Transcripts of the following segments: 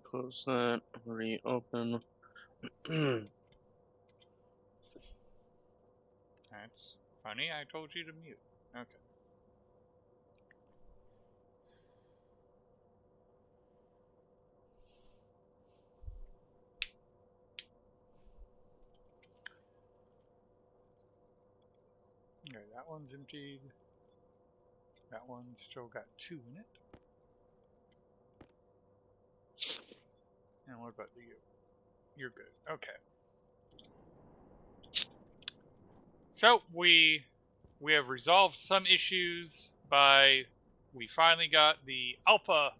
Close that. Reopen. That's funny. I told you to mute. Okay. Okay, that one's emptied. That one's still got 2 in it. And what about you? You're good. Okay. So we have resolved some issues by we finally got the alpha,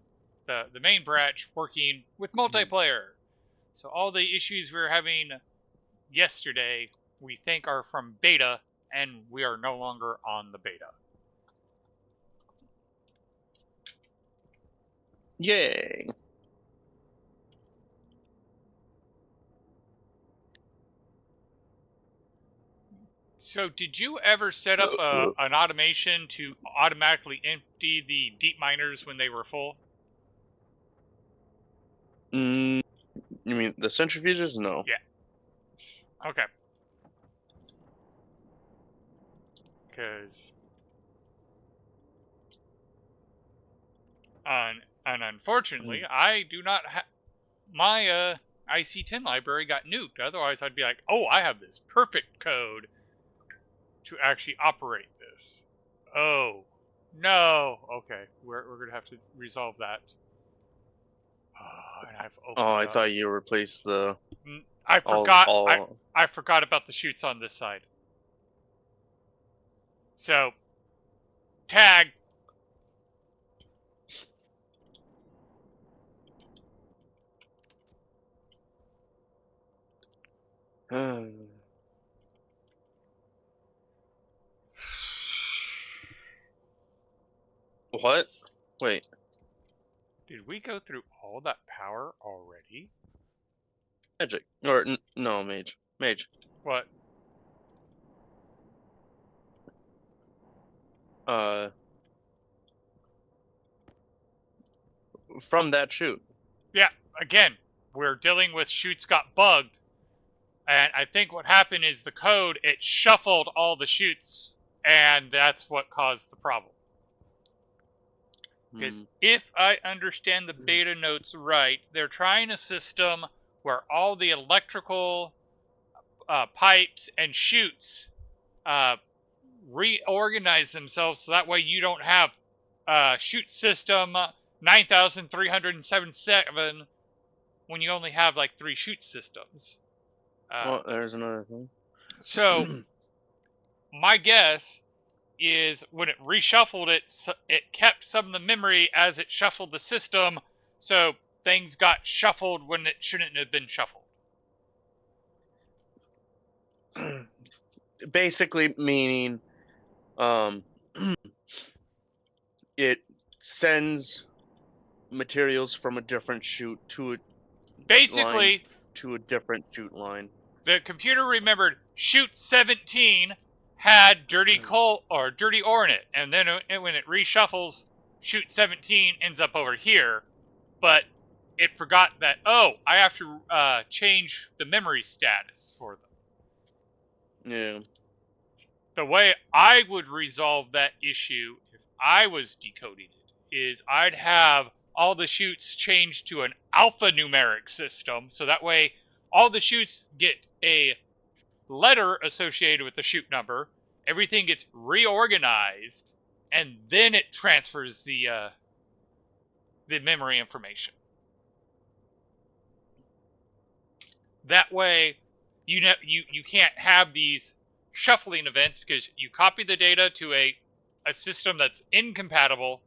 the main branch working with multiplayer. So all the issues we were having yesterday we think are from beta, and we are no longer on the beta. Yay! So did you ever set up an automation to automatically empty the deep miners when they were full? You mean the centrifuges? No. Yeah. Okay. Because and unfortunately, I do not have my IC10 library got nuked. Otherwise, I'd be like, oh, I have this perfect code to actually operate this. Oh, no. Okay, we're gonna have to resolve that. And I've opened I up. thought you replaced the. I forgot. all... I forgot about the chutes on this side. So, tag. What? Wait. Did we go through all that power already? Magic. Or, no, mage. Mage. What? From that chute. Yeah, again, we're dealing with chutes got bugged. And I think what happened is the code, it shuffled all the chutes, and that's what caused the problem. Because if I understand the beta notes right, they're trying a system where all the electrical pipes and chutes reorganize themselves so that way you don't have chute system 9377 when you only have like 3 chute systems. Well, there's another thing. So, my guess is when it reshuffled it, it kept some of the memory as it shuffled the system, so things got shuffled when it shouldn't have been shuffled. Basically meaning, it sends materials from a different chute to a Basically, to a different chute line. The computer remembered chute 17 had dirty coal or dirty ore in it, and then when it reshuffles, chute 17 ends up over here, but it forgot that, oh, I have to change the memory status for them. Yeah. The way I would resolve that issue if I was decoding it is I'd have all the chutes changed to an alphanumeric system, so that way all the chutes get a letter associated with the chute number, everything gets reorganized, and then it transfers the memory information. That way, you can't have these shuffling events because you copy the data to a system that's incompatible,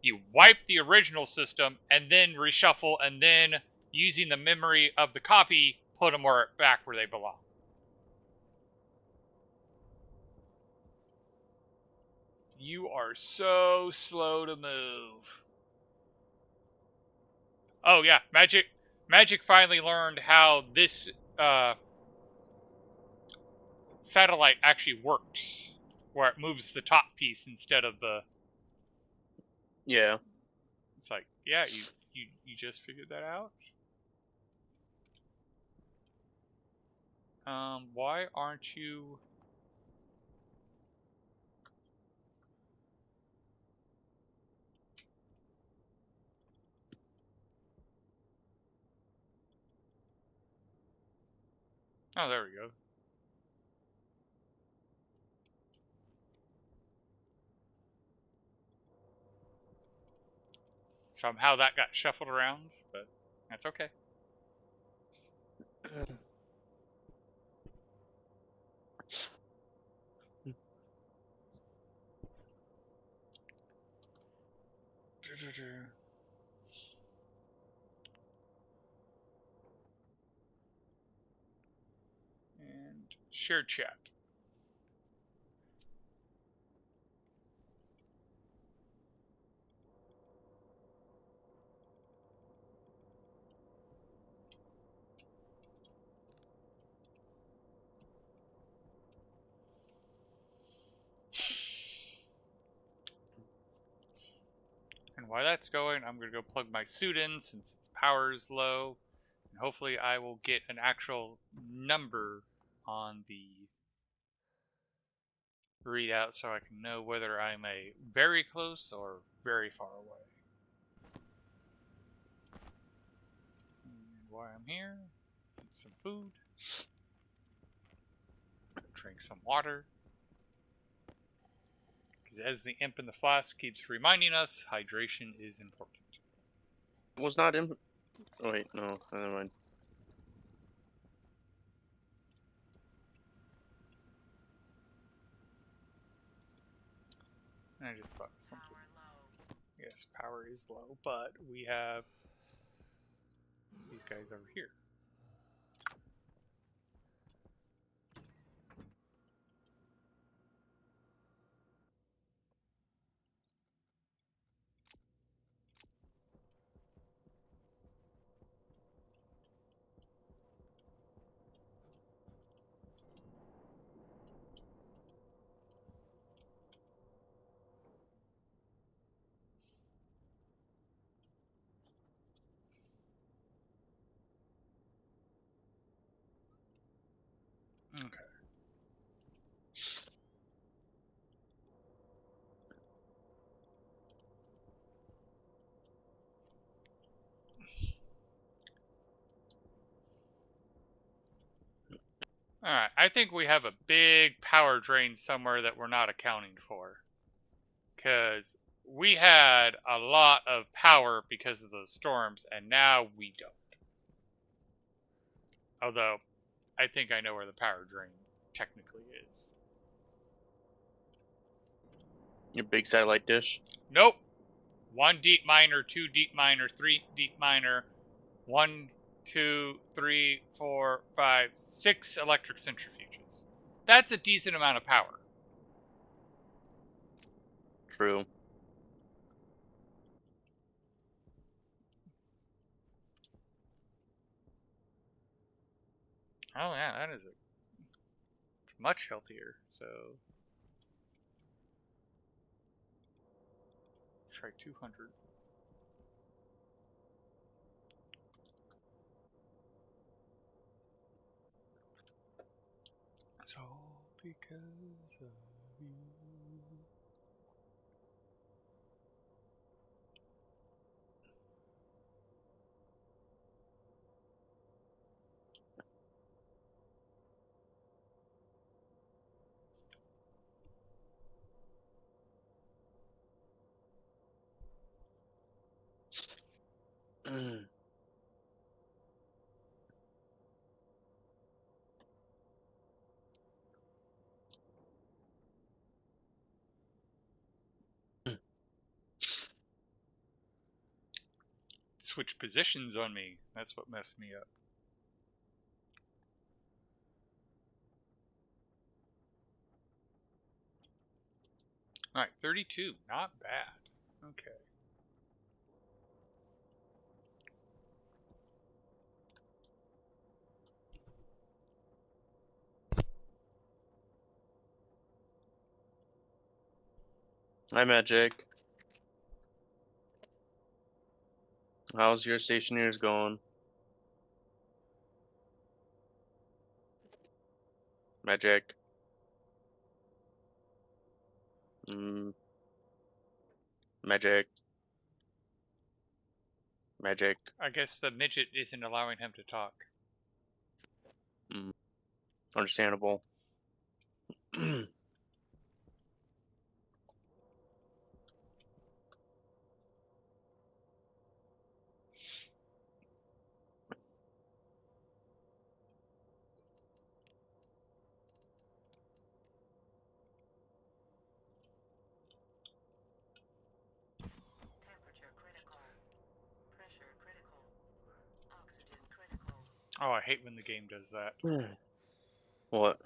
you wipe the original system, and then reshuffle, and then using the memory of the copy, put them back where they belong. You are so slow to move. Oh yeah, Magic finally learned how this satellite actually works, where it moves the top piece instead of the. Yeah. It's like, yeah, you just figured that out? Why aren't you? Oh, there we go. Somehow that got shuffled around, but that's okay. And share chat. And while that's going, I'm going to go plug my suit in since its power is low. And hopefully I will get an actual number on the readout so I can know whether I'm a very close or very far away. And while I'm here, eat some food, drink some water. Because as the imp in the flask keeps reminding us, hydration is important. It was not in. Oh wait, no, never mind. I just thought something. Yes, power is low, but we have these guys over here. Okay. Alright, I think we have a big power drain somewhere that we're not accounting for. Because we had a lot of power because of those storms, and now we don't. Although, I think I know where the power drain technically is. Your big satellite dish. Nope. 1 deep miner, 2 deep miner, 3 deep miner, 1, 2, 3, 4, 5, 6 electric centrifuges. That's a decent amount of power. True. Oh yeah, that is it's much healthier. So try 200. It's all because of you. Switch positions on me. That's what messed me up. Alright, 32. Not bad. Okay. Hi, Magic. How's your Stationeers going? Magic. Mm, magic. Magic. I guess the midget isn't allowing him to talk. Mm, understandable. Oh, I hate when the game does that. What?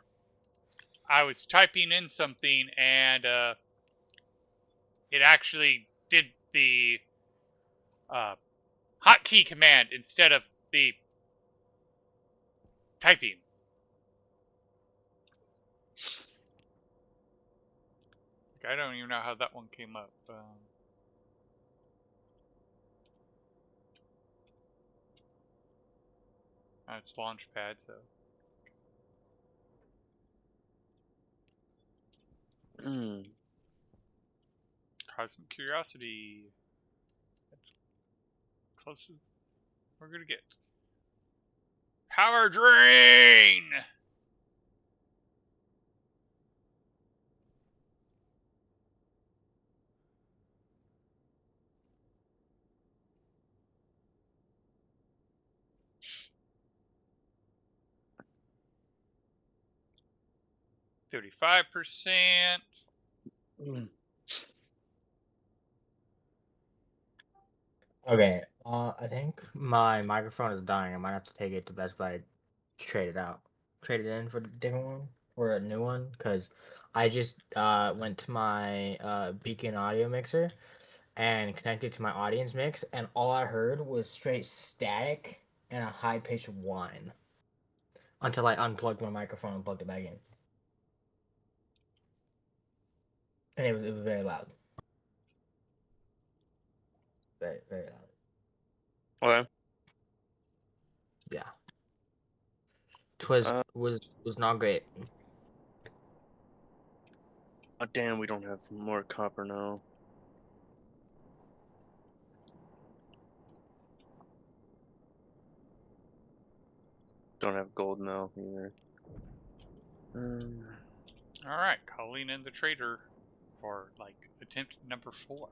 I was typing in something and it actually did the hotkey command instead of the typing. I don't even know how that one came up. It's Launchpad, so. Mm. Cosmic Curiosity. That's close as we're gonna get. Power Drain! $35%. Mm. Okay, I think my microphone is dying. I might have to take it to Best Buy, trade it out, trade it in for a different one or a new one. Cause I just went to my Beacon audio mixer and connected to my audience mix, and all I heard was straight static and a high pitched whine until I unplugged my microphone and plugged it back in, and it was very loud, very loud. Okay. Yeah, twas Uh, was not great. oh, damn, we don't have more copper now. Don't have gold now either. Alright, calling in the trader for like attempt number 4.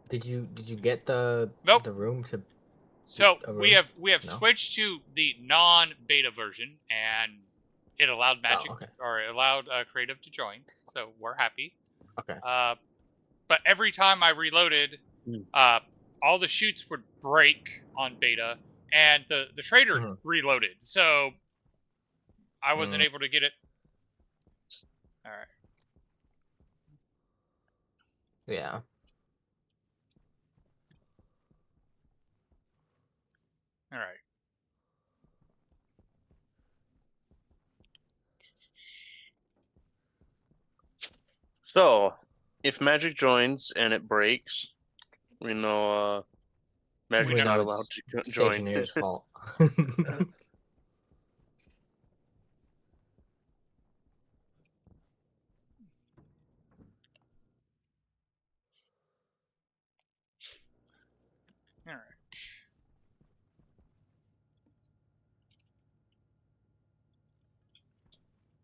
Did you get the Nope. the room to? So A we room? have No? switched to the non-beta version, and it allowed Magic okay. or it allowed Creative to join, so we're happy. Okay. But every time I reloaded, Mm. all the chutes would break on beta, and the trader Mhm. reloaded, so I wasn't able to get it. All right. Yeah. All right. So, if Magic joins and it breaks, we know Magic's We not know allowed it's to join. Stationeers' fault. All right.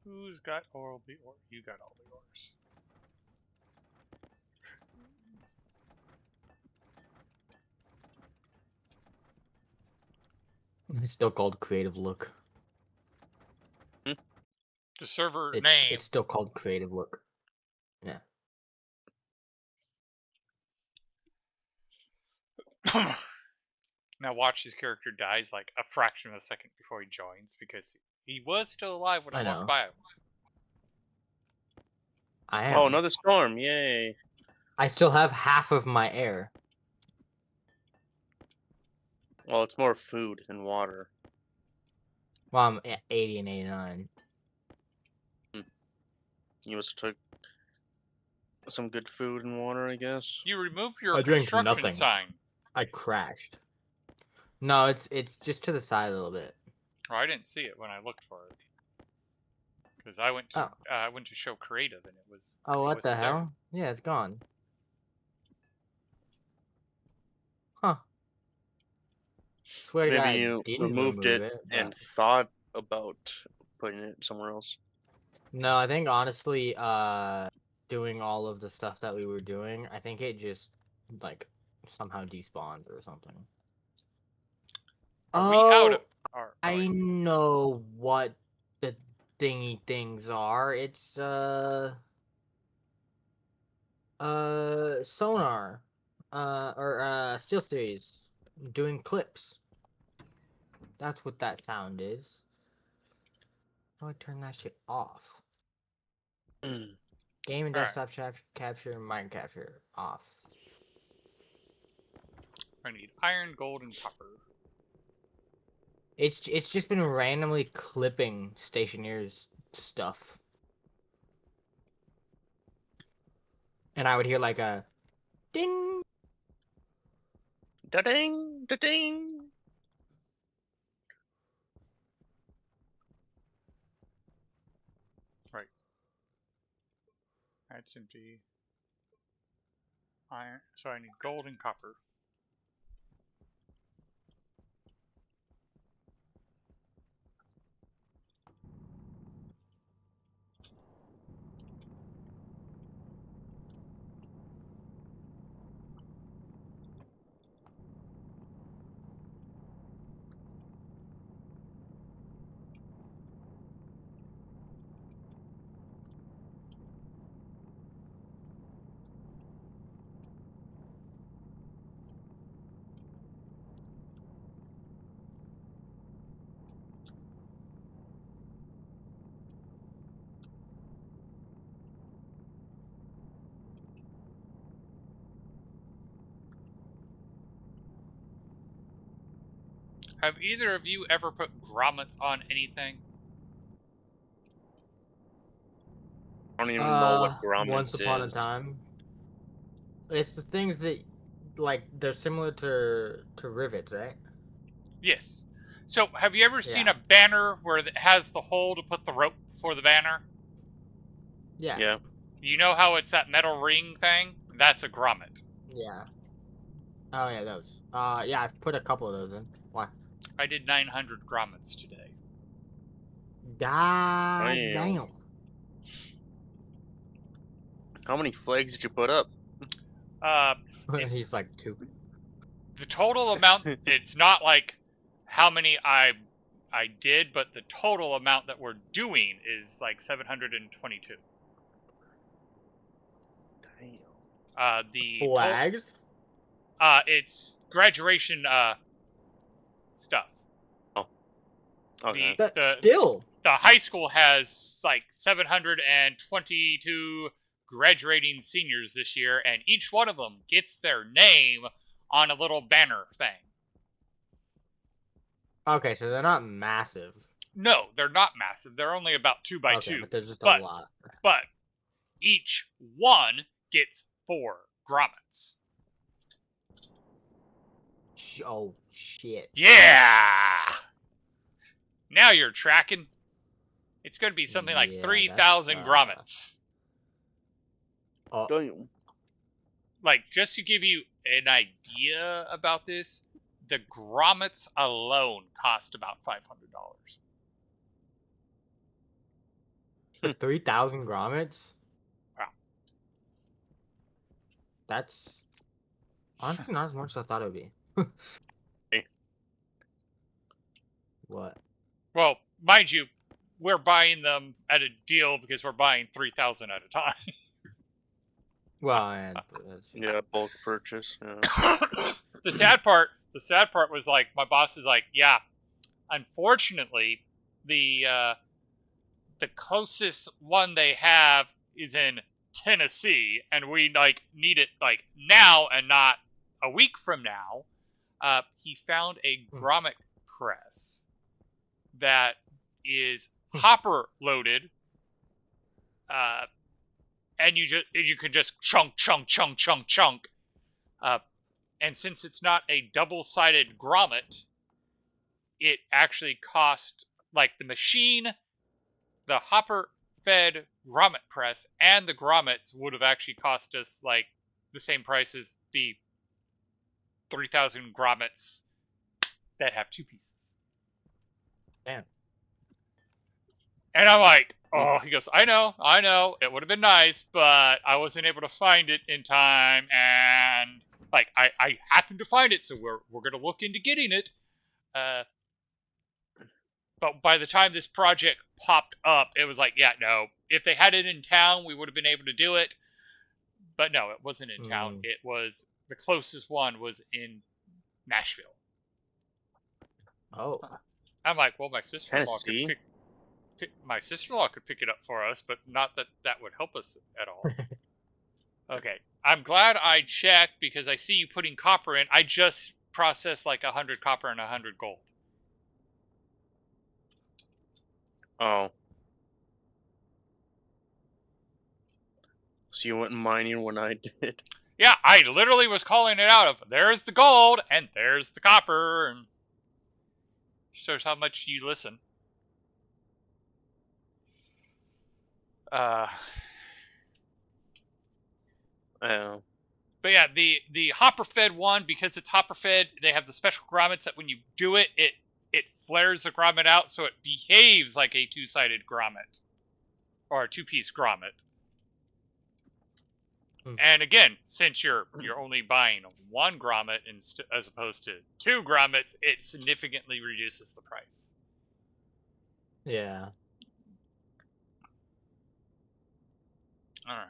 Who's got all the ore? You got all the ores. It's still called Creative Look. The server It's name. it's still called Creative Look. Yeah. Now watch his character dies like a fraction of a second before he joins because he was still alive when I walked know. by him. I am. Oh, another storm! Yay! I still have half of my air. Well, it's more food and water. Well, I'm at 80 and 89. You must have took some good food and water, I guess. You remove your I drink construction nothing. sign. I crashed. No, it's just to the side a little bit. Oh, I didn't see it when I looked for it because I went to show creative and it Oh, what the wasn't there. hell? Yeah, it's gone. Huh. Swear to God, Maybe I you didn't removed remove it it, and but thought about putting it somewhere else. no, I think honestly, doing all of the stuff that we were doing, I think it just like somehow despawned or something. Are we out of? I know what the thingy things are. It's sonar, or steel series doing clips. That's what that sound is. How do I turn that shit off? Game and All right. desktop capture, mind capture off. I need iron, gold, and copper. It's just been randomly clipping Stationeers stuff, and I would hear like a ding. Da ding, da ding. Right. That's empty. Iron. So I need gold and copper. Have either of you ever put grommets on anything? I don't even know what Once grommets upon a is. time. It's the things that, like, they're similar to rivets, right? Yes. So have you ever seen Yeah. a banner where it has the hole to put the rope for the banner? Yeah. Yeah. You know how it's that metal ring thing? That's a grommet. Yeah. Oh yeah, those. Yeah, I've put a couple of those in. Why? I did 900 grommets today. God damn. How many flags did you put up? He's It's like 2. the total amount. It's not like how many I did, but the total amount that we're doing is like 722. Damn. The Flags? it's graduation stuff. Oh. Okay. But still. The high school has like 722 graduating seniors this year, and each one of them gets their name on a little banner thing. Okay, so they're not massive. No, they're not massive. They're only about 2 by Okay, 2. but there's just a but, lot. But each one gets 4 grommets. Oh shit. Yeah! Now you're tracking. It's going to be something like Yeah, 3,000 grommets. Damn. Like, just to give you an idea about this, the grommets alone cost about $500. For 3,000 grommets? Wow. That's honestly not as much as I thought it would be. Hey. What? Well, mind you, we're buying them at a deal because we're buying 3,000 at a time. Well, yeah, Yeah, bulk purchase. Yeah. The sad part was like my boss is like, yeah, unfortunately, the closest one they have is in Tennessee, and we like need it like now and not a week from now. He found a grommet press that is hopper loaded, and you can just chunk, And since it's not a double-sided grommet, it actually cost, like, the machine, the hopper-fed grommet press, and the grommets would have actually cost us, like, the same price as the 3,000 grommets that have 2 pieces. Damn. And I'm like, oh, he goes, I know, it would have been nice, but I wasn't able to find it in time, and, like, I happened to find it, so we're going to look into getting it. But by the time this project popped up, it was like, yeah, no. If they had it in town, we would have been able to do it. But no, it wasn't in town. It was, the closest one was in Nashville. Oh. I'm like, well, my sister-in-law Tennessee? could pick it up for us, but not that that would help us at all. Okay, I'm glad I checked because I see you putting copper in. I just processed like 100 copper and 100 gold. Oh. So you went mining when I did. Yeah, I literally was calling it out of, there's the gold and there's the copper, and shows how much you listen. Oh. But yeah, the hopper fed one, because it's hopper fed, they have the special grommets that when you do it, it flares the grommet out so it behaves like a 2-sided grommet. Or a 2-piece grommet. And again, since you're only buying 1 grommet as opposed to 2 grommets, it significantly reduces the price. Yeah. Alright.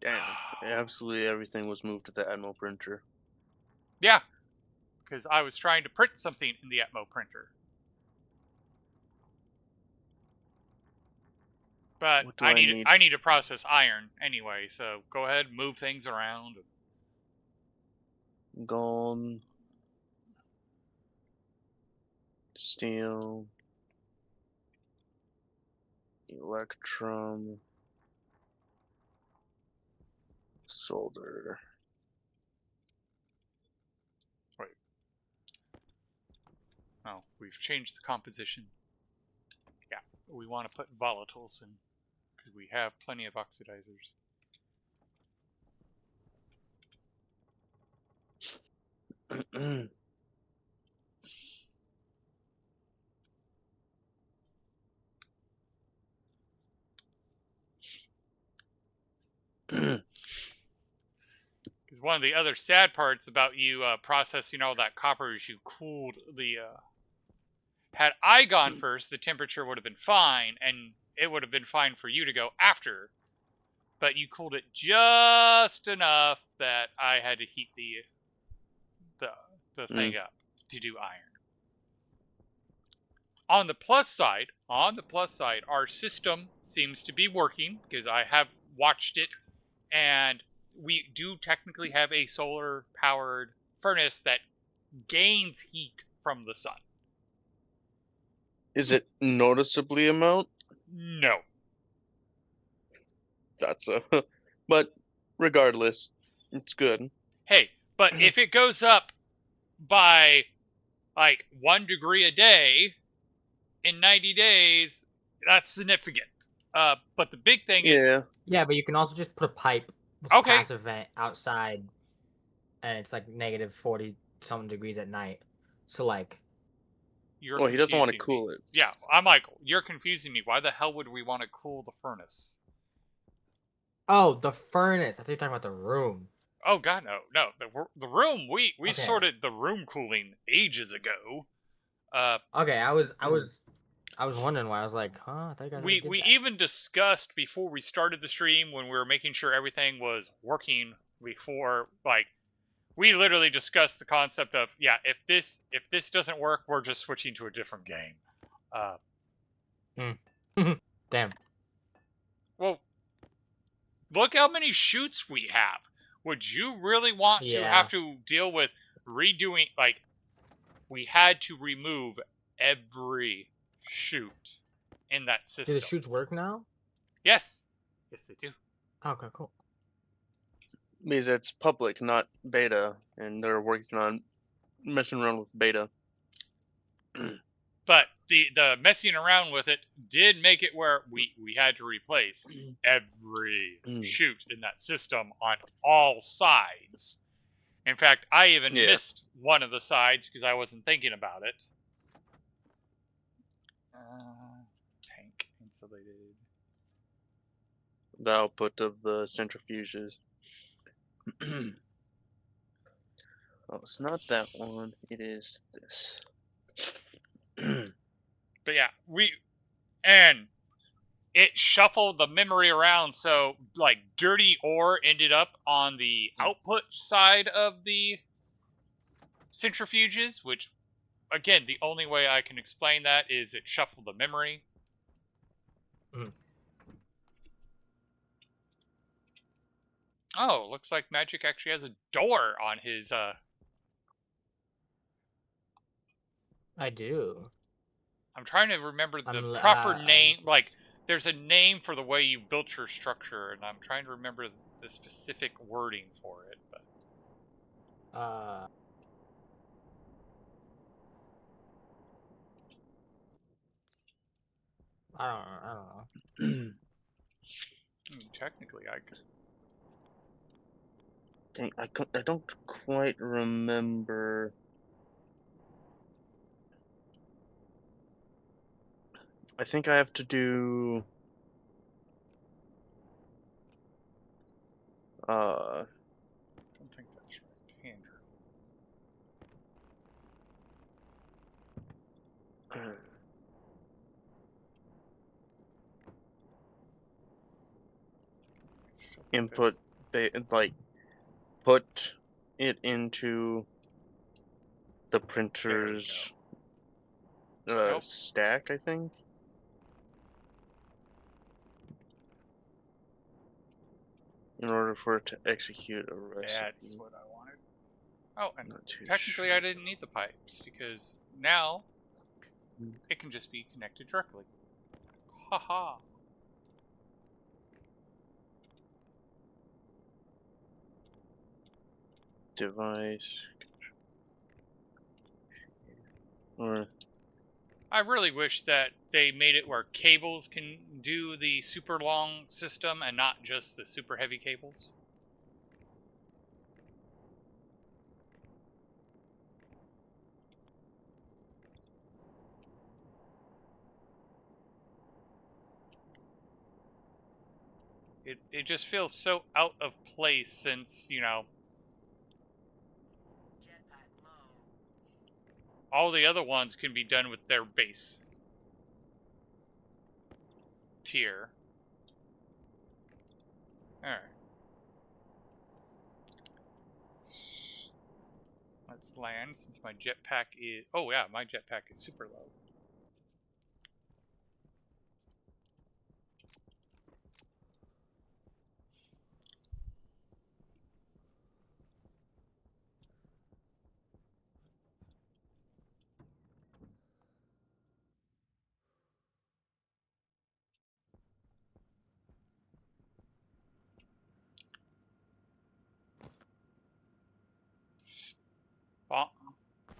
Damn. Absolutely everything was moved to the Atmo printer. Yeah. Because I was trying to print something in the Atmo printer. But I need to process iron anyway, so go ahead and move things around. Gold. Steel. Electrum. Solder. Wait. Oh, we've changed the composition. Yeah, we want to put volatiles in, because we have plenty of oxidizers. Because one of the other sad parts about you processing all that copper is you cooled the... Had I gone first, the temperature would have been fine, and it would have been fine for you to go after. But you cooled it just enough that I had to heat the thing up to do iron. On the plus side, our system seems to be working, because I have watched it, and we do technically have a solar-powered furnace that gains heat from the sun. Is it noticeably amount? No. That's a... But regardless, it's good. Hey, but if it goes up by, like, 1 degree a day in 90 days, that's significant. But the big thing is... Yeah, but you can also just put a pipe with passive vent outside, and it's like negative 40-something degrees at night. So, like... Well, he doesn't want to cool it. Yeah, I'm like, you're confusing me. Why the hell would we want to cool the furnace? Oh, the furnace. I thought you were talking about the room. Oh, God, no. The room, we sorted the room cooling ages ago. Okay, I was wondering why. I was like, huh? I think I we even discussed before we started the stream, when we were making sure everything was working before, like, we literally discussed the concept of, yeah, if this doesn't work, we're just switching to a different game. Damn. Well, look how many chutes we have. Would you really want to have to deal with redoing, like, we had to remove every chute in that system. Do the chutes work now? Yes. Yes, they do. Okay, cool. Because it's public, not beta, and they're working on messing around with beta. But the messing around with it did make it where we had to replace every chute in that system on all sides. In fact, I even missed one of the sides because I wasn't thinking about it. Tank insulated. The output of the centrifuges. Oh, it's not that one. It is this. But yeah, and it shuffled the memory around, so like dirty ore ended up on the output side of the centrifuges, which again, the only way I can explain that is it shuffled the memory. Oh, looks like Magic actually has a door on his I do. I'm trying to remember the proper name. Like, there's a name for the way you built your structure, and I'm trying to remember the specific wording for it. But I don't know. Technically, I could. Dang, I don't quite remember. I think I have to do. I don't think that's right. Andrew. Input, like, put it into the printer's stack, I think. In order for it to execute a recipe. That's what I wanted. Oh, and technically I didn't need the pipes, because now it can just be connected directly. Haha. Device. Or I really wish that they made it where cables can do the super long system and not just the super heavy cables. It just feels so out of place since, you know, all the other ones can be done with their base tier. Alright. Let's land since my jetpack is... Oh yeah, my jetpack is super low.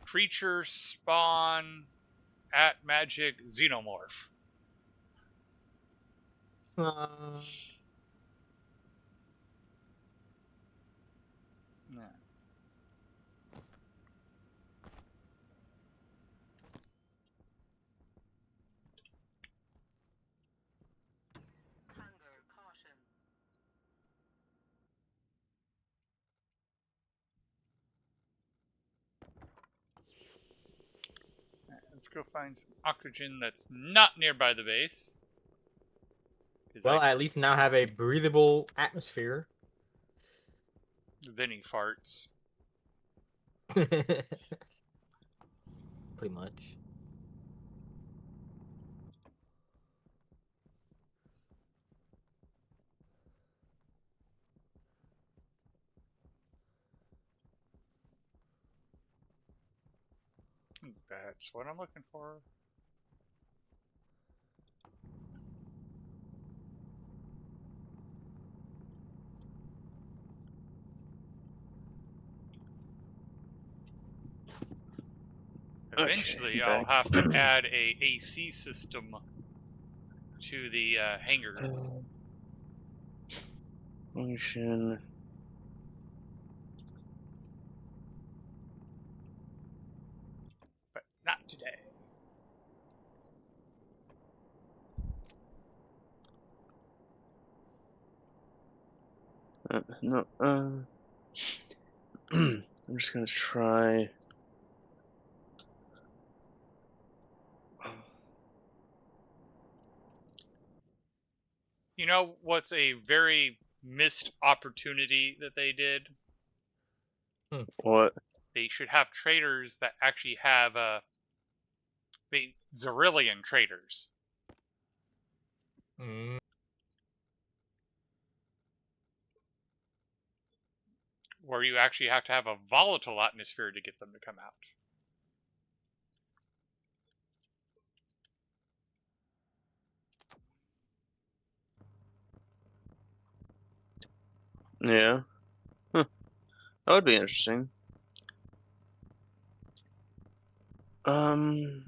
Creature spawn at magic xenomorph. Yeah. Let's go find some oxygen that's not nearby the base. Well, I at least now have a breathable atmosphere. Then he farts. Pretty much. That's what I'm looking for. Eventually, Okay, I'll have to add a AC system to the hangar. Function. But not today. No. I'm just gonna try. You know what's a very missed opportunity that they did? What? They should have traders that actually have the Zerillion traders. Mm. Where you actually have to have a volatile atmosphere to get them to come out. Yeah. Huh. That would be interesting. Hmm.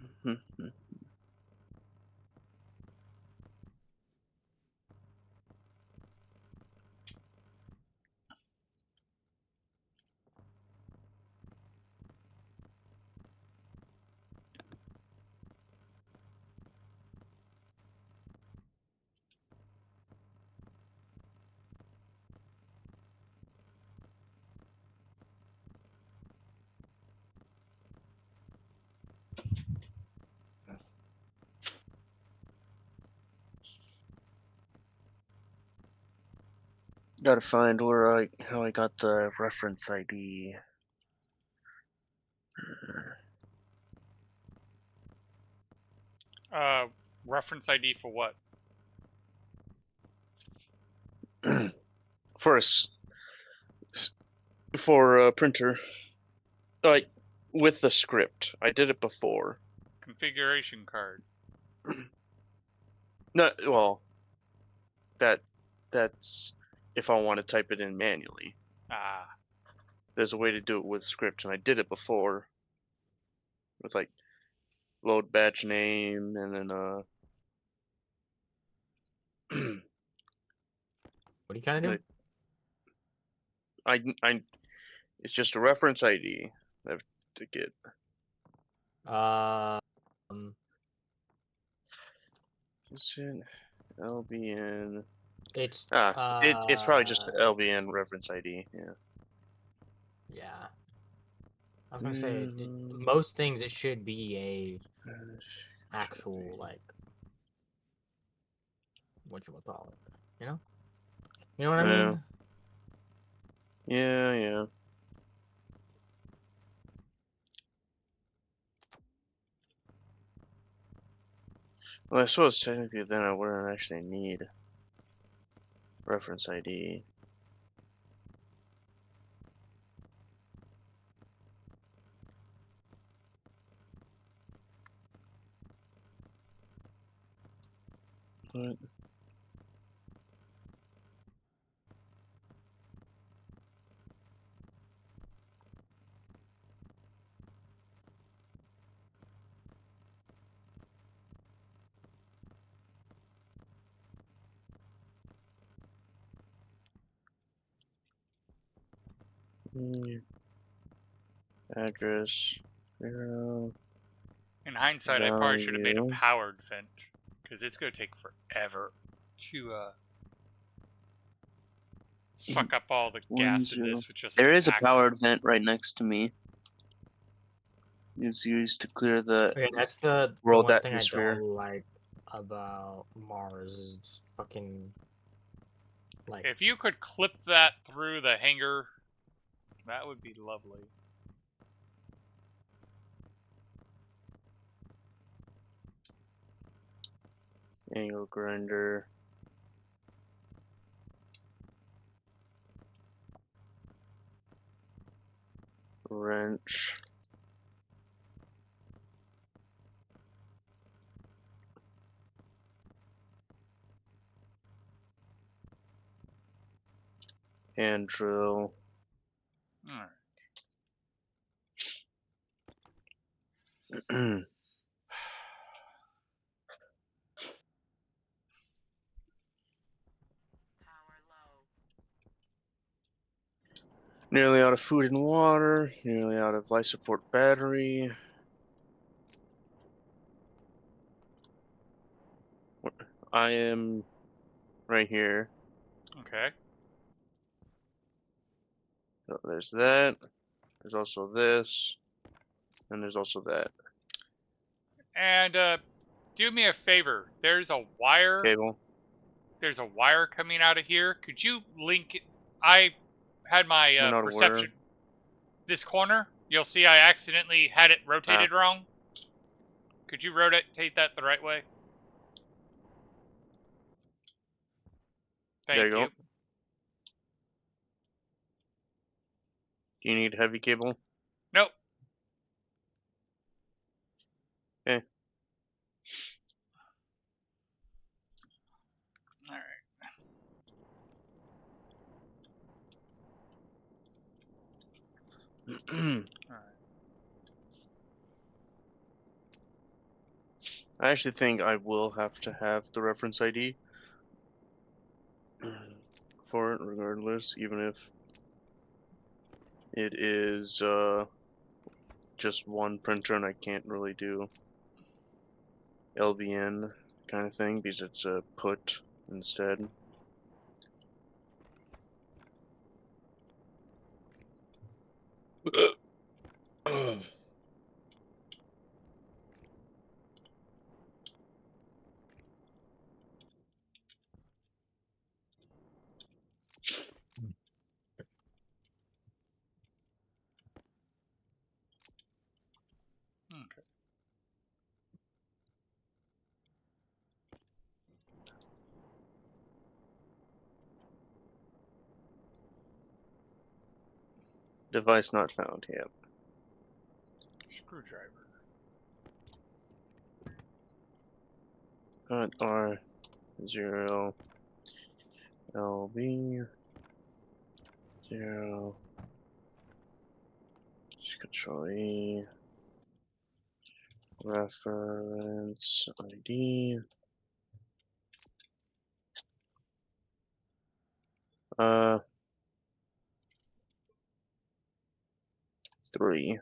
Gotta find how I got the reference ID. Reference ID for what? For a printer, like with the script. I did it before. Configuration card. No, well, that's if I want to type it in manually. Ah. There's a way to do it with script, and I did it before with like load batch name and then What are you kind of doing? I it's just a reference ID I have to get. Um, Is it LBN? it's It's probably just the LBN reference ID. Yeah. yeah. I was gonna say most things it should be a actual like what you call it. You know what I mean? Yeah. Well, I suppose technically then I wouldn't actually need reference ID. But address 0 In hindsight, I probably should have made a value. powered vent because it's going to take forever to suck up all the gas in this with just There is a active. powered vent right next to me. It's used to clear the Okay, that's the world one thing I atmosphere. don't like about Mars is it's fucking like If you could clip that through the hangar, that would be lovely. Angle grinder. Wrench. Hand drill. All Nearly out of food and water. Nearly out of life support battery. I am right here. Okay. So there's that. There's also this. And there's also that. And do me a favor. There's a wire. Cable. There's a wire coming out of here. Could you link it? I had my You're not perception. This corner, you'll see I accidentally had it rotated wrong. Could you rotate that the right way? Thank There you you. go. Do you need heavy cable? Nope. Okay. All right. All right. I actually think I will have to have the reference ID for it, regardless, even if it is just one printer and I can't really do LVN kind of thing because it's a put instead. Okay. Device not found. Yep. Screwdriver. R0 LB 0 Control E reference ID 3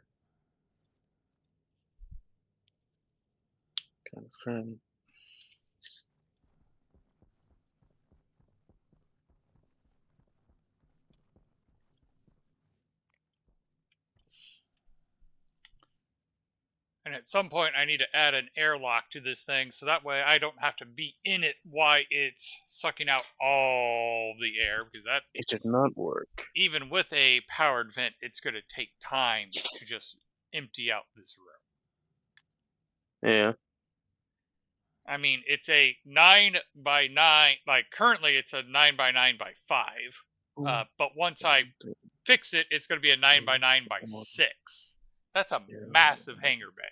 confirm. And at some point, I need to add an airlock to this thing, so that way I don't have to be in it while it's sucking out all the air, because that, It did not work. even with a powered vent, it's going to take time to just empty out this room. Yeah. I mean, it's a 9x9. Like currently, it's a 9x9x5. But once I fix it, it's going to be a 9x9x6. That's a massive hangar bay.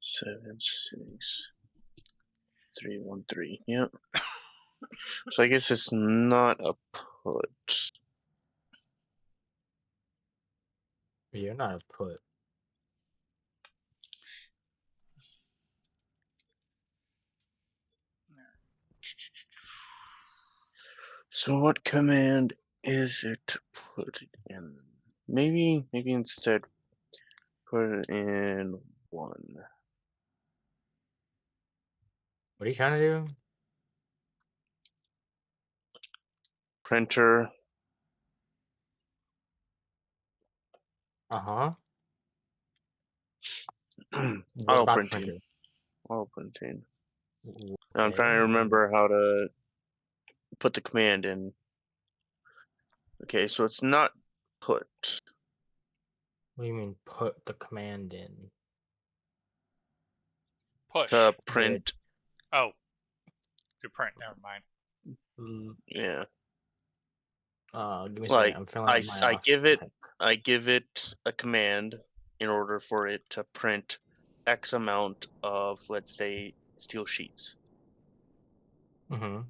76313. Yep. So I guess it's not a put. You're not a put. So what command is it to put it in? Maybe instead put it in 1. What are you trying to do? Printer. Uh-huh. What Auto about the printing. printer? Auto printing. Okay. I'm trying to remember how to put the command in. Okay, so it's not put. What do you mean put the command in? Push. To print. Oh. To print, never mind. Yeah. Give me a Like, second. I'm filling out my I give it a command in order for it to print X amount of, let's say, steel sheets. Mm-hmm.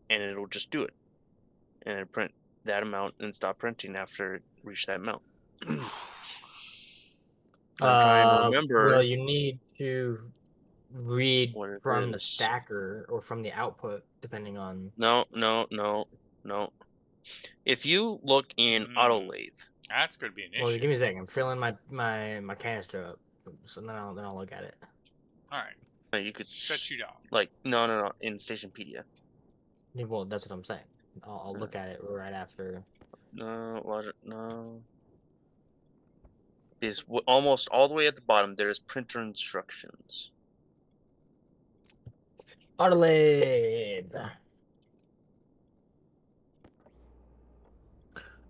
And it'll just do it. And it'll print that amount and stop printing after it reached that amount. I'm trying to remember. Well, you need to read what it from the is. stacker or from the output, depending on. No. If you look in auto lathe, That's going to be an Well, issue. give me a second. I'm filling my canister up, so then I'll look at it. All right. you could Shut you down. like no in Stationpedia. Yeah, well, that's what I'm saying. I'll look at it right after. No. Is almost all the way at the bottom. There's printer instructions. Autolade.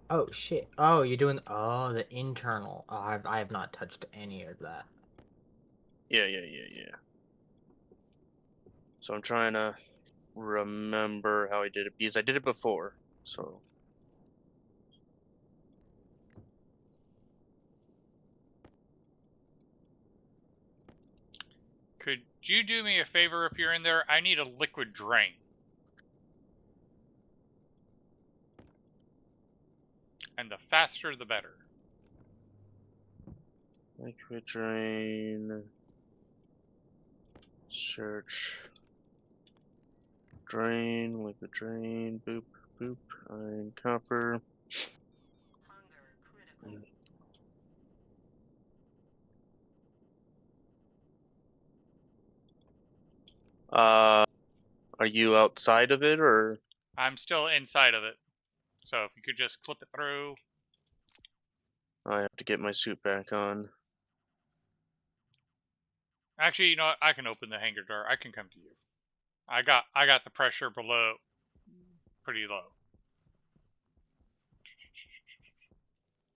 Oh shit! Oh, you're doing the internal. Oh, I have not touched any of that. Yeah. So I'm trying to remember how I did it because I did it before. So Could you do me a favor if you're in there? I need a liquid drain. And the faster, the better. liquid drain. Search. Drain, liquid drain, boop, boop, iron, copper. Are you outside of it or? I'm still inside of it. So if you could just clip it through. I have to get my suit back on. Actually, you know what? I can open the hangar door. I can come to you. I got the pressure below pretty low.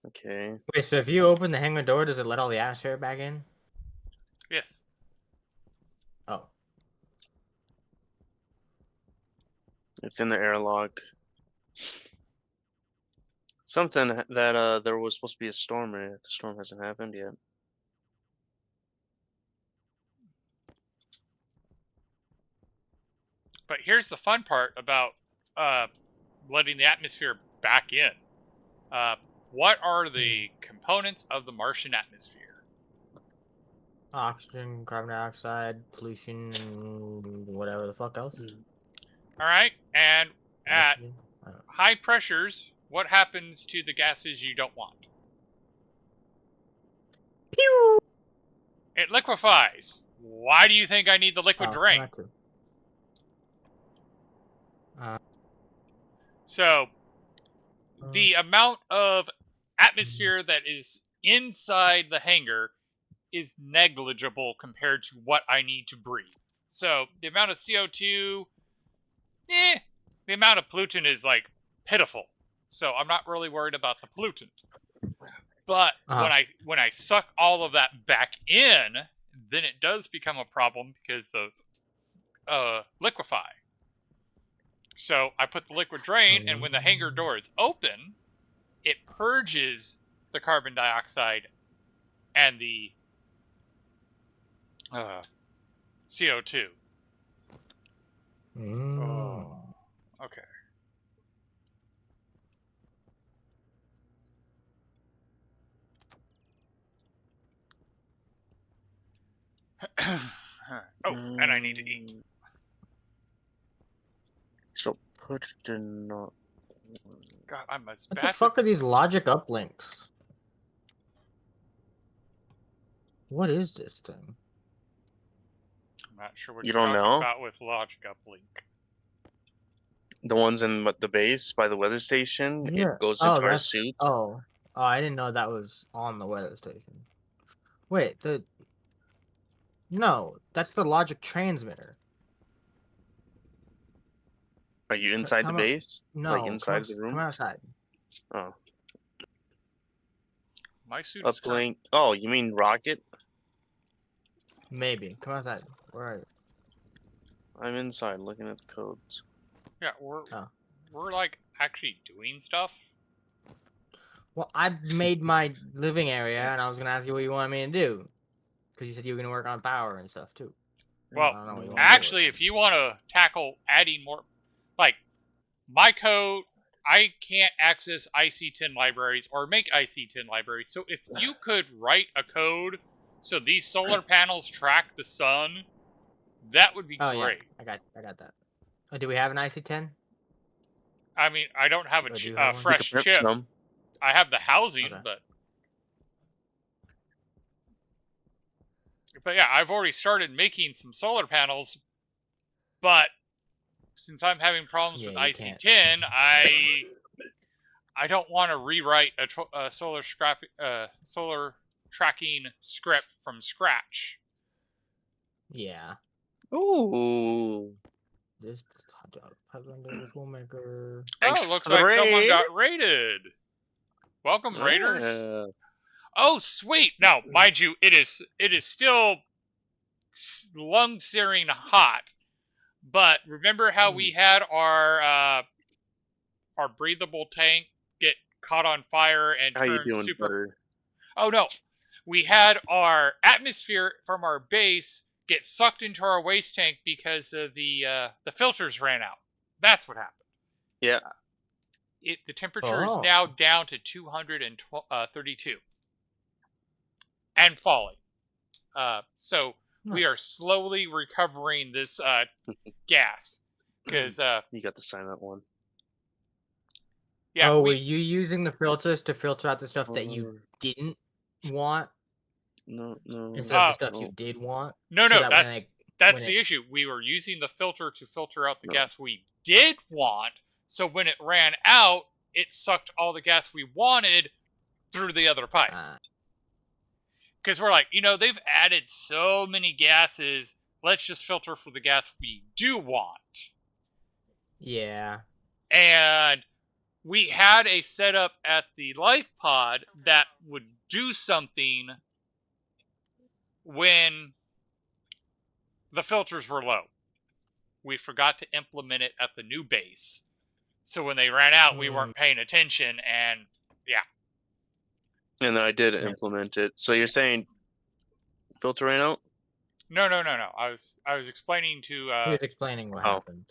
Okay. Wait, so if you open the hangar door, does it let all the atmosphere back in? Yes. Oh. It's in the airlock. Something that there was supposed to be a storm in it. The storm hasn't happened yet. But here's the fun part about letting the atmosphere back in. What are the components of the Martian atmosphere? Oxygen, carbon dioxide, pollution, and whatever the fuck else. All right, and at Oxygen? I don't know. high pressures, what happens to the gases you don't want? Pew! It liquefies. Why do you think I need the liquid drain? Not true. So, the amount of atmosphere that is inside the hangar is negligible compared to what I need to breathe. So, the amount of CO2, the amount of pollutant is like pitiful. So, I'm not really worried about the pollutant. But when I suck all of that back in, then it does become a problem because the liquefy. So I put the liquid drain, and when the hangar door is open, it purges the carbon dioxide and the CO2. Oh, okay. Oh, and I need to eat. So put the not. God, I'm as What bad. the fuck are these logic uplinks? What is this thing? I'm not sure what You you're don't talking know? about with logic uplink. The ones in the base by the weather station. Yeah. It goes into our suit. Oh, I didn't know that was on the weather station. Wait, no, that's the logic transmitter. Are you inside the base? No, like inside the room. Come outside. Oh. My suit is Uplink. Oh, you mean rocket? Maybe. Come outside. Where are you? I'm inside looking at the codes. Yeah, we're like actually doing stuff. Well, I made my living area, and I was gonna ask you what you wanted me to do, because you said you were gonna work on power and stuff too. Well, actually, if you want to tackle adding more, like my code, I can't access IC10 libraries or make IC10 libraries. So if you could write a code so these solar panels track the sun, that would be great. Yeah, I got that. Oh, do we have an IC10? I mean, I don't have Oh, do you have one? You could fresh prep chip. some. I have the housing, Okay. but yeah, I've already started making some solar panels. But since I'm having problems Yeah, with you can't. IC10, I don't want to rewrite a solar tracking script from scratch. Yeah. Ooh. This hot dog pipe under the maker. Thanks Oh, looks for the like someone raid. got raided. Welcome, raiders. Yeah. Oh, sweet. Now, mind you, it is still lung-searing hot. But remember how we had our breathable tank get caught on fire and How you turn doing, super. butter? Oh no, we had our atmosphere from our base get sucked into our waste tank because of the filters ran out. That's what happened. Yeah. The temperature is Oh, now down to 232 and falling. So we are nice. slowly recovering this gas because You got the silent one. yeah, Oh, were we you using the filters to filter out the stuff that you Or didn't want no, instead of the no, stuff you no, did want? no So no that that's when that's it the issue. We were using the filter to filter out the no. gas we did want. So when it ran out, it sucked all the gas we wanted through the other pipe. Because we're like, they've added so many gases. Let's just filter for the gas we do want. yeah. And we had a setup at the life pod that would do something when the filters were low. We forgot to implement it at the new base. So when they ran out, we Mm, weren't paying attention, and yeah. And I did yeah. implement it. So you're saying filtering out? No. I was explaining He to was explaining what Oh, happened.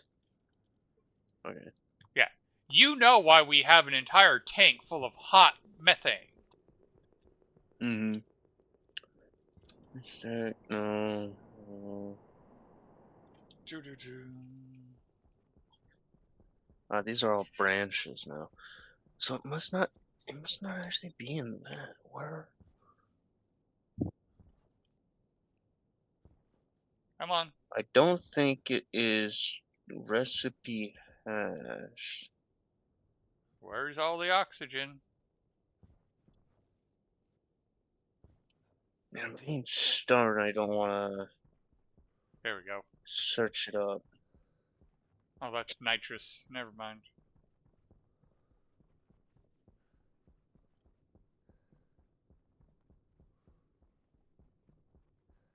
okay. yeah. You know why we have an entire tank full of hot methane. Mm-hmm. Mistake. No. No. These are all branches now. So it must not actually be in that. Where? Come on. I don't think it is recipe hash. Where's all the oxygen? Man, I'm being stubborn. I don't want to There we go. search it up. Oh, that's nitrous. Never mind.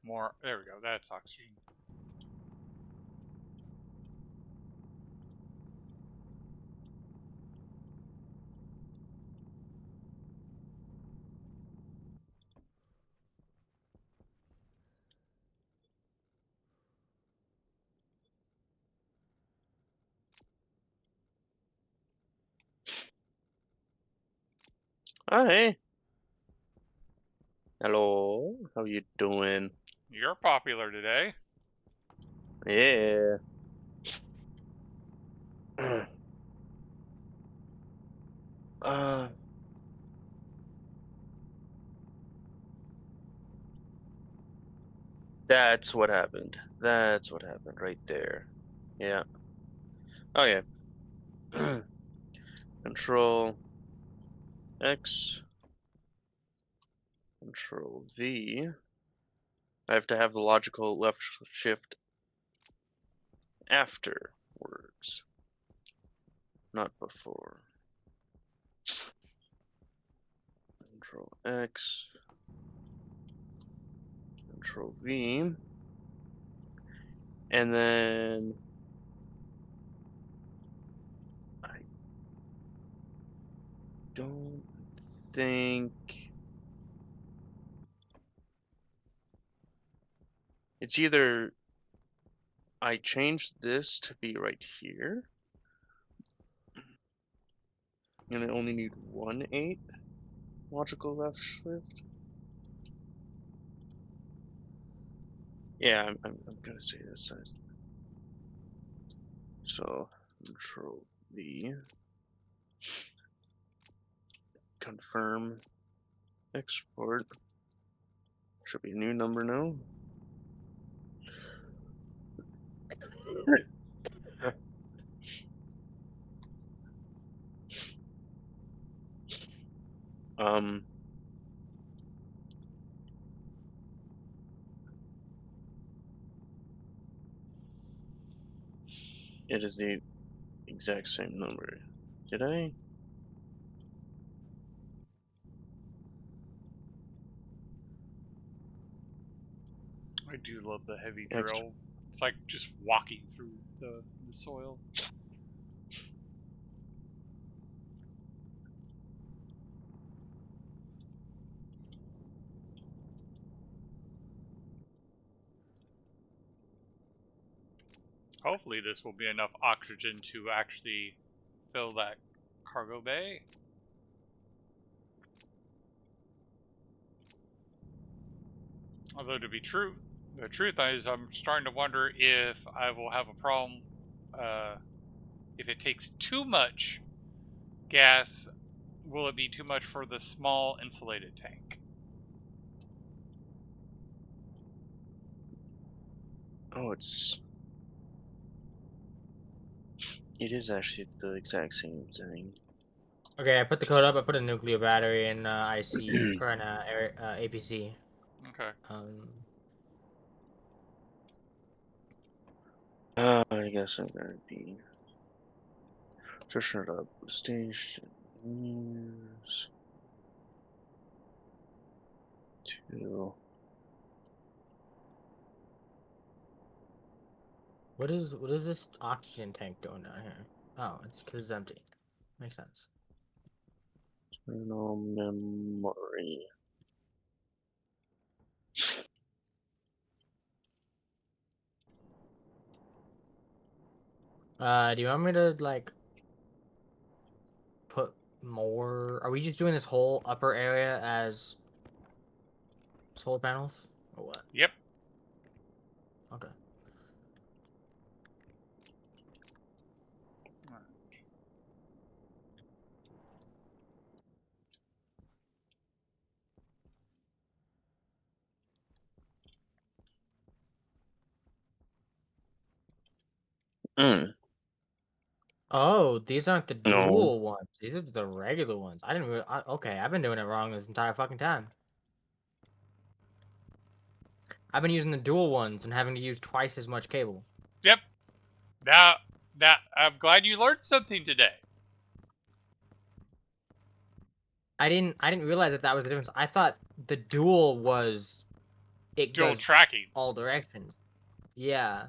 More. There we go. That's oxygen. Oh, hey. Hello. How you doing? You're popular today. Yeah. uh. That's what happened. That's what happened right there. Yeah. Oh yeah. Control X. Control V. I have to have the logical left shift afterwards, not before. Control X. Control V. And then I don't think it's either I changed this to be right here, and I only need 1/8 logical left shift. Yeah, I'm gonna say this side. So Control V. Confirm export. Should be a new number now. Um, it is the exact same number. Did I? I do love the heavy Ex- drill. It's like just walking through the soil. Hopefully this will be enough oxygen to actually fill that cargo bay. Although to be true, the truth is I'm starting to wonder if I will have a problem if it takes too much gas. Will it be too much for the small insulated tank? Oh, it is actually the exact same thing. Okay, I put the code up. I put a nuclear battery in IC or in APC. Okay. I guess I'm gonna be searching it up. Stationeers 2. What is this oxygen tank doing down here? Oh, it's because it's empty. Makes sense. Internal memory. Do you want me to like put more? Are we just doing this whole upper area as solar panels or what? Yep. Okay. Mm, Oh, these aren't the no. dual ones. These are the regular ones. I didn't really. Okay, I've been doing it wrong this entire fucking time. I've been using the dual ones and having to use twice as much cable. Yep. Now, I'm glad you learned something today. I didn't realize that was the difference. I thought the dual was it Dual goes tracking. all directions. Yeah.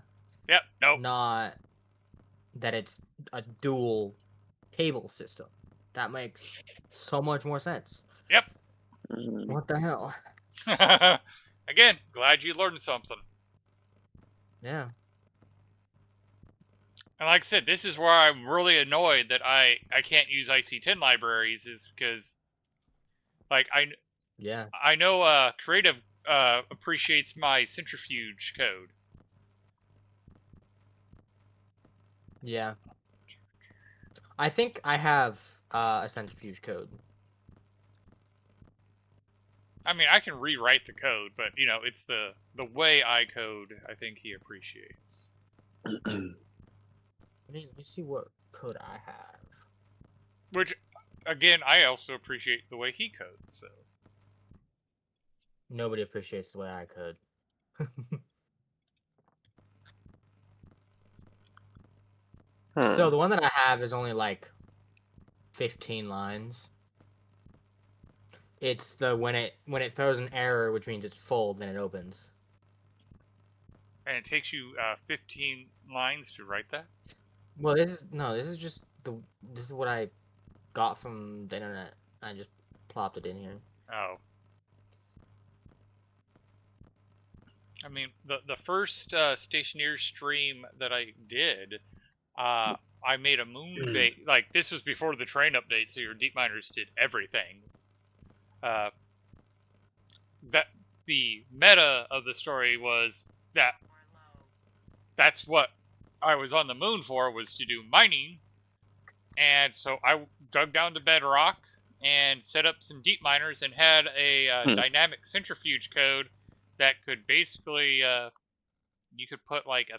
Yep. Nope. Not that it's a dual cable system. That makes so much more sense. Yep. What the hell? Again, glad you learned something. Yeah. And like I said, this is where I'm really annoyed that I can't use IC10 libraries, is because like I know Creative appreciates my centrifuge code. Yeah. I think I have a centrifuge code. I mean, I can rewrite the code, but you know, it's the way I code. I think he appreciates. Let me see what code I have. Which, again, I also appreciate the way he codes. So Nobody appreciates the way I code. So the one that I have is only like 15 lines. It's the when it throws an error, which means it's full, then it opens. and it takes you 15 lines to write that. Well, this is just this is what I got from the internet. I just plopped it in here. Oh. I mean, the first Stationeers stream that I did, I made a moon base. Like, this was before the train update, so your deep miners did everything. That the meta of the story was that that's what I was on the moon for, was to do mining. And so I dug down to bedrock and set up some deep miners and had a dynamic centrifuge code that could basically you could put like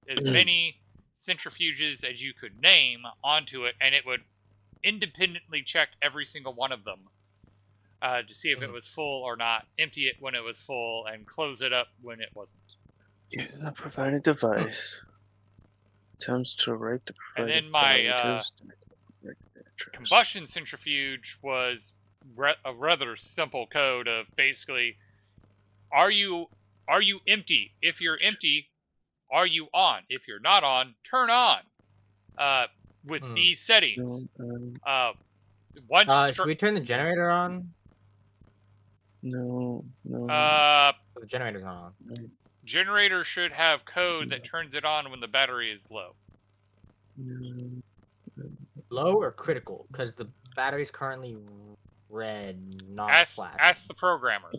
as many centrifuges as you could name onto it, and it would independently check every single one of them to see if it was full or not, empty it when it was full, and close it up when it wasn't. Using the provided device. Attempts to write the And provided then value to my the stack address. combustion centrifuge was a rather simple code of basically, are you empty? If you're empty, are you on? If you're not on, turn on. With these settings. Should we turn the generator on? No. The generator's not on. Generator should have code that turns it on when the battery is low. Low or critical? Because the battery's currently red, not flashing. Ask the programmer.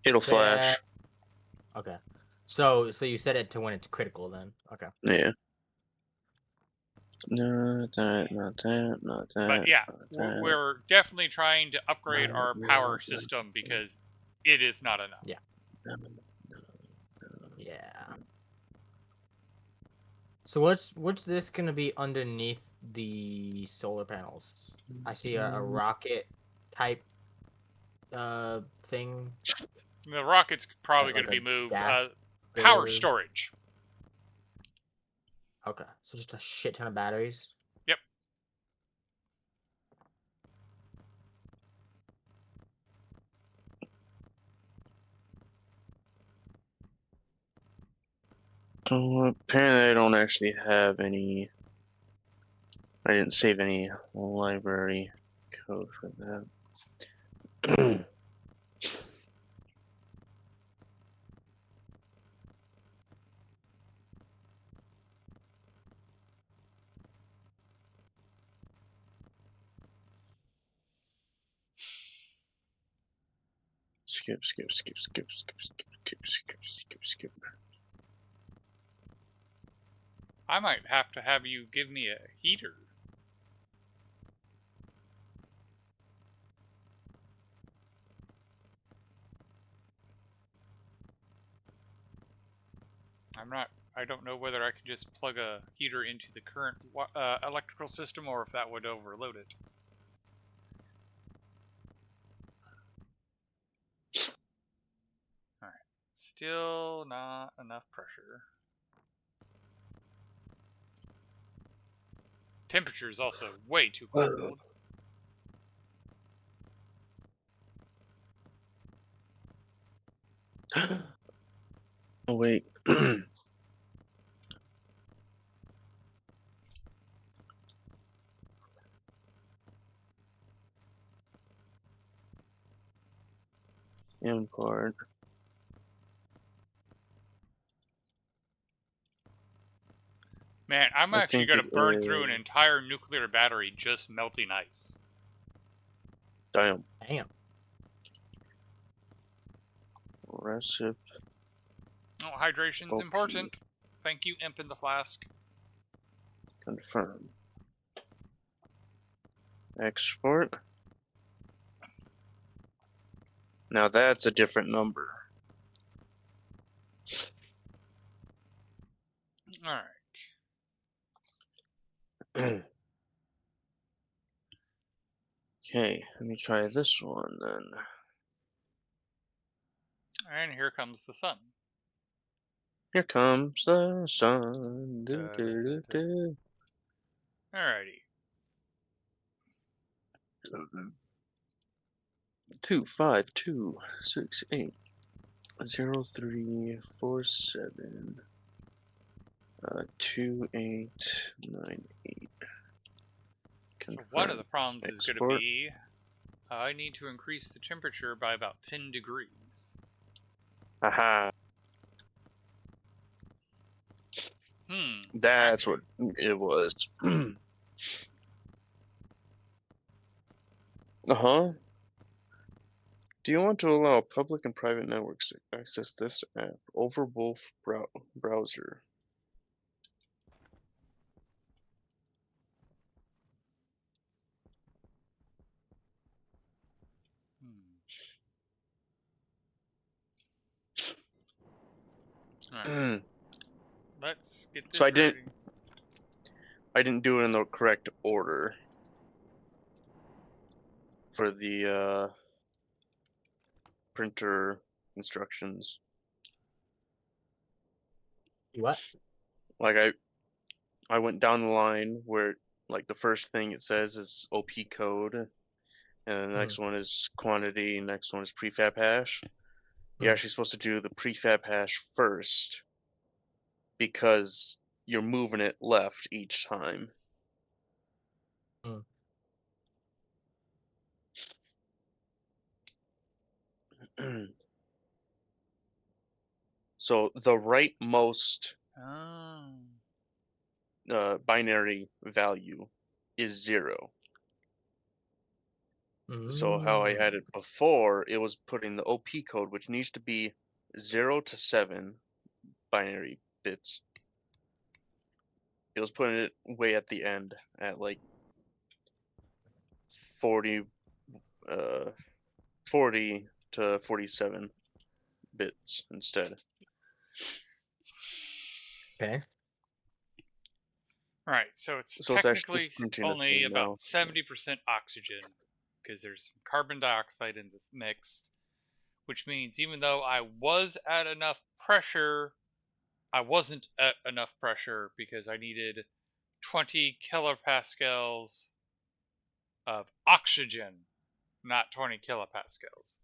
It'll flash. Okay. So you set it to when it's critical then. Okay. Yeah. Not that. But yeah, we're definitely trying to upgrade our power system because it is not enough. Yeah. Yeah. So what's this gonna be underneath the solar panels? I see a rocket type thing. The rocket's probably going to be moved. Power storage. Okay, so just a shit ton of batteries. Yep. So apparently I don't actually have any. I didn't save any library code for that. Skip. I might have to have you give me a heater. I don't know whether I could just plug a heater into the current electrical system or if that would overload it. Alright, still not enough pressure. Temperature is also way too cold. Oh wait. Import. Man, I'm actually going to burn through an entire nuclear battery just melting ice. Damn. Recipe. Oh, hydration's important. Thank you, Imp in the Flask. Confirm. Export. Now that's a different number. Alright. Okay, let me try this one then. And here comes the sun. Here comes the sun. Alrighty. 252680347 2898. So one of the problems is going to be I need to increase the temperature by about 10 degrees. Aha. That's what it was. Uh-huh. Do you want to allow public and private networks to access this app over both browser? Alright, let's get So this ready. I didn't do it in the correct order for the printer instructions. What? Like I went down the line where like the first thing it says is OP code, and the Mm, next one is quantity, next one is prefab hash. You're mm, actually supposed to do the prefab hash first because you're moving it left each time. mm, So the rightmost Oh. binary value is 0. So how I had mm, it before, it was putting the OP code, which needs to be 0 to 7 binary bits. It was putting it way at the end at like 40, uh, 40 to 47 bits instead. okay. Right, so it's So it's technically printing a only thing about now. 70% oxygen because there's some carbon dioxide in this mix, which means even though I was at enough pressure, I wasn't at enough pressure because I needed 20 kilopascals of oxygen, not 20 kilopascals.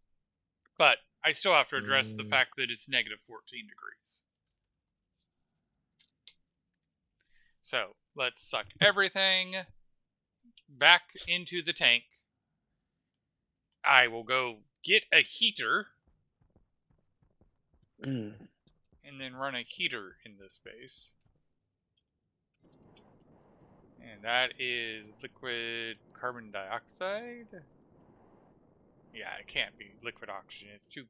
But I still have to address the Mm, fact that it's negative 14 degrees. So let's suck everything back into the tank. I will go get a heater Mm. and then run a heater in this space. And that is liquid carbon dioxide. Yeah, it can't be liquid oxygen. It's too.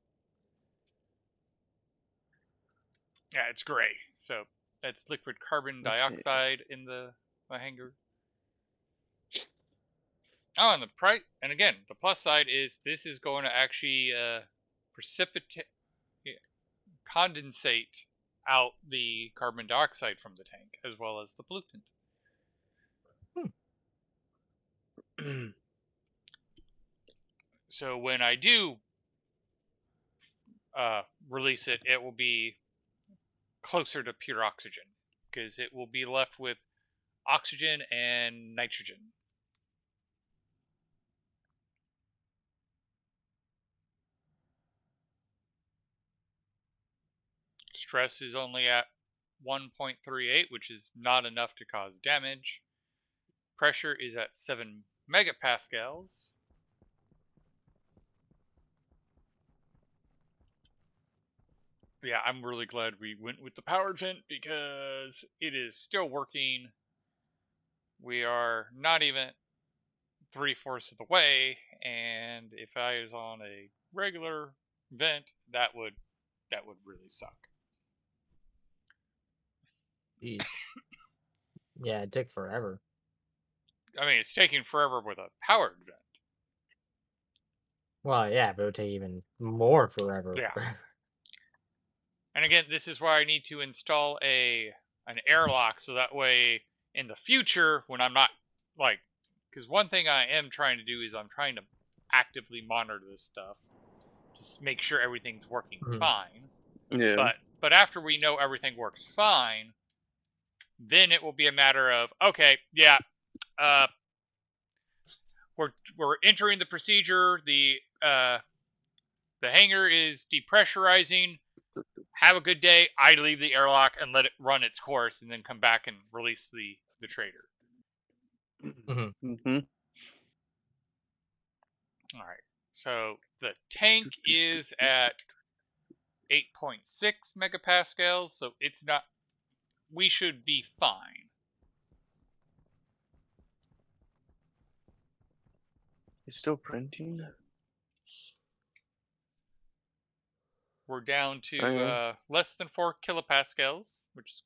Yeah, it's gray. So that's liquid carbon Okay. dioxide in the hanger. Oh, and the price. And again, the plus side is this is going to actually precipitate, condensate out the carbon dioxide from the tank as well as the pollutant. So when I do release it, it will be closer to pure oxygen because it will be left with oxygen and nitrogen. Stress is only at 1.38, which is not enough to cause damage. Pressure is at 7 megapascals. Yeah, I'm really glad we went with the power vent because it is still working. We are not even 3/4 of the way, and if I was on a regular vent, that would really suck. jeez. Yeah, it took forever. I mean, it's taking forever with a powered vent. Well, yeah, but it would take even more forever. Yeah. And again, this is why I need to install an airlock so that way in the future when I'm not like because one thing I am trying to do is I'm trying to actively monitor this stuff to make sure everything's working Mhm. fine. Yeah. But after we know everything works fine, then it will be a matter of okay, yeah, uh, we're entering the procedure. The hangar is depressurizing. Have a good day. I leave the airlock and let it run its course, and then come back and release the trader. Mhm. Mm-hmm. All right. So the tank is at 8.6 megapascals, so it's not. We should be fine. It's still printing? We're down to I less than 4 kilopascals, which is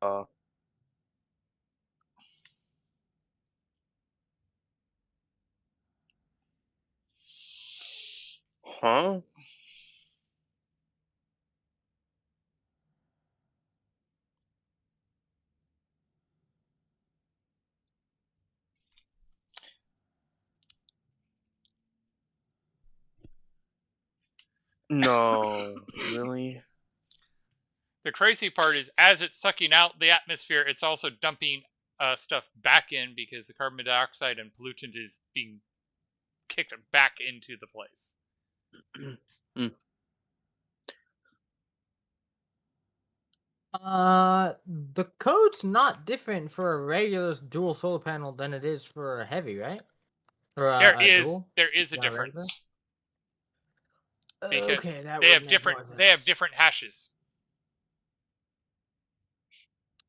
uh huh? No, really? The crazy part is, as it's sucking out the atmosphere, it's also dumping stuff back in because the carbon dioxide and pollutant is being kicked back into the place. Mm. The code's not different for a regular dual solar panel than it is for a heavy, right? Or There a is dual? a Not regular? difference because Okay, that they would have make more sense. different hashes.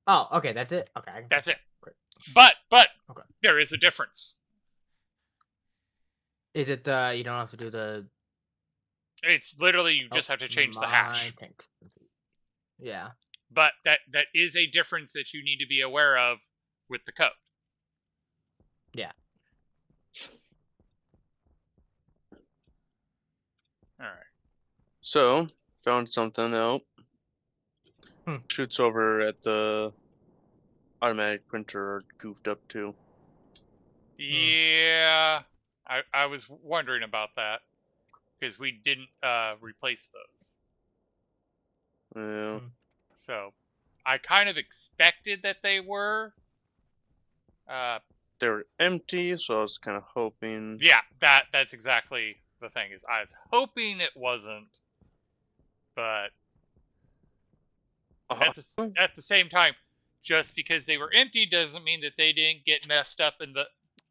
Oh, okay, that's it. Okay, I can That's fix it. that. Great. But Okay. there is a difference. Is it you don't have to do the It's literally you just have to change the hash. tank. Yeah. But that is a difference that you need to be aware of with the code. Yeah. All right. So, found something out. Shoots over at the automatic printer are goofed up too. Yeah, I was wondering about that because we didn't replace those. Yeah. So I kind of expected that they were. They were empty, so I was kind of hoping. Yeah, that's exactly the thing. Is I was hoping it wasn't, but at the same time, just because they were empty doesn't mean that they didn't get messed up, and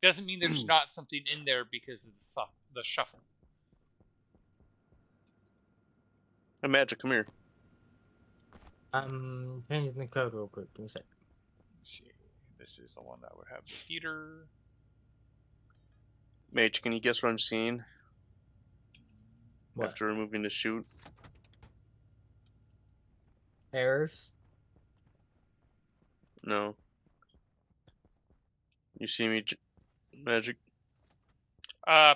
doesn't mean there's not something in there because of the shuffle. Hey, Magic, come here. Changing the code real quick. Give me a sec. This is the one that would have the heater. Mage, can you guess what I'm seeing? What? After removing the chute? Errors? No. You see me, Magic? Yeah,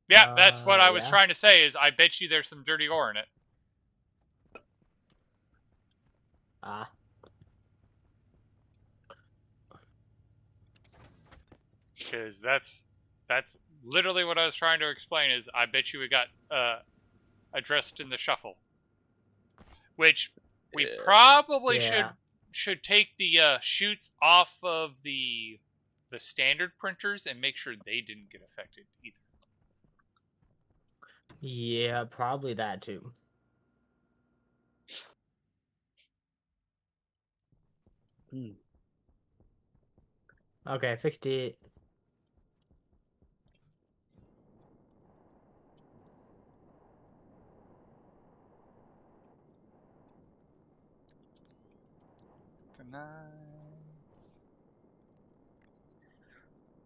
that's what I was trying to say. Is I bet you there's some dirty ore in it. Ah. Because that's literally what I was trying to explain. Is I bet you we got addressed in the shuffle, which we probably should take the chutes off of the standard printers and make sure they didn't get affected either. Yeah, probably that too. Okay, I fixed it.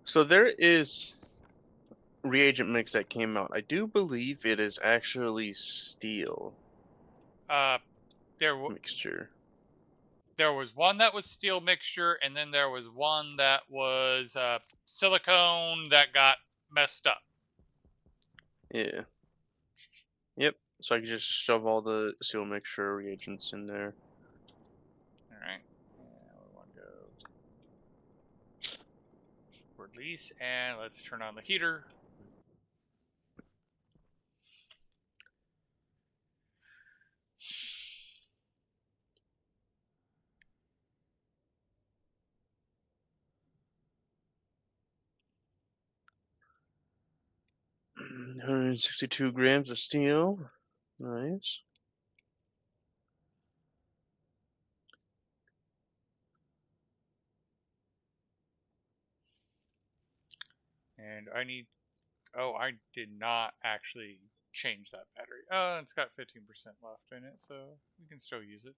So there is reagent mix that came out. I do believe it is actually steel. Mixture. There was one that was steel mixture, and then there was one that was silicone that got messed up. Yeah. Yep. So I can just shove all the steel mixture reagents in there. All right. And we want to go release, and let's turn on the heater. Mm, 162 grams of steel. Nice. And I need. Oh, I did not actually change that battery. Oh, it's got 15% left in it, so we can still use it.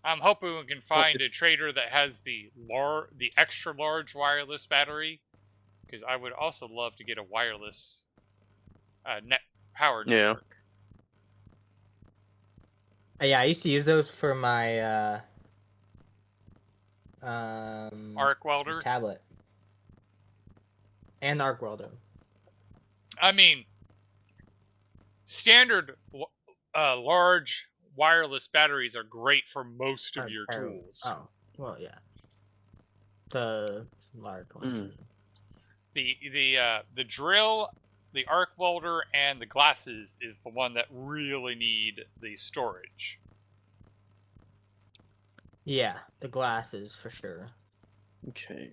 I'm hoping we can find a trader that has the extra large wireless battery, because I would also love to get a wireless net powered network. Yeah, I used to use those for my arc welder tablet and arc welder. I mean, standard large wireless batteries are great for most of your tools. Oh, well, yeah. The large ones. The drill the arc welder and the glasses is the one that really need the storage. Yeah, the glasses for sure. Okay.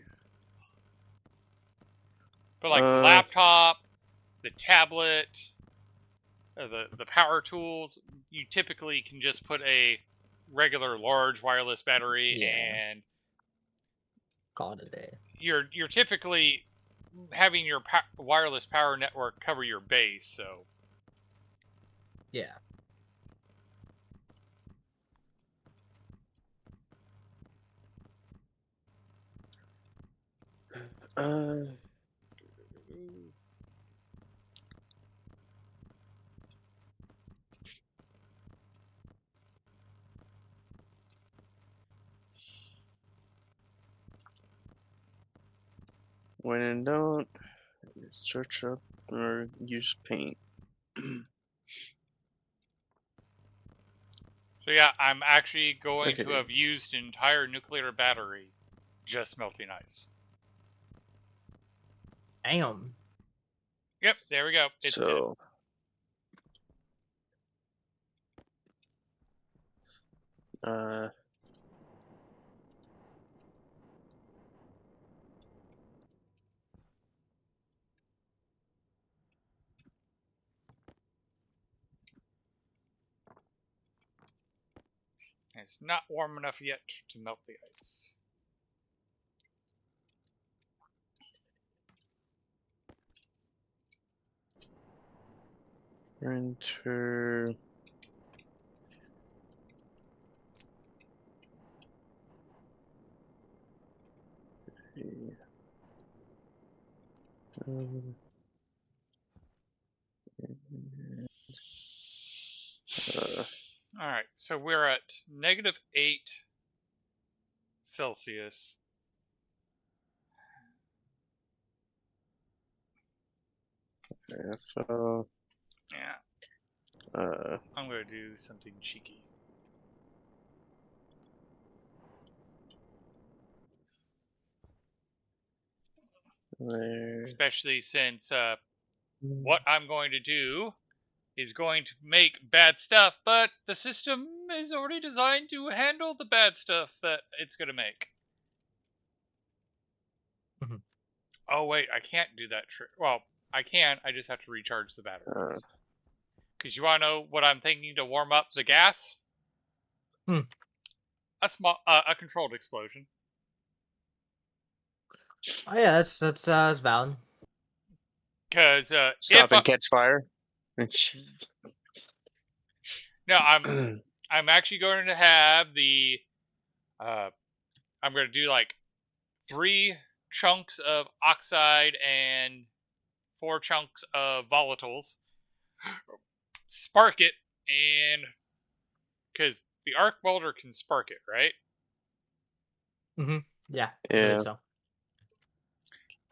But like the laptop, the tablet, the power tools, you typically can just put a regular large wireless battery, Yeah. and Call it a day. you're typically having your wireless power network cover your base, so Yeah. When in doubt, search up or use paint. so yeah, I'm actually going to Okay. have used an entire nuclear battery just melting ice. Damn. Yep, there we go. It's dead. So, It's not warm enough yet to melt the ice. enter. Alright, so we're at -8 Celsius. So, Yeah, I'm going to do something cheeky. there. Especially since what I'm going to do is going to make bad stuff, but the system is already designed to handle the bad stuff that it's going to make. Mhm. Oh, wait, I can't do that trick. Well, I can, I just have to recharge the batteries. Because you want to know what I'm thinking to warm up the gas? Hmm. A controlled explosion. Oh yeah, that's valid. Because Stop and catch fire. no, I'm actually going to have the I'm going to do like 3 chunks of oxide and 4 chunks of volatiles. Spark it, and because the arc welder can spark it, right? Yeah, I Yeah. believe so.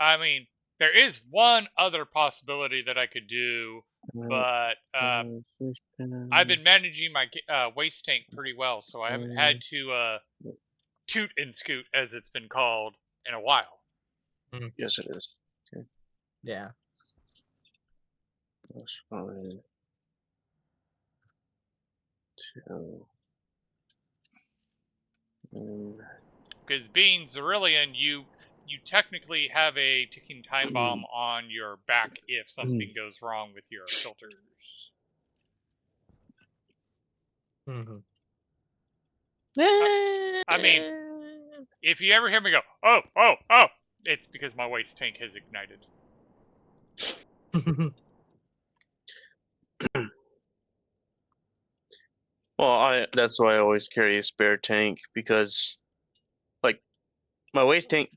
I mean, there is one other possibility that I could do, but I've been managing my waste tank pretty well, so I haven't had to toot and scoot, as it's been called, in a while. Yes, it is. Okay. Yeah. That's fine. 2. Because being Cerulean, you technically have a ticking time bomb on your back if something goes wrong with your filters. Mm-hmm. I mean, if you ever hear me go, oh, oh, oh, it's because my waste tank has ignited. Well, that's why I always carry a spare tank, because like my waste tank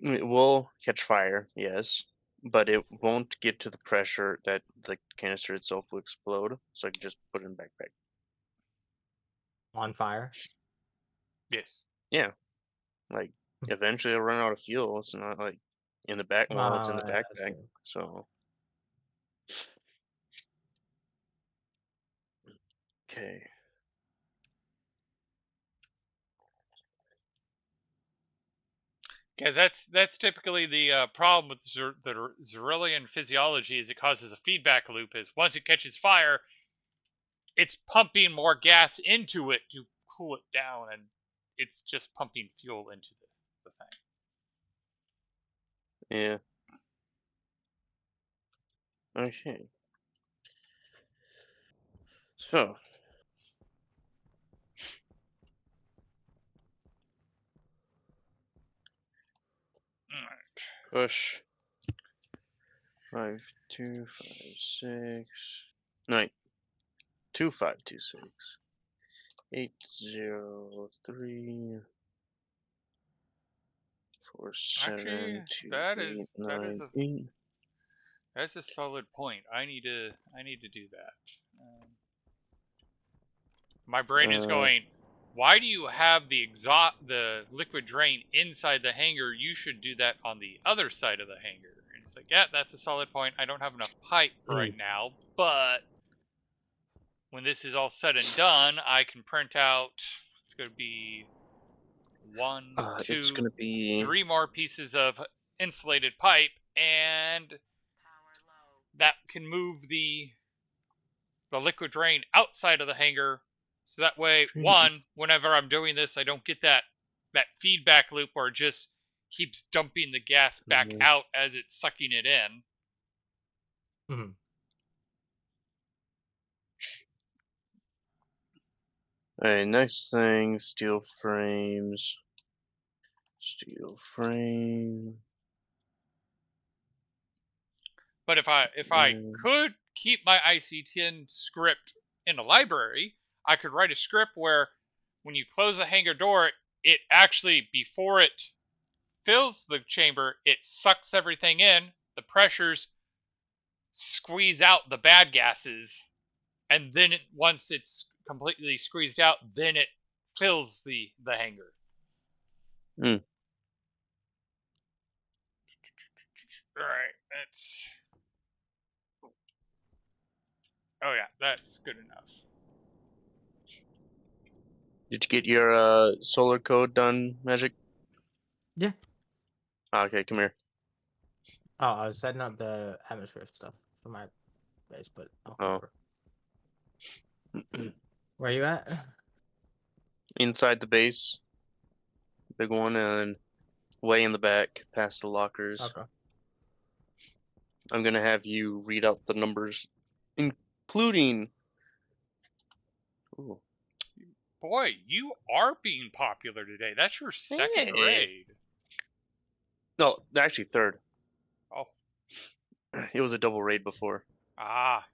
will catch fire, yes, but it won't get to the pressure that the canister itself will explode. So I can just put it in the backpack. On fire. Yes. Yeah, like eventually I'll run out of fuel. It's not like in the back. Well, it's in the Yeah, that's backpack. true. So okay. Because that's typically the problem with the Zerillion physiology is it causes a feedback loop. Is once it catches fire, it's pumping more gas into it to cool it down, and it's just pumping fuel into the thing. Yeah. Okay. So, push 5256 9 2526 803 Actually, 472898. that's a solid point. I need to do that. My brain is going, why do you have the liquid drain inside the hangar? You should do that on the other side of the hangar. And it's like, yeah, that's a solid point. I don't have enough pipe right now, but when this is all said and done, I can print out. It's going to be one, It's two, gonna be 3 more pieces of insulated pipe, and that can move the liquid drain outside of the hangar, so that way, one, whenever I'm doing this, I don't get that feedback loop where it just keeps dumping the gas back out as it's sucking it in. Mm-hmm. a nice thing. Steel frames. Steel frame. But if I could keep my IC10 script in a library, I could write a script where when you close the hangar door, it actually, before it fills the chamber, it sucks everything in, the pressures squeeze out the bad gases, and then once it's completely squeezed out, then it fills the hangar. Mm. All right, that's. Oh yeah, that's good enough. Did you get your solar code done, Magic? Yeah. Okay, come here. Oh, I was setting up the atmosphere stuff for my base, but I'll come over. Where you at? Inside the base, big one, and way in the back, past the lockers. Okay. I'm gonna have you read out the numbers, including. Ooh. Boy, you are being popular today. That's your second raid. No, actually third. Oh. It was a double raid before. Ah.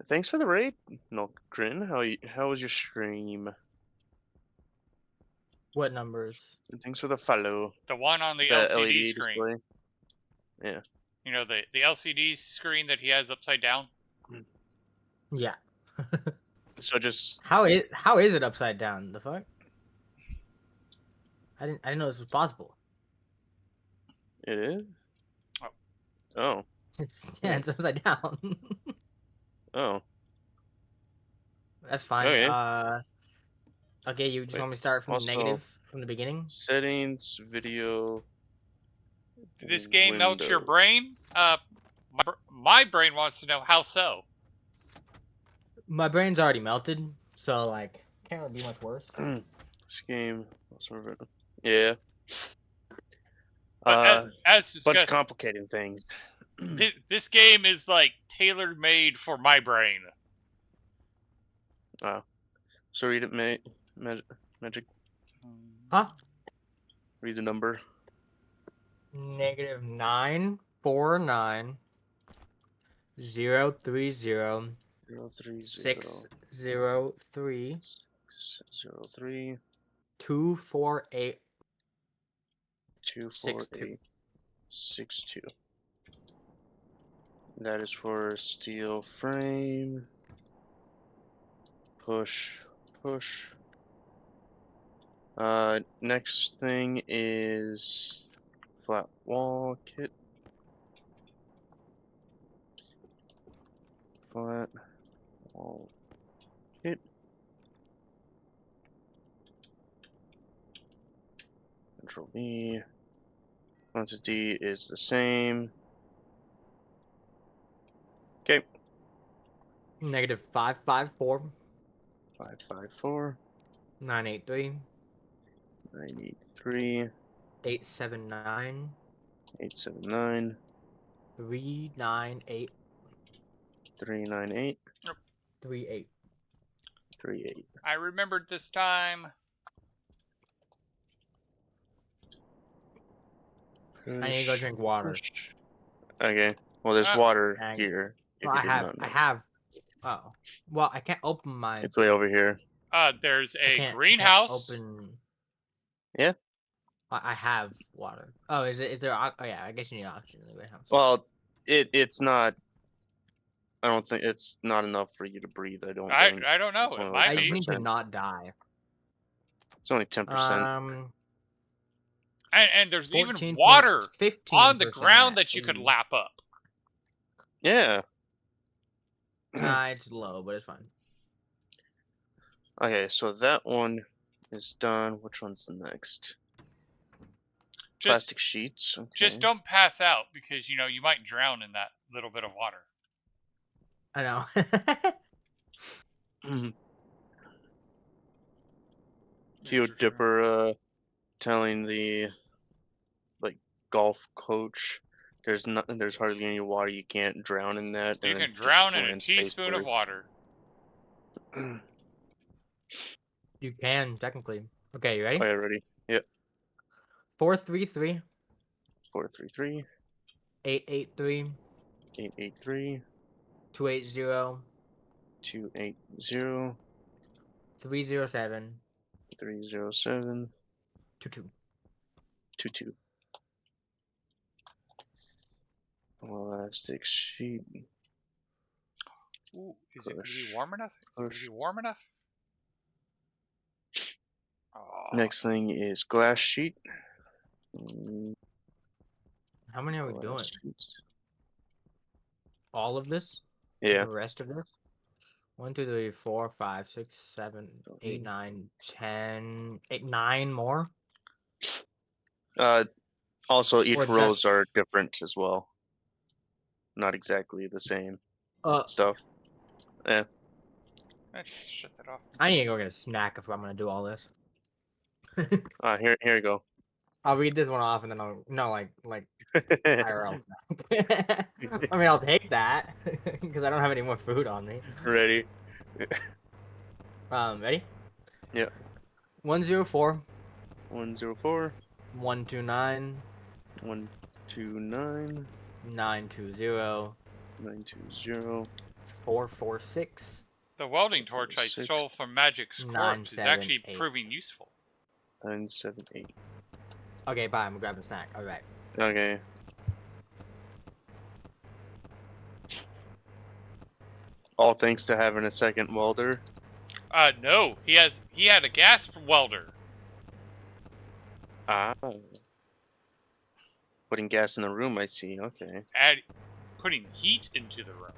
Thanks for the raid, no Grin. How was your stream? What numbers? And thanks for the follow. The one on the LCD LED screen. display. Yeah. You know, the LCD screen that he has upside down? Yeah. So just how is it upside down? The fuck? I didn't know this was possible. it is. Oh. Oh. It's upside down. Oh. That's fine. Okay. Okay, you just want me to start from Also, negative from the beginning? Settings, video. Did this game melt your brain? My brain wants to know how so. My brain's already melted, so like can't really be much worse. This game, yeah. But as discussed, bunch of complicating things. This game is like tailor made for my brain. So read it, Magic. Huh? Read the number. -949 030 030 603 603 248 248 62. That is for steel frame. Push. Next thing is flat wall kit. Flat wall kit. Control V. Quantity is the same. Okay. Negative 554 554 983 983 879 879 398 398 38. 38. I remembered this time. I need to go Push, drink water. push. Okay. Well, there's Uh, water Dang. here. If Well, you I did have. not I know, have. Oh. Well, I can't open my. it's way over here. There's I a can't. I can't greenhouse. open. Yeah. I have water. Oh, is it? Is there? Oh yeah. I guess you need oxygen in the greenhouse. Well, it's not. I don't think it's not enough for you to breathe. I don't think. I don't know. It's It only like might I just be. need to 10%. not die. It's only 10%. And there's even 14.15%. water on the ground that you could Ooh. lap up. Yeah. It's low, but it's fine. Okay, so that one is done. Which one's the next? Just Plastic sheets. Okay. just don't pass out because you might drown in that little bit of water. I know. Theo Dipper telling the golf coach there's hardly any water, you can't drown in that, You and then can just drown in a lands face teaspoon of water. You can technically. Okay, you Oh ready? yeah, ready? Yep. 433 433 883 883 280 280 307 307 22. 22. Plastic sheet. Ooh, is it going to Push. be warm enough? Is it going to Push. be warm enough? Oh. Next thing is glass sheet. How many are we Glass doing? sheets. All of this? Yeah. The rest of this? 1, 2, 3, 4, 5, 6, 7, 8, Okay. 9, 10, 8, 9 more? Also, Or each just rows are different as well. Not exactly the same stuff. Yeah. Let's shut that off. I need to go get a snack if I'm gonna do all this. Here you go. I'll read this one off and then I'll like IRL. I mean, I'll take that because I don't have any more food on me. Ready? Ready? Yeah. 104 104 129 129 920 920 446 The welding torch I 446 stole from Magic's corpse is actually 978. proving useful. 978. Okay, bye. I'm grabbing a snack. All right. Okay. All thanks to having a second welder. No, he had a gas welder. Ah. Putting gas in the room, I see. Okay. Putting heat into the room.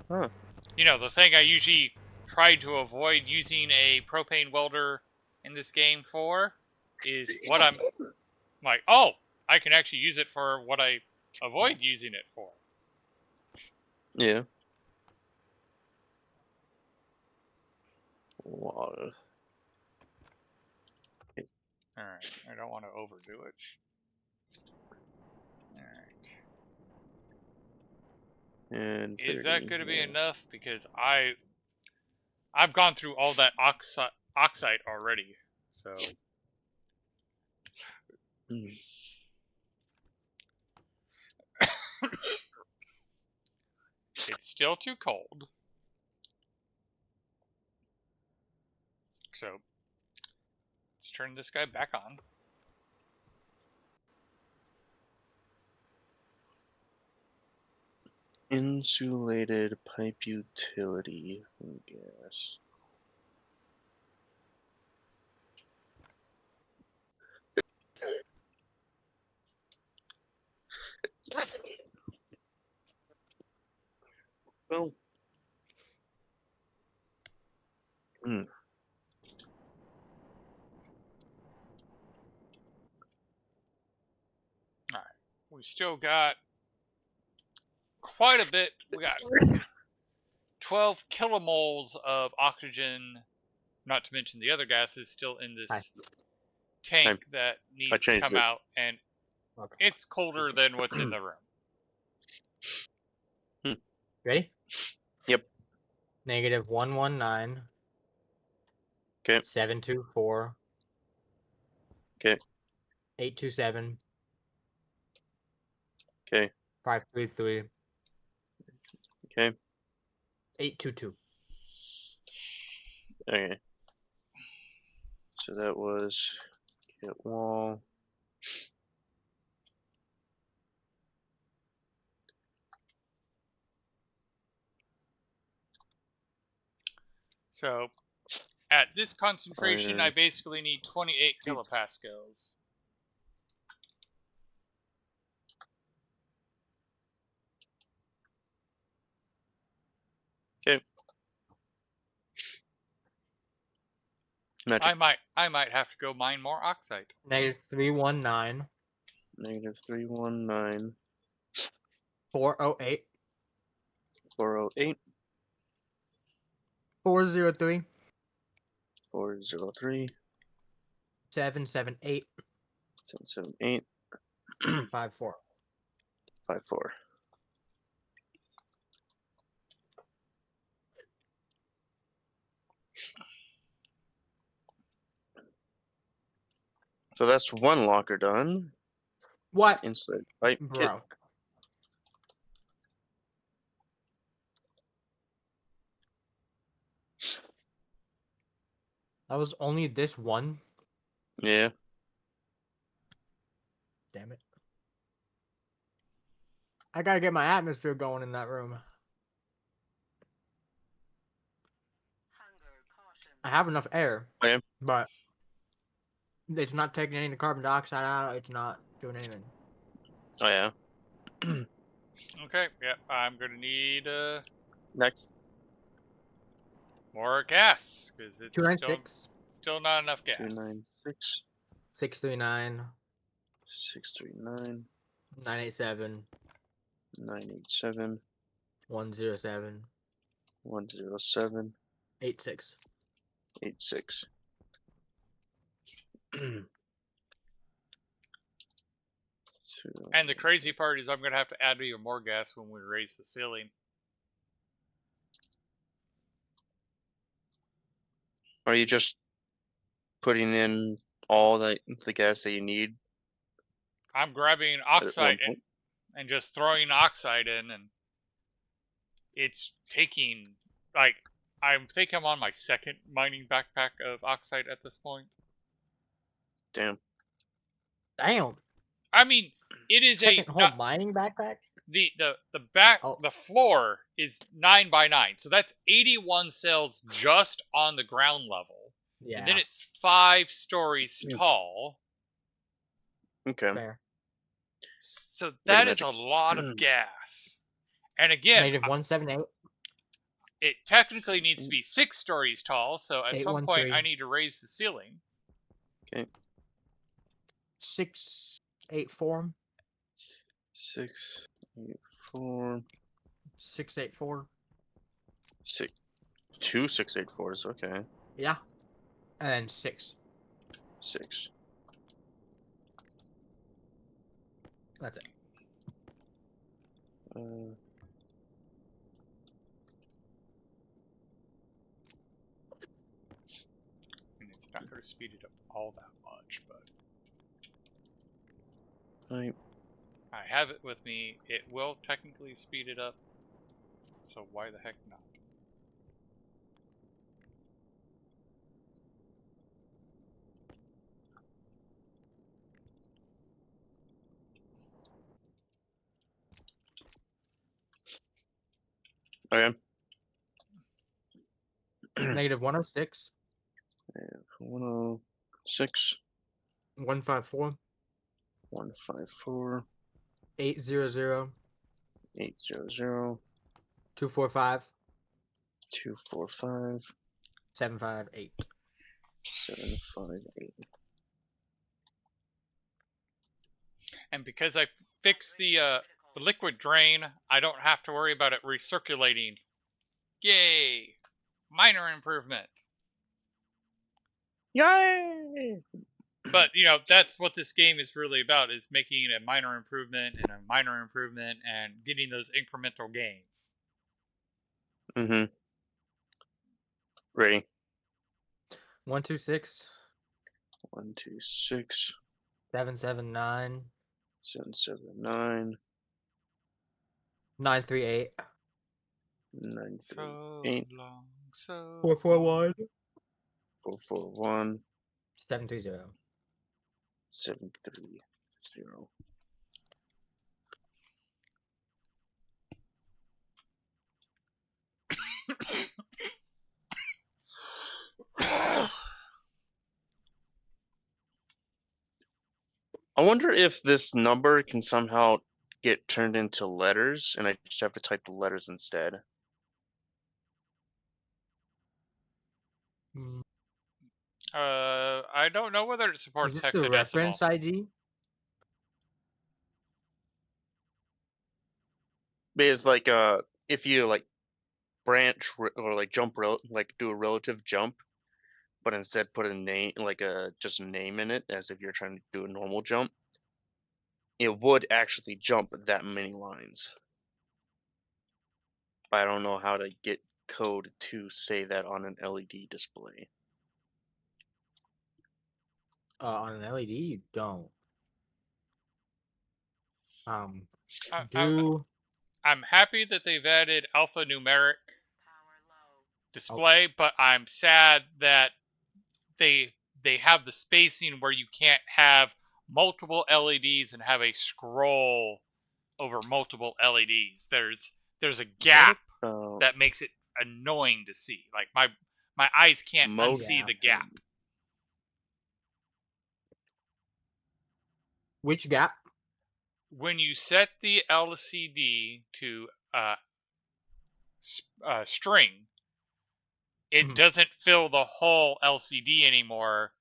Huh. The thing I usually try to avoid using a propane welder in this game for is what I'm like, oh, I can actually use it for what I avoid using it for. Yeah. Water. Alright, I don't want to overdo it. Alright. And Is 30, that going to be yeah. enough? Because I've gone through all that oxide already. So Mm. it's still too cold. So let's turn this guy back on. Insulated pipe utility gas. Well. we still got quite a bit. We got 12 kilomoles of oxygen, not to mention the other gases, still in this tank that needs to changed come it. out, and Okay. it's colder than what's in the room. Ready? Yep. Negative 119. Okay. 724. Okay. 827. Okay. 533. Okay. 822. Okay. So that was get wall. So at this concentration, Fire. I basically need 28 kilopascals. Okay. Magic. I might have to go mine more oxide. Negative 319. Negative 319. 408. 408. 403. 403. 778. 778. 54. 54. So that's one locker done. What? Insulated pipe kit. Bro. That was only this one? Yeah. Damn it. I gotta get my atmosphere going in that room. I have enough air, Okay. but it's not taking any of the carbon dioxide out. It's not doing anything. Oh yeah. Okay, yeah, I'm gonna need Next. more gas because it's 296. still not enough gas. 296. 639. 639. 987. 987. 107. 107. 86. 86. And the crazy part is I'm gonna have to add even more gas when we raise the ceiling. Are you just putting in all the gas that you need I'm grabbing at one oxide point? and just throwing oxide in, and it's taking like I think I'm on my second mining backpack of oxide at this point. Damn. Damn. I mean, it is Second a whole mining backpack? the back Oh. the floor is 9 by 9, so that's 81 cells just on the ground level, Yeah. and then it's 5 stories tall. Okay. Fair. So that is magic. a lot of gas. And again, Negative 178. it technically needs to be 6 stories tall, so at some point 813. I need to raise the ceiling. Okay. 684. 684. 684. 2 684s. Okay. Yeah. And then 6. 6. That's it. And it's not going to speed it up all that much, but Right. I have it with me. It will technically speed it up, so why the heck not? Okay. Negative 106. 106. 154. 154. 800. 800. 245. 245. 758. 758. And because I fix the liquid drain, I don't have to worry about it recirculating. Yay! Minor improvement. Yay! But that's what this game is really about: is making a minor improvement and a minor improvement and getting those incremental gains. Mm-hmm. Ready? 126 126 779 779 938 So 938 long, so 441 441 730. 730. I wonder if this number can somehow get turned into letters, and I just have to type the letters instead. I don't know whether it Is supports this the hexadecimal. reference ID? But it's like if you like or like like do a relative jump, but instead put a name like a just a name in it as if you're trying to do a normal jump, it would actually jump that many lines. But I don't know how to get code to say that on an LED display. On an LED, you don't. I, I'm Do I'm happy that they've added alphanumeric oh, display, but I'm sad that they have the spacing where you can't have multiple LEDs and have a scroll over multiple LEDs. There's a What gap about that makes it annoying to see. Like my eyes can't mode? unsee yeah. the gap. Which gap? When you set the LCD to string, it Mhm. doesn't fill the whole LCD anymore.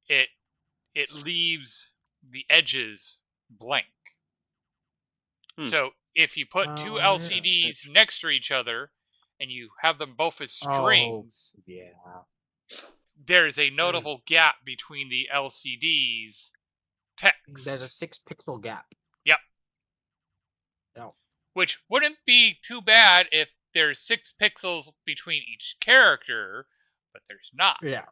It leaves the edges blank. Hmm. So if you put two Oh yeah. LCDs next to each other and you have them both as Oh strings, yeah. there's a notable gap between the LCDs There's a text. 6 pixel gap. Yep. Oh. Which wouldn't be too bad if there's 6 pixels between each character, but there's not. Yeah.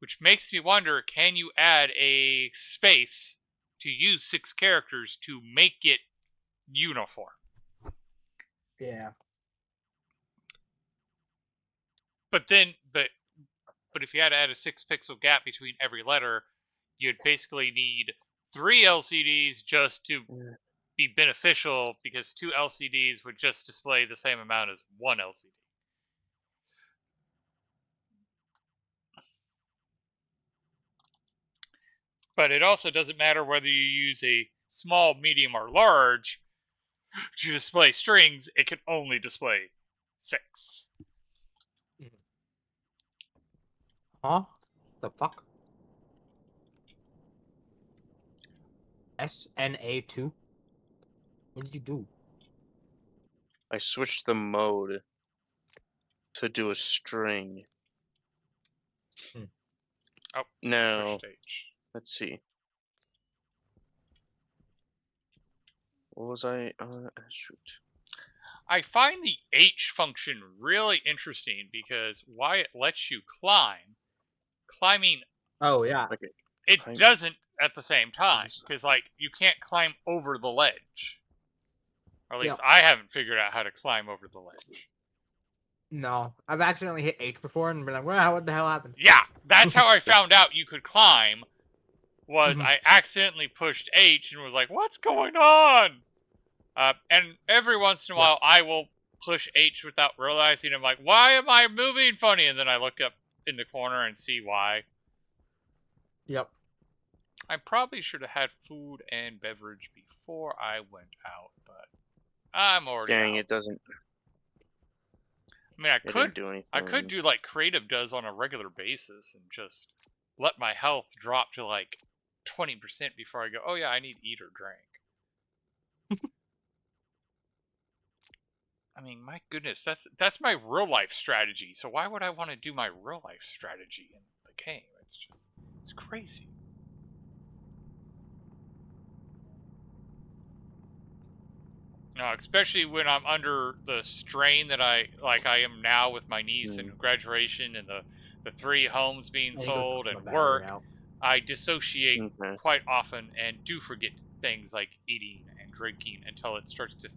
Which makes me wonder, can you add a space to use 6 characters to make it uniform? Yeah. But if you had to add a 6 pixel gap between every letter, you'd basically need 3 LCDs just to be beneficial, because 2 LCDs would just display the same amount as 1 LCD. But it also doesn't matter whether you use a small, medium, or large to display strings. It can only display 6. Huh? The fuck? SNA2? What did you do? I switched the mode to do a string. Oh, Now, push H. let's see. What was I? Shoot. I find the H function really interesting because why it lets you climb. Climbing, Oh yeah. Okay. it Climb- doesn't at the same time, because like you can't climb over the ledge. Or at least I haven't figured out how to climb over the ledge. No, I've accidentally hit H before and been like, "Wow, what the hell happened?" Yeah, that's how I found out you could climb. Was Mhm. I accidentally pushed H and was like, "What's going on?" And every once in a while, I will push H without realizing. I'm like, "Why am I moving funny?" And then I look up in the corner and see why. Yep. I probably should have had food and beverage before I went out, but I'm already Dang, out. it doesn't. I mean, It didn't do anything. I could do like Creative does on a regular basis and just let my health drop to like 20% before I go, "Oh yeah, I need to eat or drink." I mean, my goodness, that's my real life strategy. So why would I want to do my real life strategy in the game? It's crazy. No, especially when I'm under the strain that I am now with my niece and Mm, graduation and the 3 homes being I need to go sold switch my and battery work. out. I dissociate okay. quite often and do forget things like eating and drinking until it starts to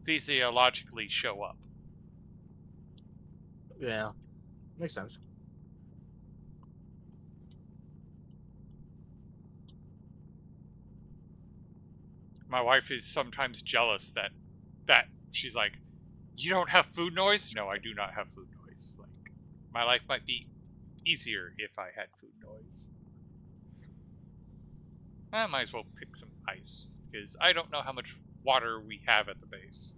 physiologically show up. Yeah, makes sense. My wife is sometimes jealous that she's like, "You don't have food noise?" No, I do not have food noise. Like, my life might be easier if I had food noise. I might as well pick some ice because I don't know how much water we have at the base.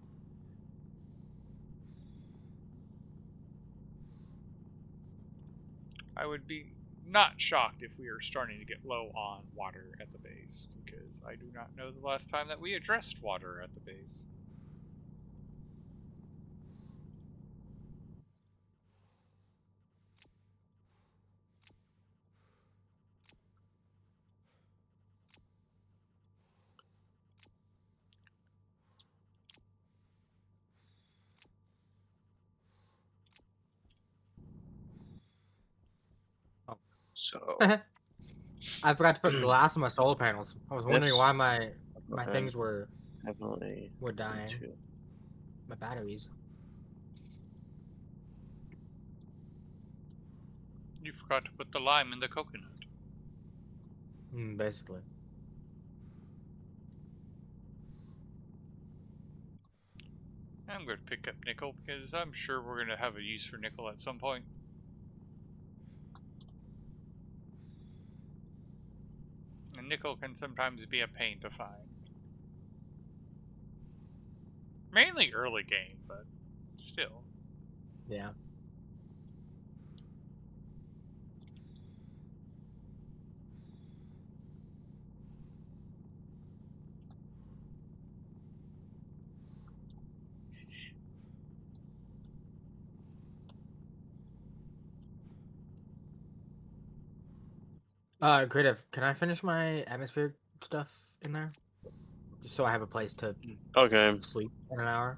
I would be not shocked if we are starting to get low on water at the base because I do not know the last time that we addressed water at the base. Oh. So I forgot to put glass on my solar panels. I was wondering this why my and things were definitely dying. into. My batteries. You forgot to put the lime in the coconut. Basically. I'm going to pick up nickel because I'm sure we're going to have a use for nickel at some point. And nickel can sometimes be a pain to find. Mainly early game, but still. Yeah. Creative, can I finish my atmospheric stuff in there? Just so I have a place to Okay. sleep in an hour.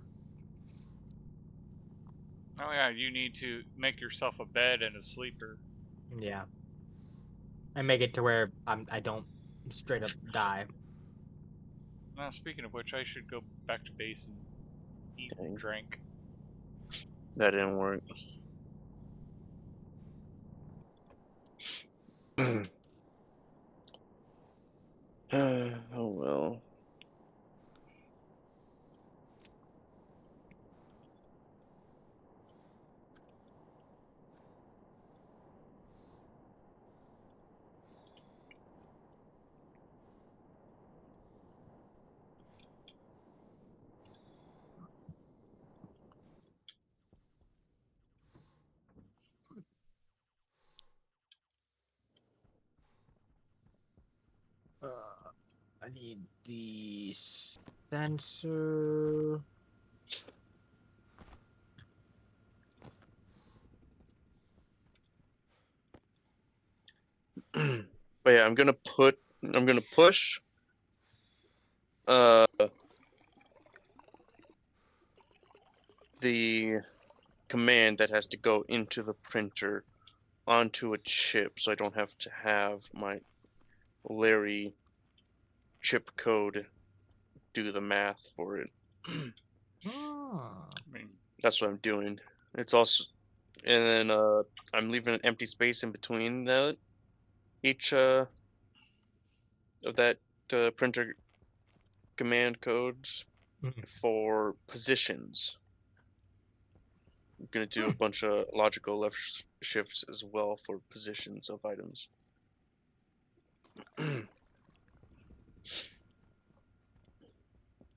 Oh yeah, you need to make yourself a bed and a sleeper. Yeah. And make it to where I don't straight up die. Now, speaking of which, I should go back to base and eat and Dang, drink. that didn't work. Oh well. I need the sensor. But yeah, I'm gonna push uh the command that has to go into the printer onto a chip so I don't have to have my Larry chip code do the math for it. Oh. I mean, That's what I'm doing. It's also and then I'm leaving an empty space in between that each of that printer command codes Mhm. for positions. I'm gonna do a Hmm. bunch of logical left shifts as well for positions of items.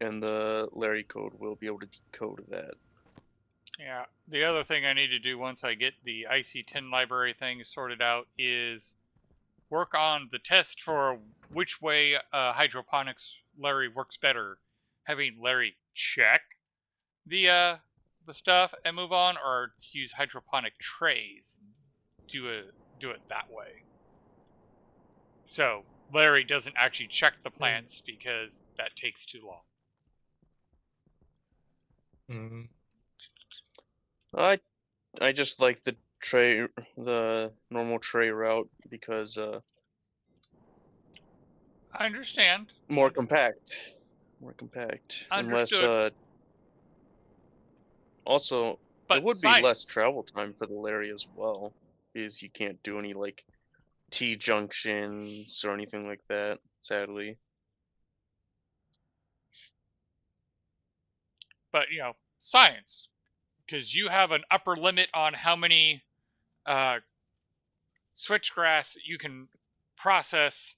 And the Larry code will be able to decode that. yeah. The other thing I need to do once I get the IC10 library thing sorted out is work on the test for which way hydroponics Larry works better. Having Larry check the stuff and move on, or to use hydroponic trays and do it that way. So Larry doesn't actually check the plants because that takes too long. Mm. I just like the normal tray route because I understand. more compact, more compact. Unless Understood. also it But would be less science. travel time for the Larry as well, because you can't do any like T junctions or anything like that. Sadly, But science, because you have an upper limit on how many uh, switchgrass you can process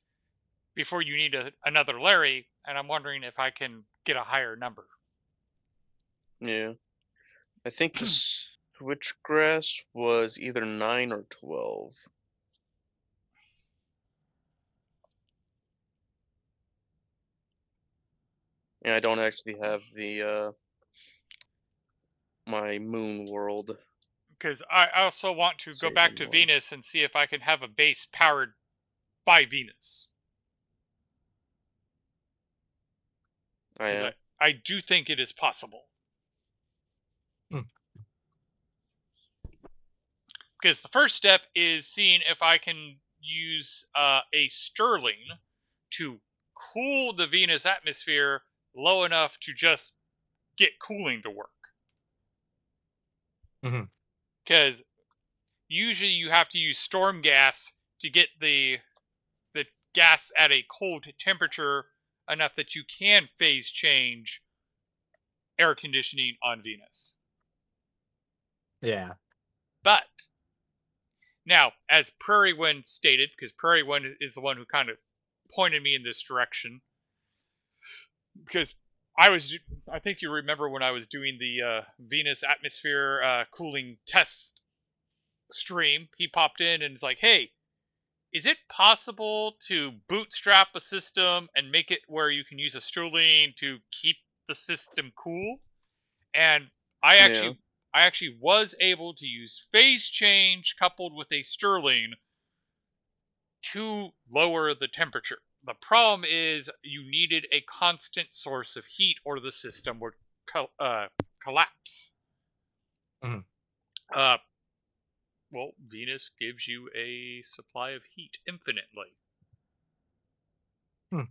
before you need another Larry, and I'm wondering if I can get a higher number. yeah. I think the switchgrass was either 9 or 12. And I don't actually have the my moon world Because I also want to go saved back to anymore. Venus and see if I can have a base powered by Venus. Because I I do think it is possible. Mm. Because the first step is seeing if I can use a Stirling to cool the Venus atmosphere low enough to just get cooling to work. Mm-hmm. Because usually you have to use storm gas to get the gas at a cold temperature enough that you can phase change air conditioning on Venus. Yeah. But now, as Prairie Wind stated, because Prairie Wind is the one who kind of pointed me in this direction, because I think you remember when I was doing the Venus atmosphere cooling test stream, he popped in and is like, hey, is it possible to bootstrap a system and make it where you can use a Stirling to keep the system cool? And I yeah. actually I actually was able to use phase change coupled with a Stirling to lower the temperature. The problem is you needed a constant source of heat or the system would collapse. Mm-hmm. Uh, well, Venus gives you a supply of heat infinitely. Mm.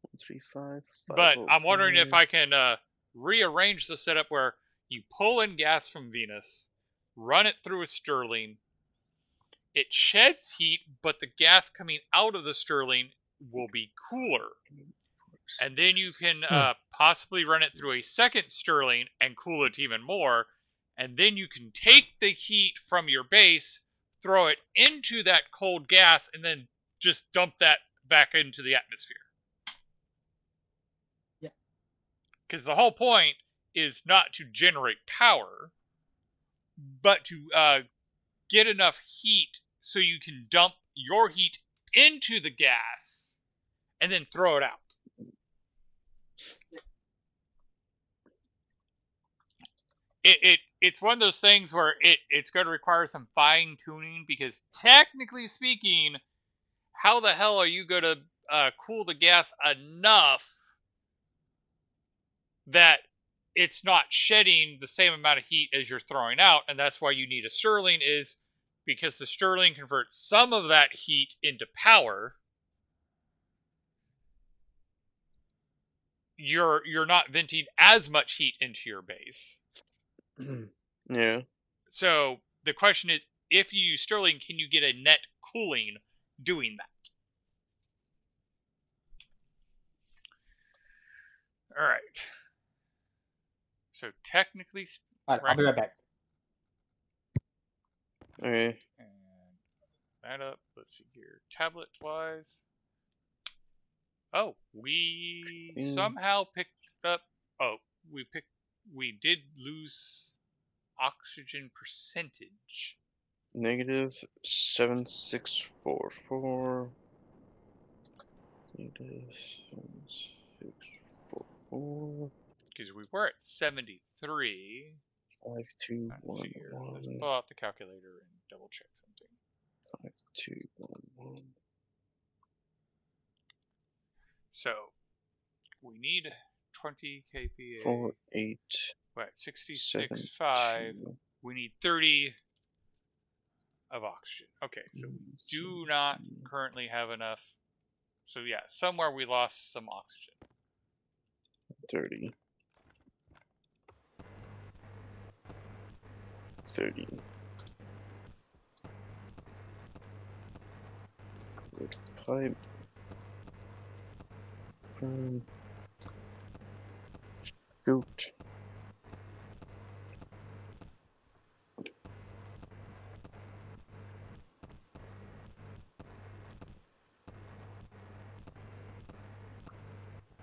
135 But I'm wondering if 505. I can rearrange the setup where you pull in gas from Venus, run it through a Stirling, it sheds heat, but the gas coming out of the Stirling will be cooler. And then you can Mm. possibly run it through a second Stirling and cool it even more. And then you can take the heat from your base, throw it into that cold gas, and then just dump that back into the atmosphere. Yeah. Because the whole point is not to generate power, but to get enough heat so you can dump your heat into the gas and then throw it out. It's one of those things where it's going to require some fine tuning, because technically speaking, how the hell are you going to cool the gas enough that it's not shedding the same amount of heat as you're throwing out? And that's why you need a Stirling, is because the Stirling converts some of that heat into power. You're not venting as much heat into your base. Yeah. So the question is, if you use Stirling, can you get a net cooling doing that? All right. So technically, All right, I'll be right back. Okay. and that up. Let's see here. Tablet wise. Oh, we somehow picked up. Oh, we did lose oxygen percentage. -7644. -7644. 4, Because we were at 73. 5, 2, Let's 1, see here. Let's 1, pull out the calculator and double check something. 5, 2, 1, 1. So we need 20 kPa. 4, 8, We're at 7, 66.5. 2, We need 30 of oxygen. Okay, so we do not currently have enough. So yeah, somewhere we lost some oxygen. 30. 30. Good pipe. Shoot.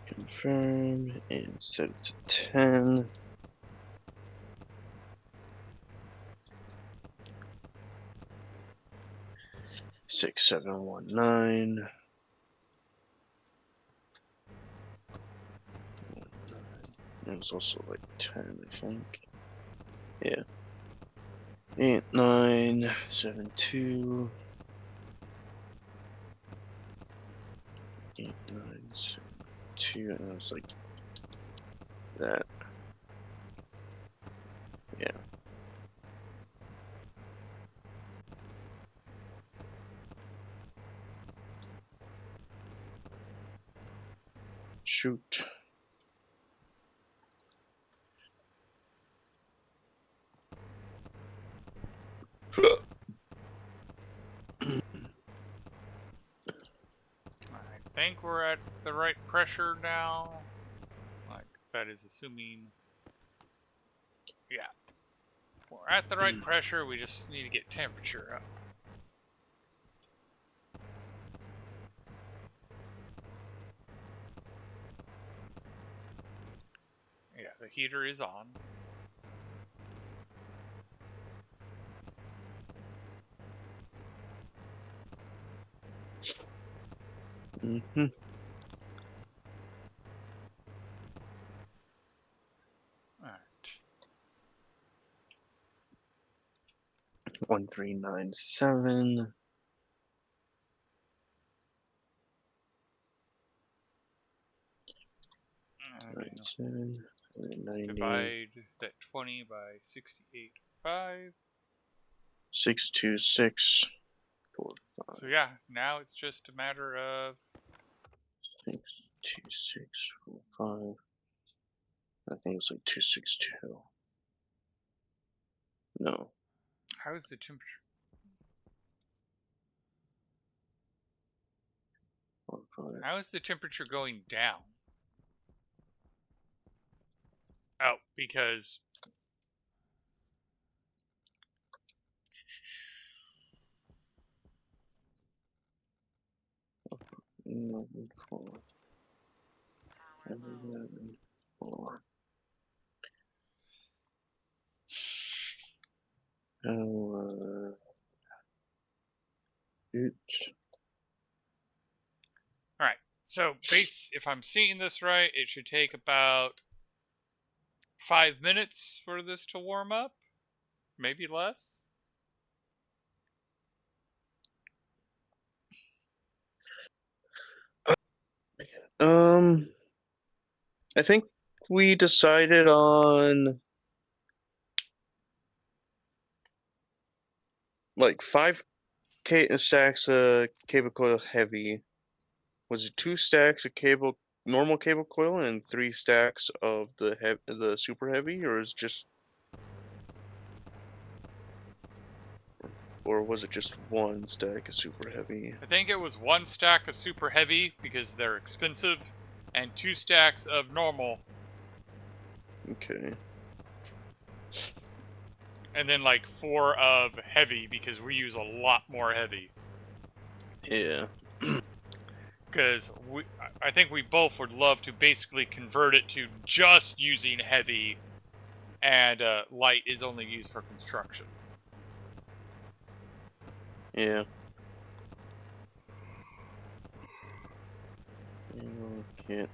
Confirm and set it to 10. Six, 7, 1, 9. 1, 9. It was also like 10, I think. Yeah. 8, 9, 7, 2. 8, 9, 7, 2. And it was like that. Yeah. Shoot. I think we're at the right pressure now. Like, that is assuming. Yeah. We're at the right pressure, we just need to get temperature up. Yeah, the heater is on. Mm-hmm. Alright. 1397. Okay. 97. 90. Divide that 20 by 68.5. 626. 4, 5. So yeah, now it's just a matter of 6, 2, 6, 4, 5. I think it's like 262. No. how is the temperature? 4, 5. How is the temperature going down? Oh, because No, 4. 11, 4. Oh, oops. alright. So if I'm seeing this right, it should take about 5 minutes for this to warm up. Maybe less. I think we decided on like 5 stacks of cable coil heavy. Was it 2 stacks of normal cable coil and 3 stacks of the super heavy, or is just, or was it just 1 stack of super heavy? I think it was 1 stack of super heavy because they're expensive, and 2 stacks of normal. Okay. And then like 4 of heavy because we use a lot more heavy. Yeah. Because I think we both would love to basically convert it to just using heavy, and light is only used for construction. Yeah. Can't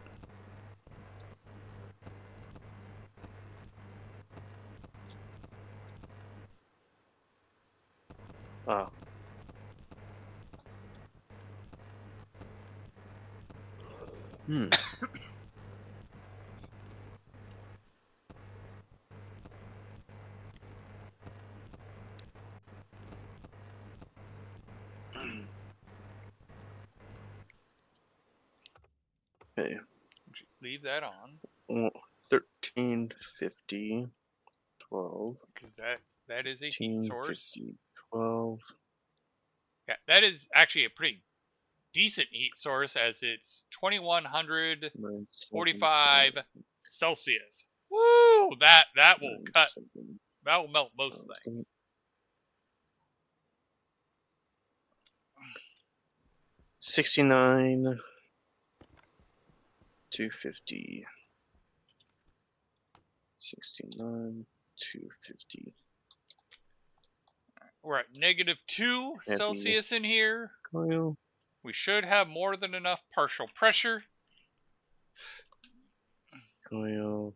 Ah. Hmm. Okay. Leave that on. 1350, 12, Because that is a heat 13, source. 50, 12. Yeah, that is actually a pretty decent heat source, as it's 2145 Celsius. Woo! That will cut. That will melt most things. 69, 250. 69, 250. We're at -2 Heavy Celsius in here. coil. We should have more than enough partial pressure. Coil.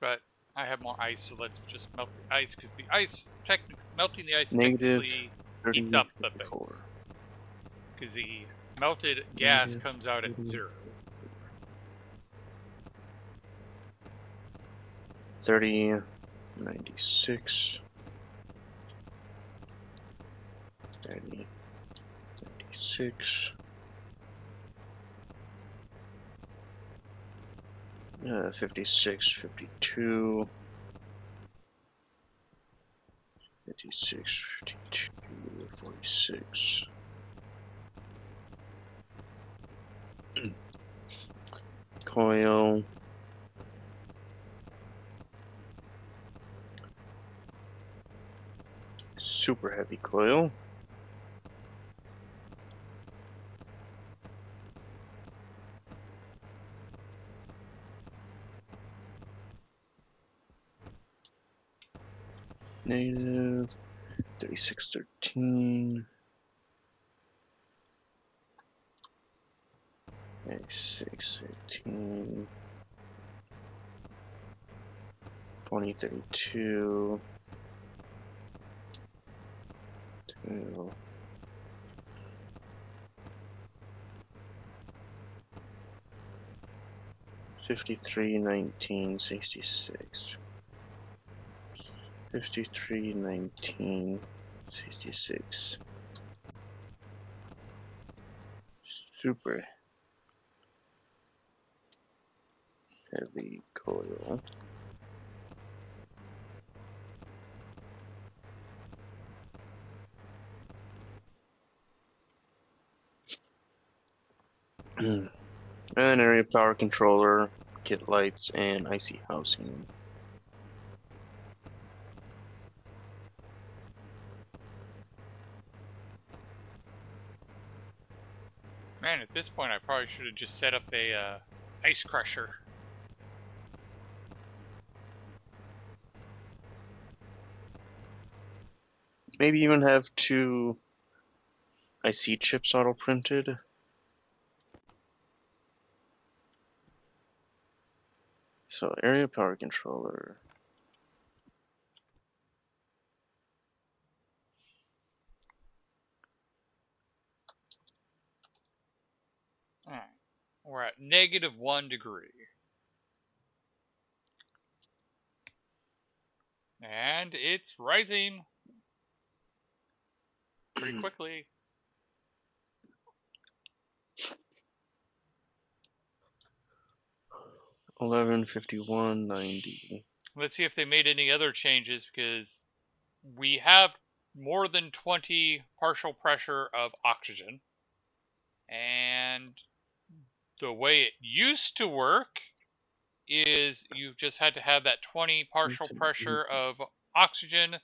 But I have more ice, so let's just melt the ice, because the ice, melting the ice Negative technically 30, heats up the 54. things. Because the melted gas Negative comes out at 30. 0. 30, 96. 30, 96. 56, 52. 56, 52, 46. Coil. Super heavy coil. Negative 3613. 618. 2032. 2. 53, 19, 66. 53, 19, 66. Super heavy coil. And area power controller, kit lights, and IC housing. Man, at this point, I probably should have just set up a ice crusher. Maybe even have 2 IC chips auto printed. So area power controller. Alright. We're at -1 degree. And it's rising pretty quickly. 1151.90. Let's see if they made any other changes, because we have more than 20 partial pressure of oxygen. And the way it used to work is you just had to have that 20 partial pressure of oxygen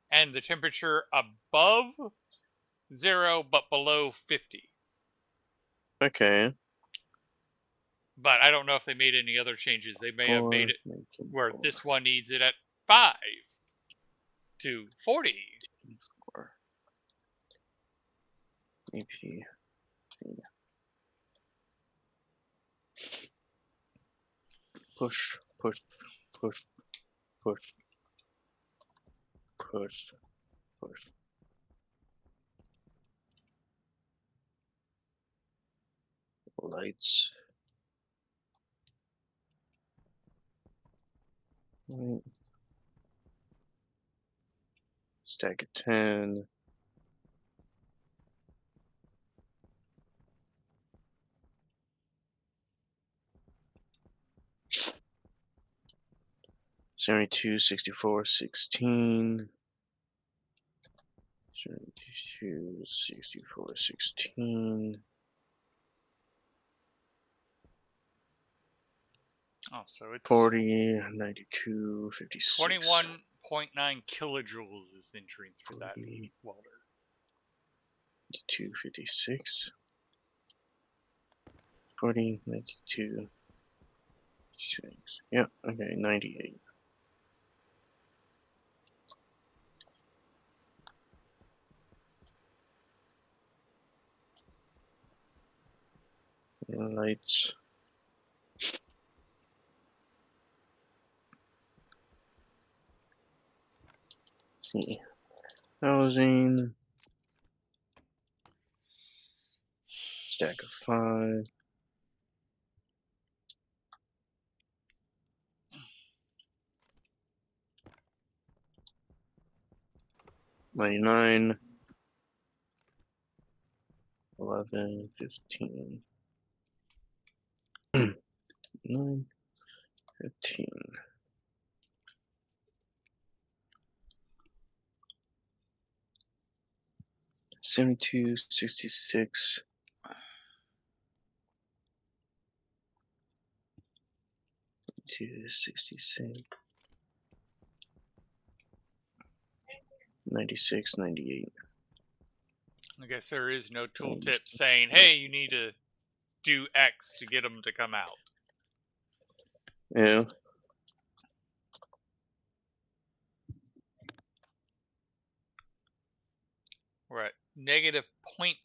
and the temperature above 0 but below 50. Okay. But I don't know if they made any other changes. They may have made it 19, where 4, this one needs it at 5 to 40. 4. AP. Push, push, push, push, push, push. Lights. Right. Stack of 10. $72, $64, $16. $72, $64, $16. Oh, so it's 40, 92, 56. 21.9 kilojoules is entering through that 40, welder. 92, 56. 40, 92, 6. Yeah, okay, 98. Lights. See. Housing. Stack of 5. $99. 11, 15. 9, 15. 72, 66. 66. 96, 98. I guess there is no tooltip saying, hey, you need to do X to get them to come out. Yeah. We're at negative 0.3.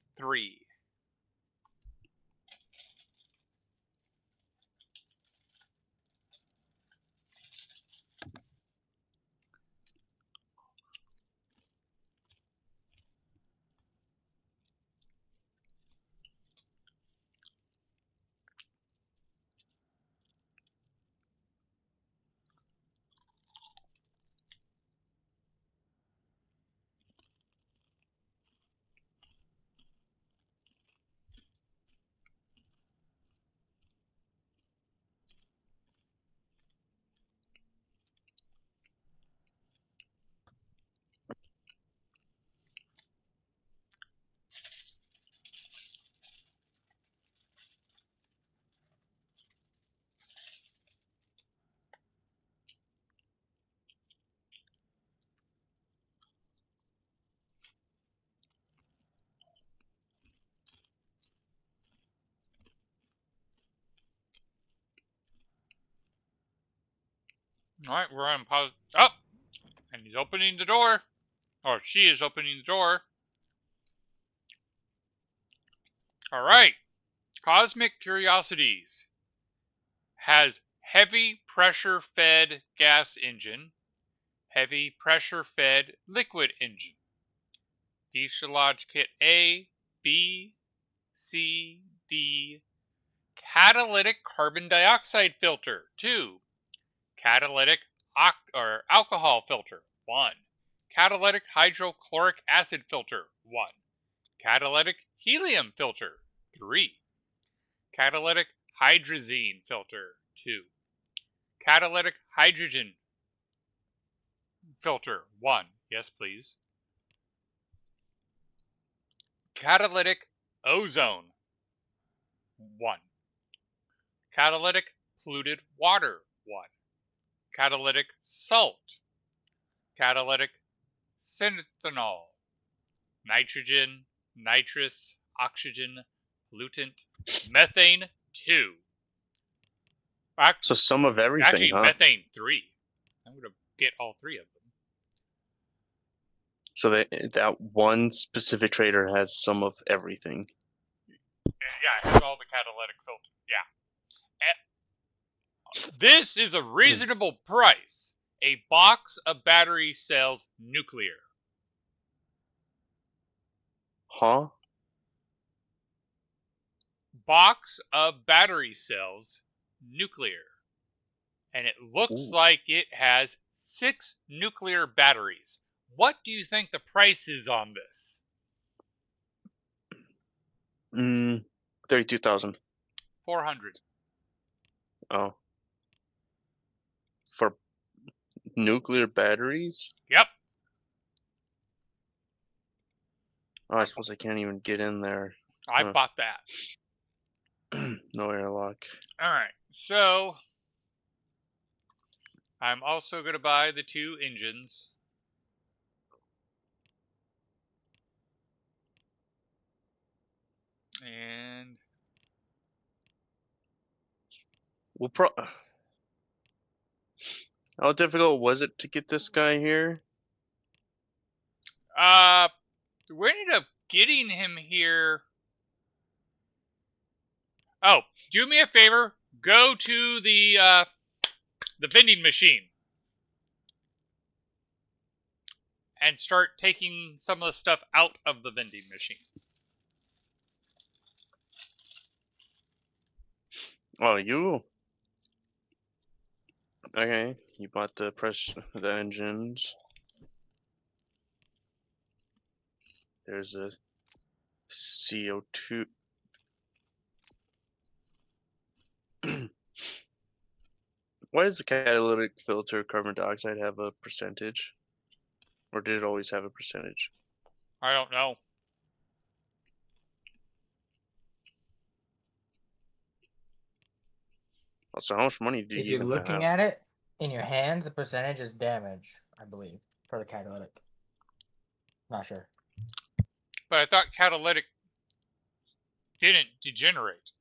All right, we're on pause. Oh, and he's opening the door. Or she is opening the door. All right. Cosmic Curiosities has heavy pressure fed gas engine, heavy pressure fed liquid engine. Fuselage kit A, B, C, D. Catalytic carbon dioxide filter 2. Catalytic alcohol filter 1. Catalytic hydrochloric acid filter 1. Catalytic helium filter 3. Catalytic hydrazine filter 2. Catalytic hydrogen filter 1. Yes, please. Catalytic ozone 1. Catalytic polluted water 1. Catalytic salt. Catalytic synethanol. Nitrogen, nitrous, oxygen, pollutant, methane 2. So some of everything, Actually, huh? methane 3. I'm going to get all 3 of them. So that one specific trader has some of everything. Yeah, it has all the catalytic filters. Yeah. This is a reasonable price. A box of battery cells nuclear. Huh? Box of battery cells nuclear. And it looks Ooh. like it has 6 nuclear batteries. What do you think the price is on this? 32,000. 400. Oh. For nuclear batteries? Yep. Oh, I suppose I can't even get in there. I Huh. bought that. No airlock. All right. So I'm also going to buy the 2 engines. And We'll How difficult was it to get this guy here? we ended up getting him here. Oh, do me a favor. Go to the vending machine and start taking some of the stuff out of the vending machine. Oh, you? Okay, you bought the engines. There's a CO2. Why does the catalytic filter carbon dioxide have a percentage? Or did it always have a percentage? I don't know. Also, how much money do If you you're even looking have? at it in your hand, the percentage is damage, I believe, for the catalytic. Not sure. But I thought catalytic didn't degenerate.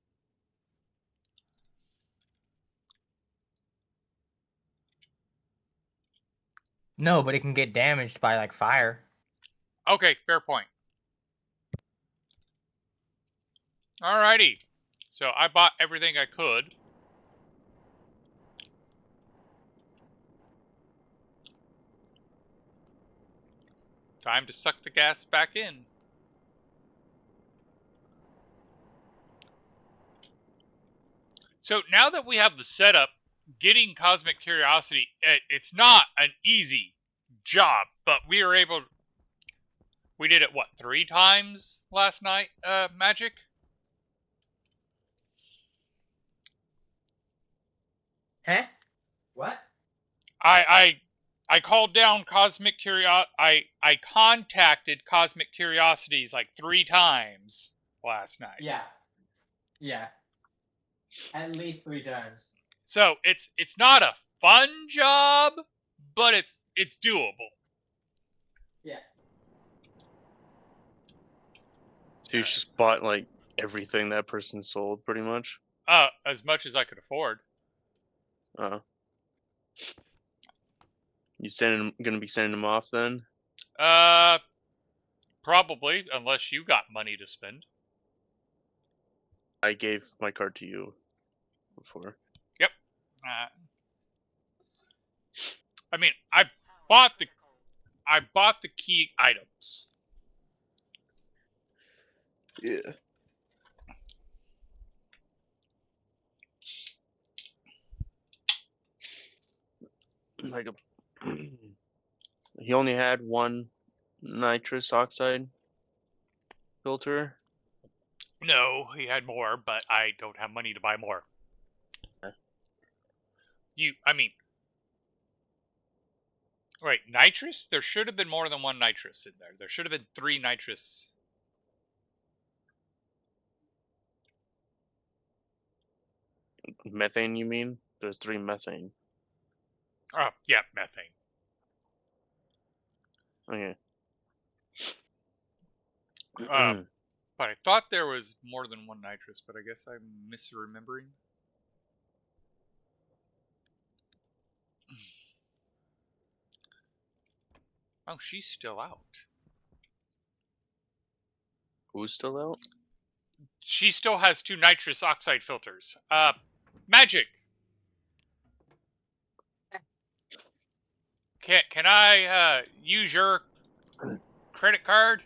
No, but it can get damaged by like fire. Okay, fair point. Alrighty. So I bought everything I could. Time to suck the gas back in. So now that we have the setup, getting Cosmic Curiosity, it's not an easy job, but we were able. We did it what 3 times last night, Magic. Huh? What? I called down Cosmic Curiosity. I contacted Cosmic Curiosities like 3 times last night. Yeah. Yeah. At least 3 times. So it's not a fun job, but it's doable. Yeah. So you just bought like everything that person sold, pretty much. As much as I could afford. Uh, gonna be sending them off then? Probably, unless you got money to spend. I gave my card to you before. Yep. I mean, I bought the key items. Yeah. Like he only had one nitrous oxide filter. No, he had more, but I don't have money to buy more. I mean, right, nitrous? There should have been more than one nitrous in there. There should have been 3 nitrous. Methane, you mean? There's 3 methane. Oh, yeah, methane. Okay. But I thought there was more than one nitrous, but I guess I'm misremembering. Oh, she's still out. Who's still out? She still has 2 nitrous oxide filters. Magic. Can I use your credit card?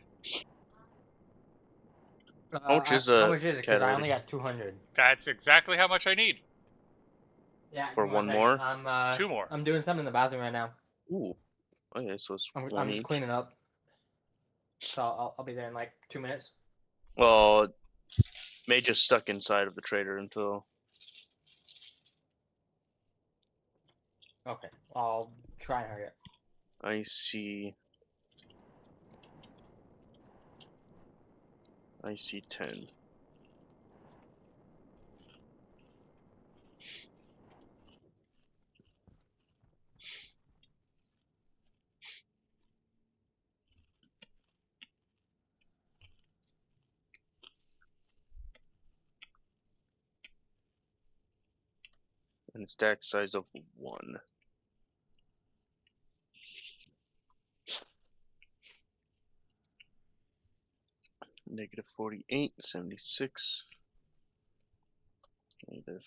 How much is How a much is it? Because cat I only already? got 200. That's exactly how much I need. Yeah, For give me one one second. more? Two more. I'm doing something in the bathroom right now. Ooh. Okay, so it's one I'm just each. cleaning up. So I'll be there in like 2 minutes. Well, May just stuck inside of the trader until Okay, I'll try and hurry up. I see. I see 10. And stack size of 1. Negative 48, 76. Negative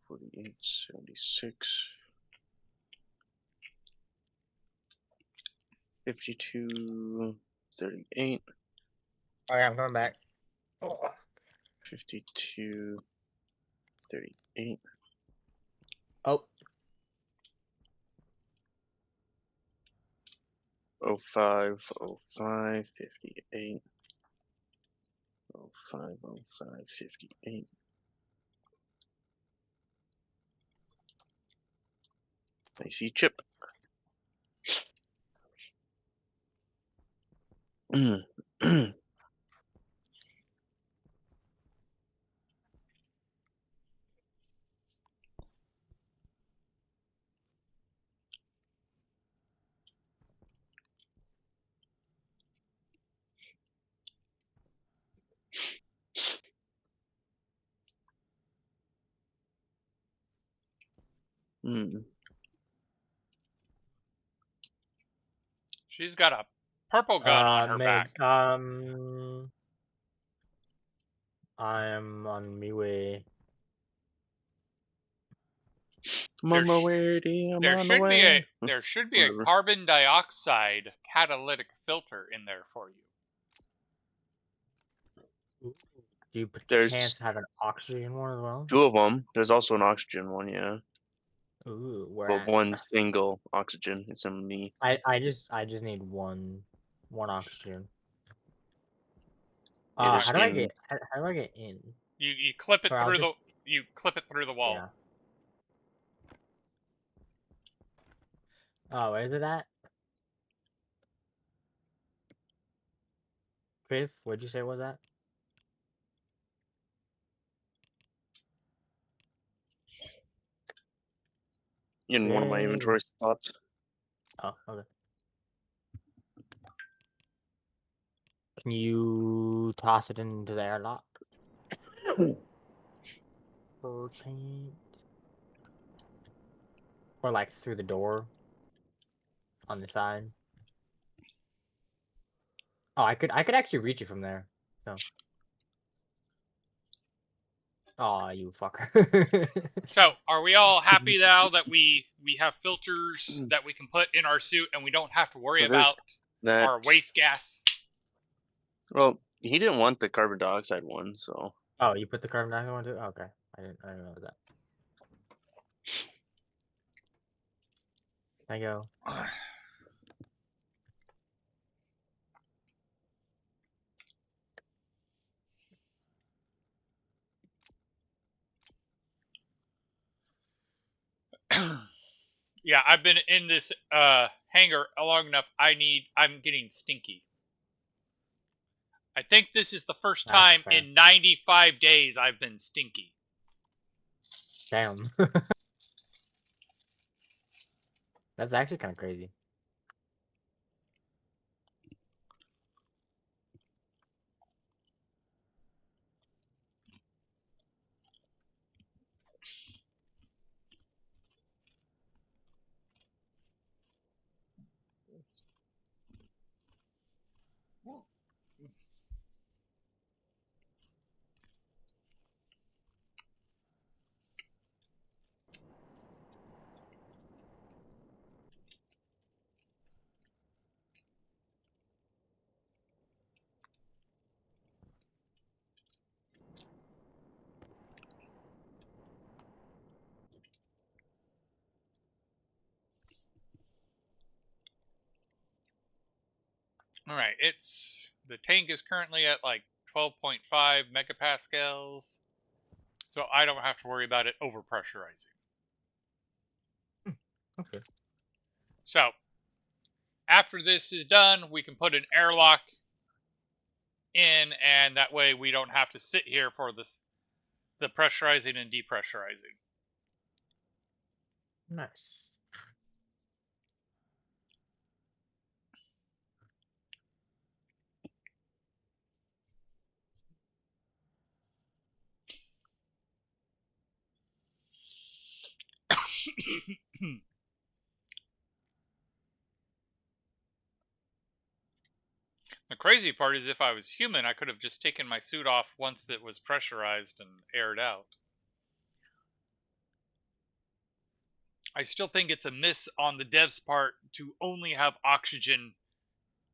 48, 76. 52, 38. Alright, I'm coming back. 52, 38. Oh, 05, 05, 58. 05, 05, 58. I see chip. Hmm. She's got a purple gun on her Meg, back. I'm on my way. I'm on There's my way, D. I'm there on the should be a way. there should be a Whatever. carbon dioxide catalytic filter in there for you. Ooh. Do you There's chance have an oxygen one as well? 2 of them. There's also an oxygen one, yeah. Ooh, where But at? one single oxygen. It's in me. I just need one oxygen. It is How do I in. get how do I get in? You clip it Or I'll through just the wall. yeah. Oh, where is it at? Creative? What'd you say was that? In one of my Creative. inventory spots. Oh, okay. Can you toss it into the airlock? For change. Or like through the door on the side. Oh, I could actually reach it from there. So. Oh, you fucker. So, are we all happy now that we have filters that we can put in our suit and we don't have to worry So there's about that. our waste gas? Well, he didn't want the carbon dioxide one, so. Oh, you put the carbon dioxide one too? Okay. I didn't know that. I go. Yeah, I've been in this hangar long enough. I'm getting stinky. I think this is the first That's time fair. in 95 days I've been stinky. Damn. That's actually kind of crazy. All right, the tank is currently at like 12.5 megapascals, so I don't have to worry about it overpressurizing. Okay. So after this is done, we can put an airlock in, and that way we don't have to sit here for the pressurizing and depressurizing. Nice. The crazy part is if I was human, I could have just taken my suit off once it was pressurized and aired out. I still think it's a miss on the dev's part to only have oxygen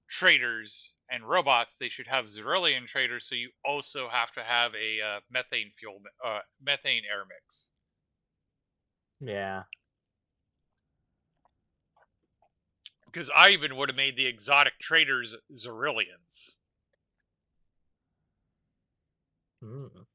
traders and robots. They should have Zerillion traders, so you also have to have a methane air mix. Yeah. Because I even would have made the exotic traders Zerillions. Mm.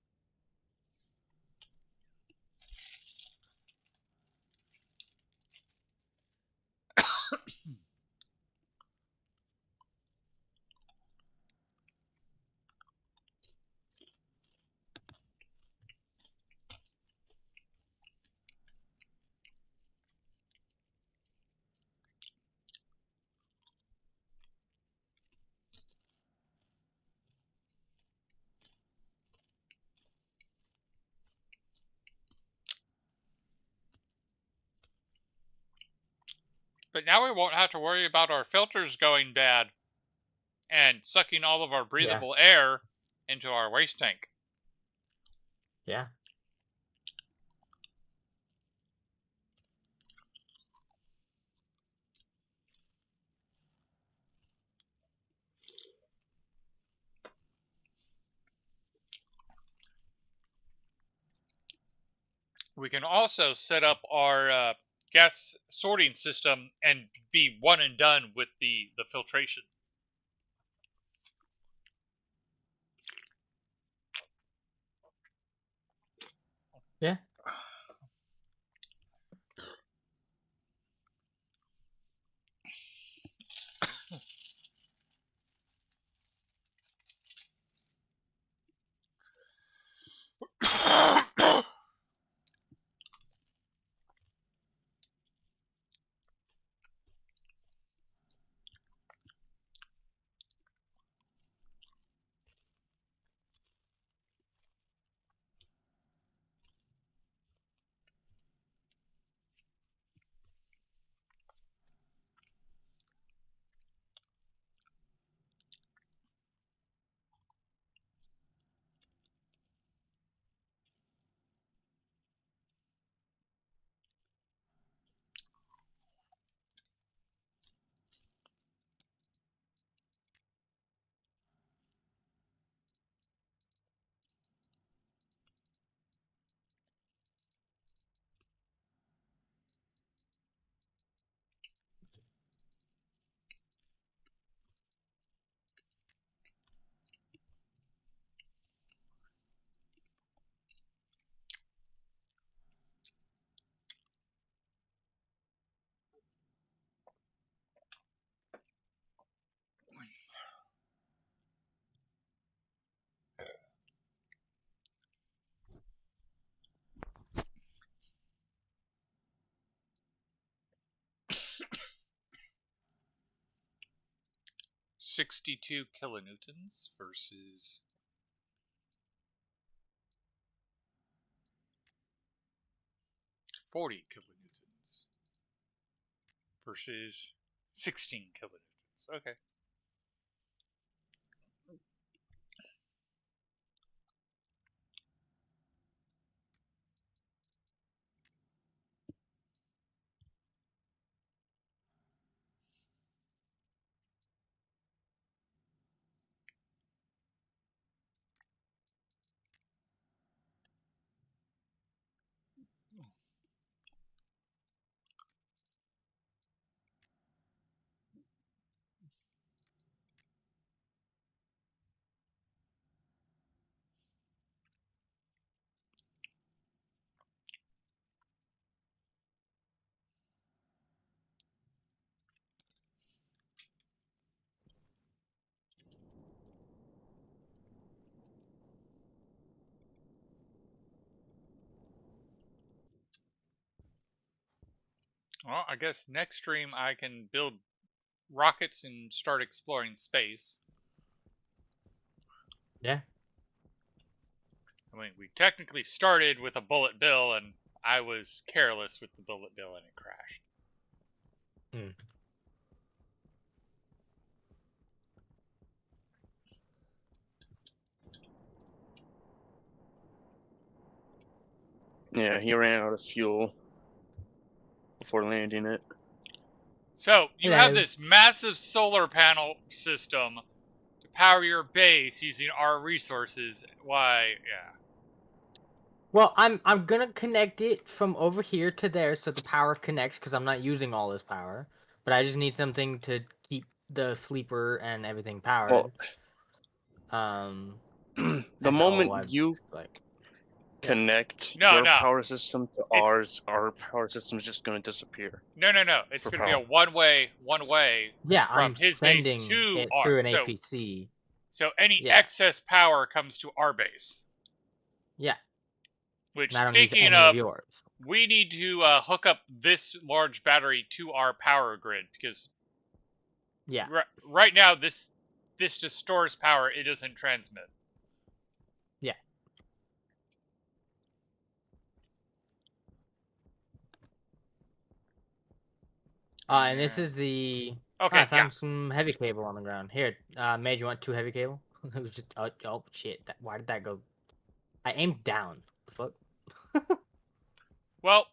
But now we won't have to worry about our filters going bad and sucking all of our Yeah. breathable air into our waste tank. Yeah. We can also set up our gas sorting system and be one and done with the filtration. Yeah. 62 kilonewtons versus 40 kilonewtons versus 16 kilonewtons. Okay. Well, I guess next stream I can build rockets and start exploring space. Yeah. I mean, we technically started with a bullet bill, and I was careless with the bullet bill, and it crashed. Hmm. Yeah, he ran out of fuel before landing it. So you have Hello. this massive solar panel system to power your base using our resources. Why, yeah. Well, I'm gonna connect it from over here to there so the power connects because I'm not using all this power. But I just need something to keep the sleeper and everything Well, powered. Um, the that's all moment I've you like. Yeah. connect No, your no. power system to It's ours, our power system is just going to disappear no. It's for going to be a power. one-way Yeah, from I'm his base sending to it our. through an So APC. any Yeah. excess power comes to our base. Yeah. Which, And I don't use speaking any of of, yours. we need to hook up this large battery to our power grid because Yeah. right now this just stores power. It doesn't transmit. Yeah. And this is the. Okay, I yeah. found some heavy cable on the ground. Here, Mage, you want 2 heavy cable? It was just. Oh shit. Why did that go? I aimed down. The fuck? Well,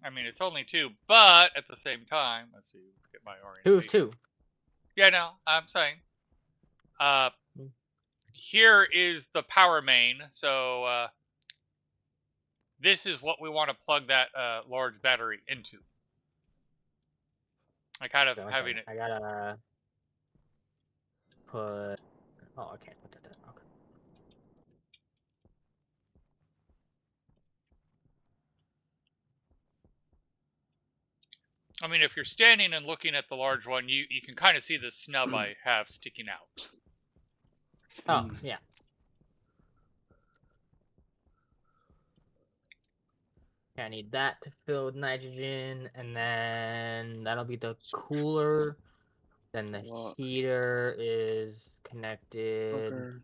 I mean, it's only 2, but at the same time, let's see, get my 2 is orientation. 2. Yeah, no, I'm saying. Mm. Here is the power main. So this is what we want to plug that large battery into. I kind of Okay, 1 having second. it. I gotta put. Oh, I can't put that there. Okay. I mean, if you're standing and looking at the large one, you can kind of see the snub I have sticking out. Oh, yeah. Okay, I need that to fill with nitrogen, and then that'll be the cooler. Then the Lock. heater is connected. Okay.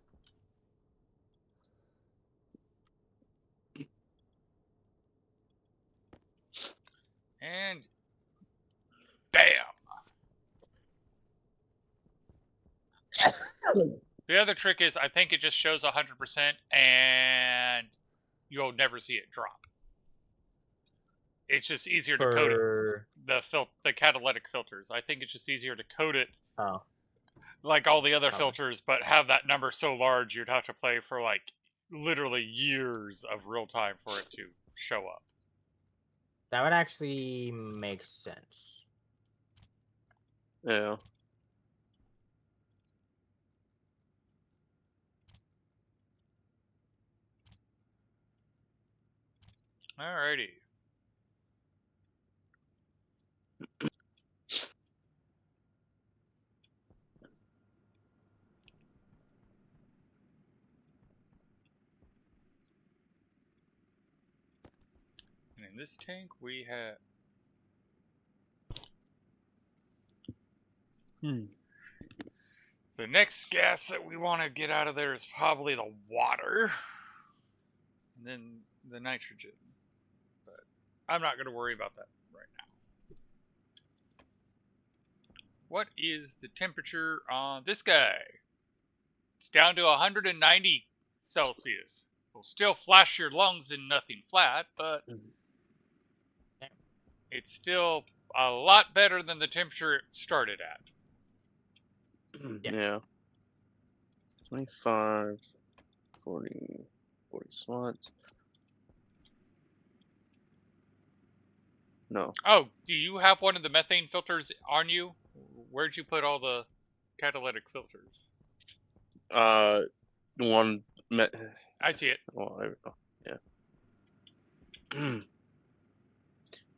And bam! The other trick is I think it just shows 100% and you'll never see it drop. It's just easier to code it. The catalytic filters. I think it's just easier to code it Oh. like all the other Probably. filters, but have that number so large you'd have to play for like literally years of real time for it to show up. That would actually make sense. Yeah. Alrighty. And in this tank we have the next gas that we want to get out of there is probably the water. And then the nitrogen. But I'm not going to worry about that right now. What is the temperature on this guy? It's down to 190 Celsius. Will still flash your lungs in nothing flat, but it's still a lot better than the temperature it started at. Yeah. 25, 40 slots. No. Oh, do you have one of the methane filters on you? Where'd you put all the catalytic filters? One. I see it. Yeah.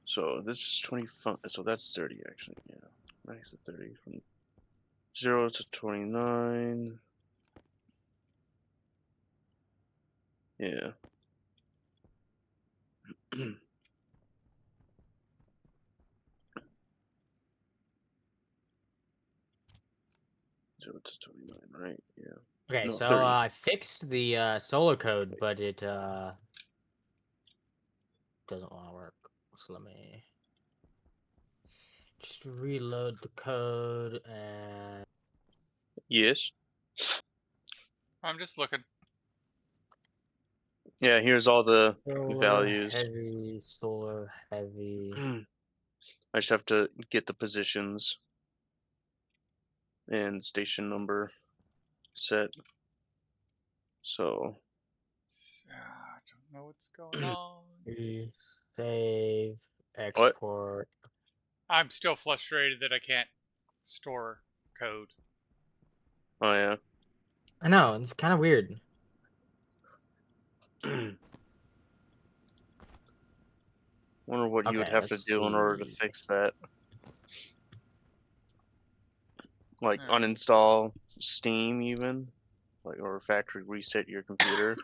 So this is 25. So that's 30 actually. Yeah. Max of 30 from 0 to 29. Yeah. So it's 29, right? Yeah. Okay, No, so 30. I fixed the solar code, but it doesn't want to work. So let me just reload the code and Yes. I'm just looking. Yeah, here's all the solar values. heavy, solar heavy. I just have to get the positions and station number set. So, I don't know what's going on. Save, what? export. I'm still frustrated that I can't store code. Oh, yeah. I know, it's kind of weird. Wonder what you would Okay, have to let's do in order to see. fix that. Like Alright. uninstall Steam, even, like, or factory reset your computer.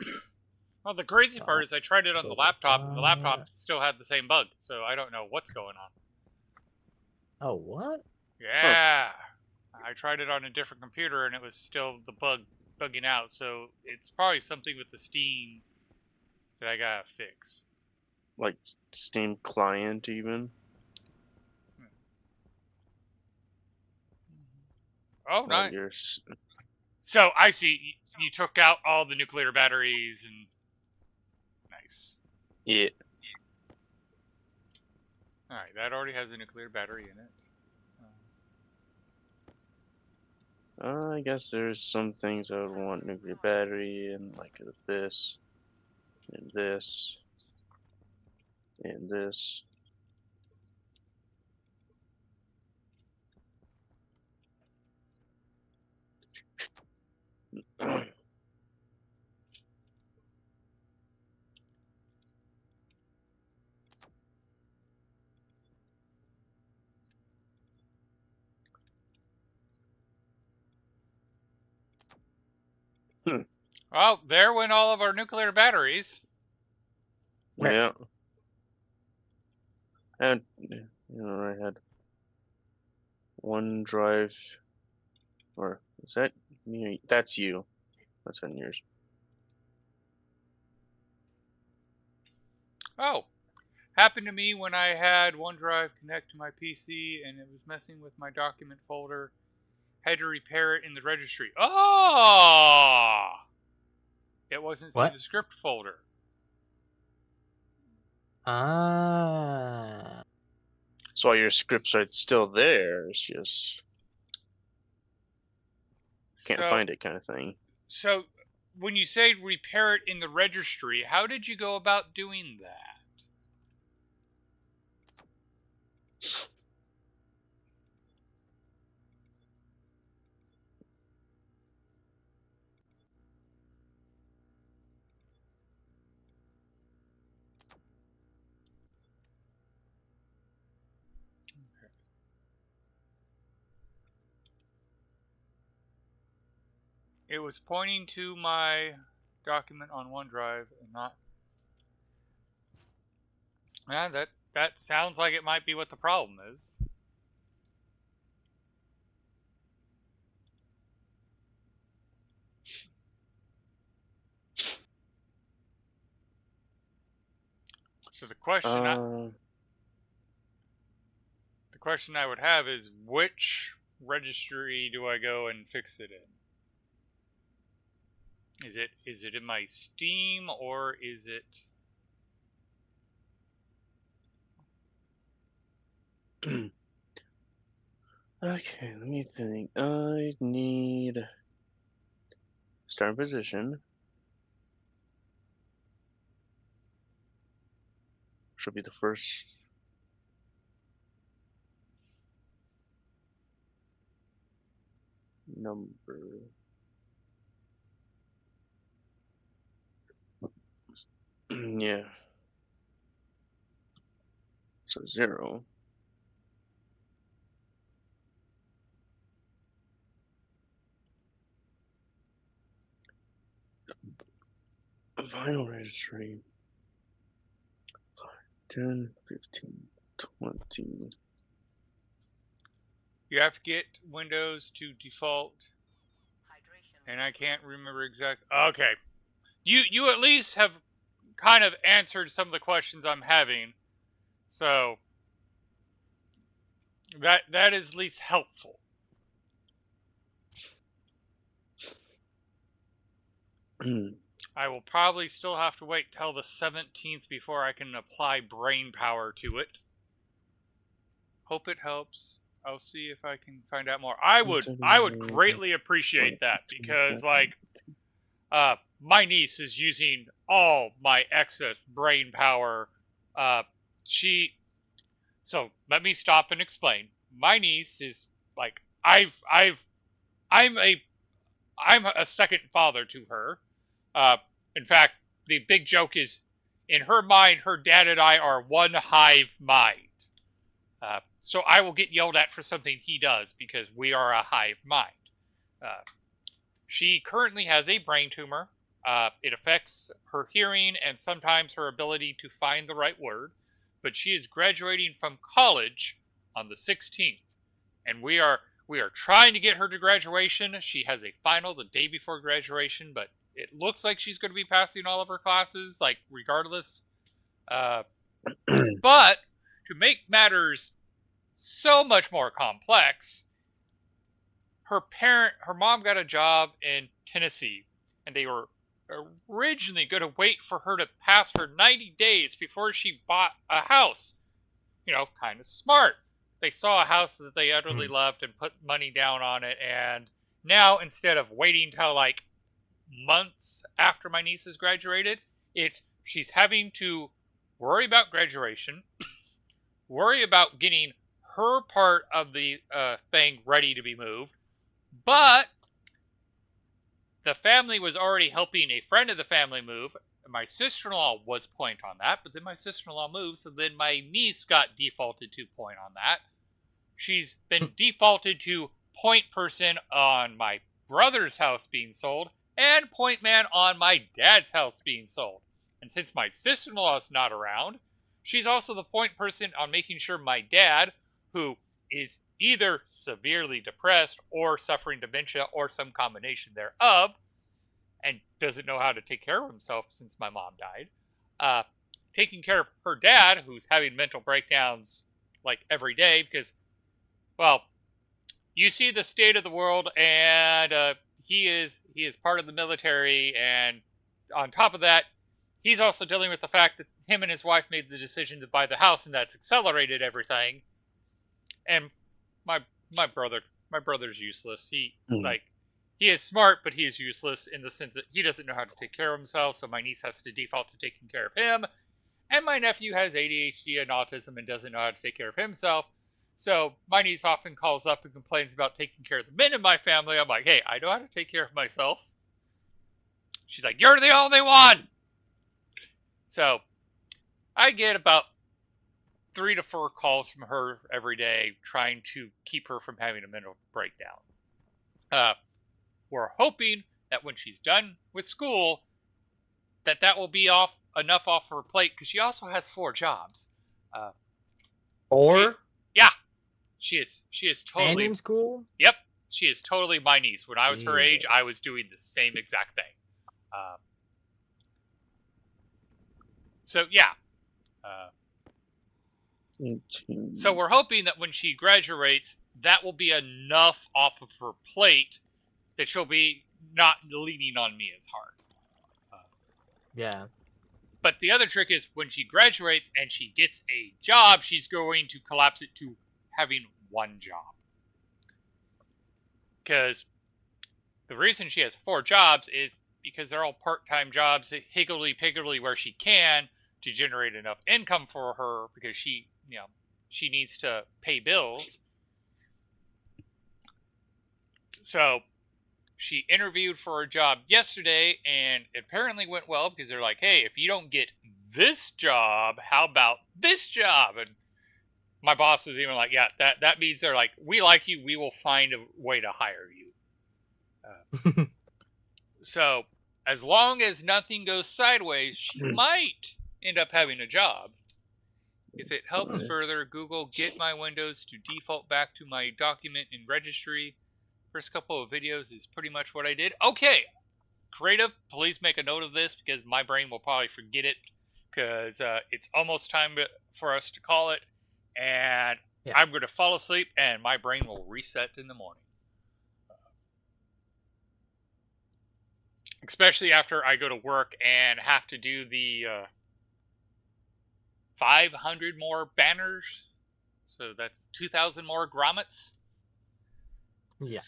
Well, the crazy part is I tried it on the So, laptop, and the laptop still had the same bug, so I don't know what's going on. oh, what? Yeah, I tried it on a different computer, and it was still the bugging out. So it's probably something with the Steam that I gotta fix. Like Steam client, even. Oh, Like nice. your So I see you took out all the nuclear batteries, and nice. yeah. All right, that already has a nuclear battery in it. I guess there's some things I would want nuclear battery and like this and this and this. Well, there went all of our nuclear batteries. Okay. Yeah. And I had one drive, or is that you? That's you. That's on yours. Oh, happened to me when I had OneDrive connect to my PC, and it was messing with my document folder. Had to repair it in the registry. Oh! It wasn't in What? the script folder. Ah. So all your scripts are still there. It's just can't So, find it, kind of thing. so when you say repair it in the registry, how did you go about doing that? It was pointing to my document on OneDrive and not. Yeah, that sounds like it might be what the problem is. So the Uh, question I would have is which registry do I go and fix it in? Is it in my Steam or is it? okay, let me think. I need start position. Should be the first number. Yeah. So 0. Vinyl registry. 10, 15, 20. You have to get Windows to default. And I can't remember exactly. Okay. You at least have kind of answered some of the questions I'm having. So that is at least helpful. I will probably still have to wait till the 17th before I can apply brain power to it. Hope it helps. I'll see if I can find out more. I would greatly appreciate that because my niece is using all my excess brain power. So let me stop and explain. My niece is like I'm a second father to her. In fact, the big joke is, in her mind, her dad and I are one hive mind. So I will get yelled at for something he does because we are a hive mind. She currently has a brain tumor. It affects her hearing and sometimes her ability to find the right word. But she is graduating from college on the 16th, and we are trying to get her to graduation. She has a final the day before graduation, but it looks like she's going to be passing all of her classes, like regardless. But to make matters so much more complex, her mom got a job in Tennessee, and they were originally going to wait for her to pass her 90 days before she bought a house. Kind of smart. They saw a house that they utterly loved and put money down on it, and now instead of waiting till like months after my niece has graduated, she's having to worry about graduation, worry about getting her part of the thing ready to be moved, but the family was already helping a friend of the family move. My sister-in-law was point on that, but then my sister-in-law moved, so then my niece got defaulted to point on that. She's been defaulted to point person on my brother's house being sold and point man on my dad's house being sold. And since my sister-in-law is not around, she's also the point person on making sure my dad, who is either severely depressed or suffering dementia or some combination thereof, and doesn't know how to take care of himself since my mom died, taking care of her dad, who's having mental breakdowns like every day because, well, you see the state of the world, and he is part of the military, and on top of that, he's also dealing with the fact that him and his wife made the decision to buy the house, and that's accelerated everything. And my brother's useless. He is smart, but he is useless in the sense that he doesn't know how to take care of himself, so my niece has to default to taking care of him. And my nephew has ADHD and autism and doesn't know how to take care of himself. So my niece often calls up and complains about taking care of the men in my family. I'm like, hey, I know how to take care of myself. She's like, you're the only one! So I get about 3 to 4 calls from her every day trying to keep her from having a mental breakdown. We're hoping that when she's done with school, that will be enough off her plate, because she also has 4 jobs. 4? Yeah. She is totally... And in school? Yep. She is totally my niece. When I was her age, I was doing the same exact thing. So, yeah. So we're hoping that when she graduates, that will be enough off of her plate that she'll be not leaning on me as hard. Yeah. But the other trick is when she graduates and she gets a job, she's going to collapse it to having 1 job. Because the reason she has 4 jobs is because they're all part-time jobs, higgledy-piggledy where she can, to generate enough income for her, because she needs to pay bills. So she interviewed for a job yesterday, and it apparently went well, because they're like, hey, if you don't get this job, how about this job? And my boss was even like, yeah, that means they're like, we like you, we will find a way to hire you. So as long as nothing goes sideways, she might end up having a job. If it helps further, Google get my windows to default back to my document in registry. First couple of videos is pretty much what I did. Okay, creative, please make a note of this because my brain will probably forget it because it's almost time for us to call it. And I'm going to fall asleep and my brain will reset in the morning. Especially after I go to work and have to do the 500 more banners. So that's 2,000 more grommets. Yeah.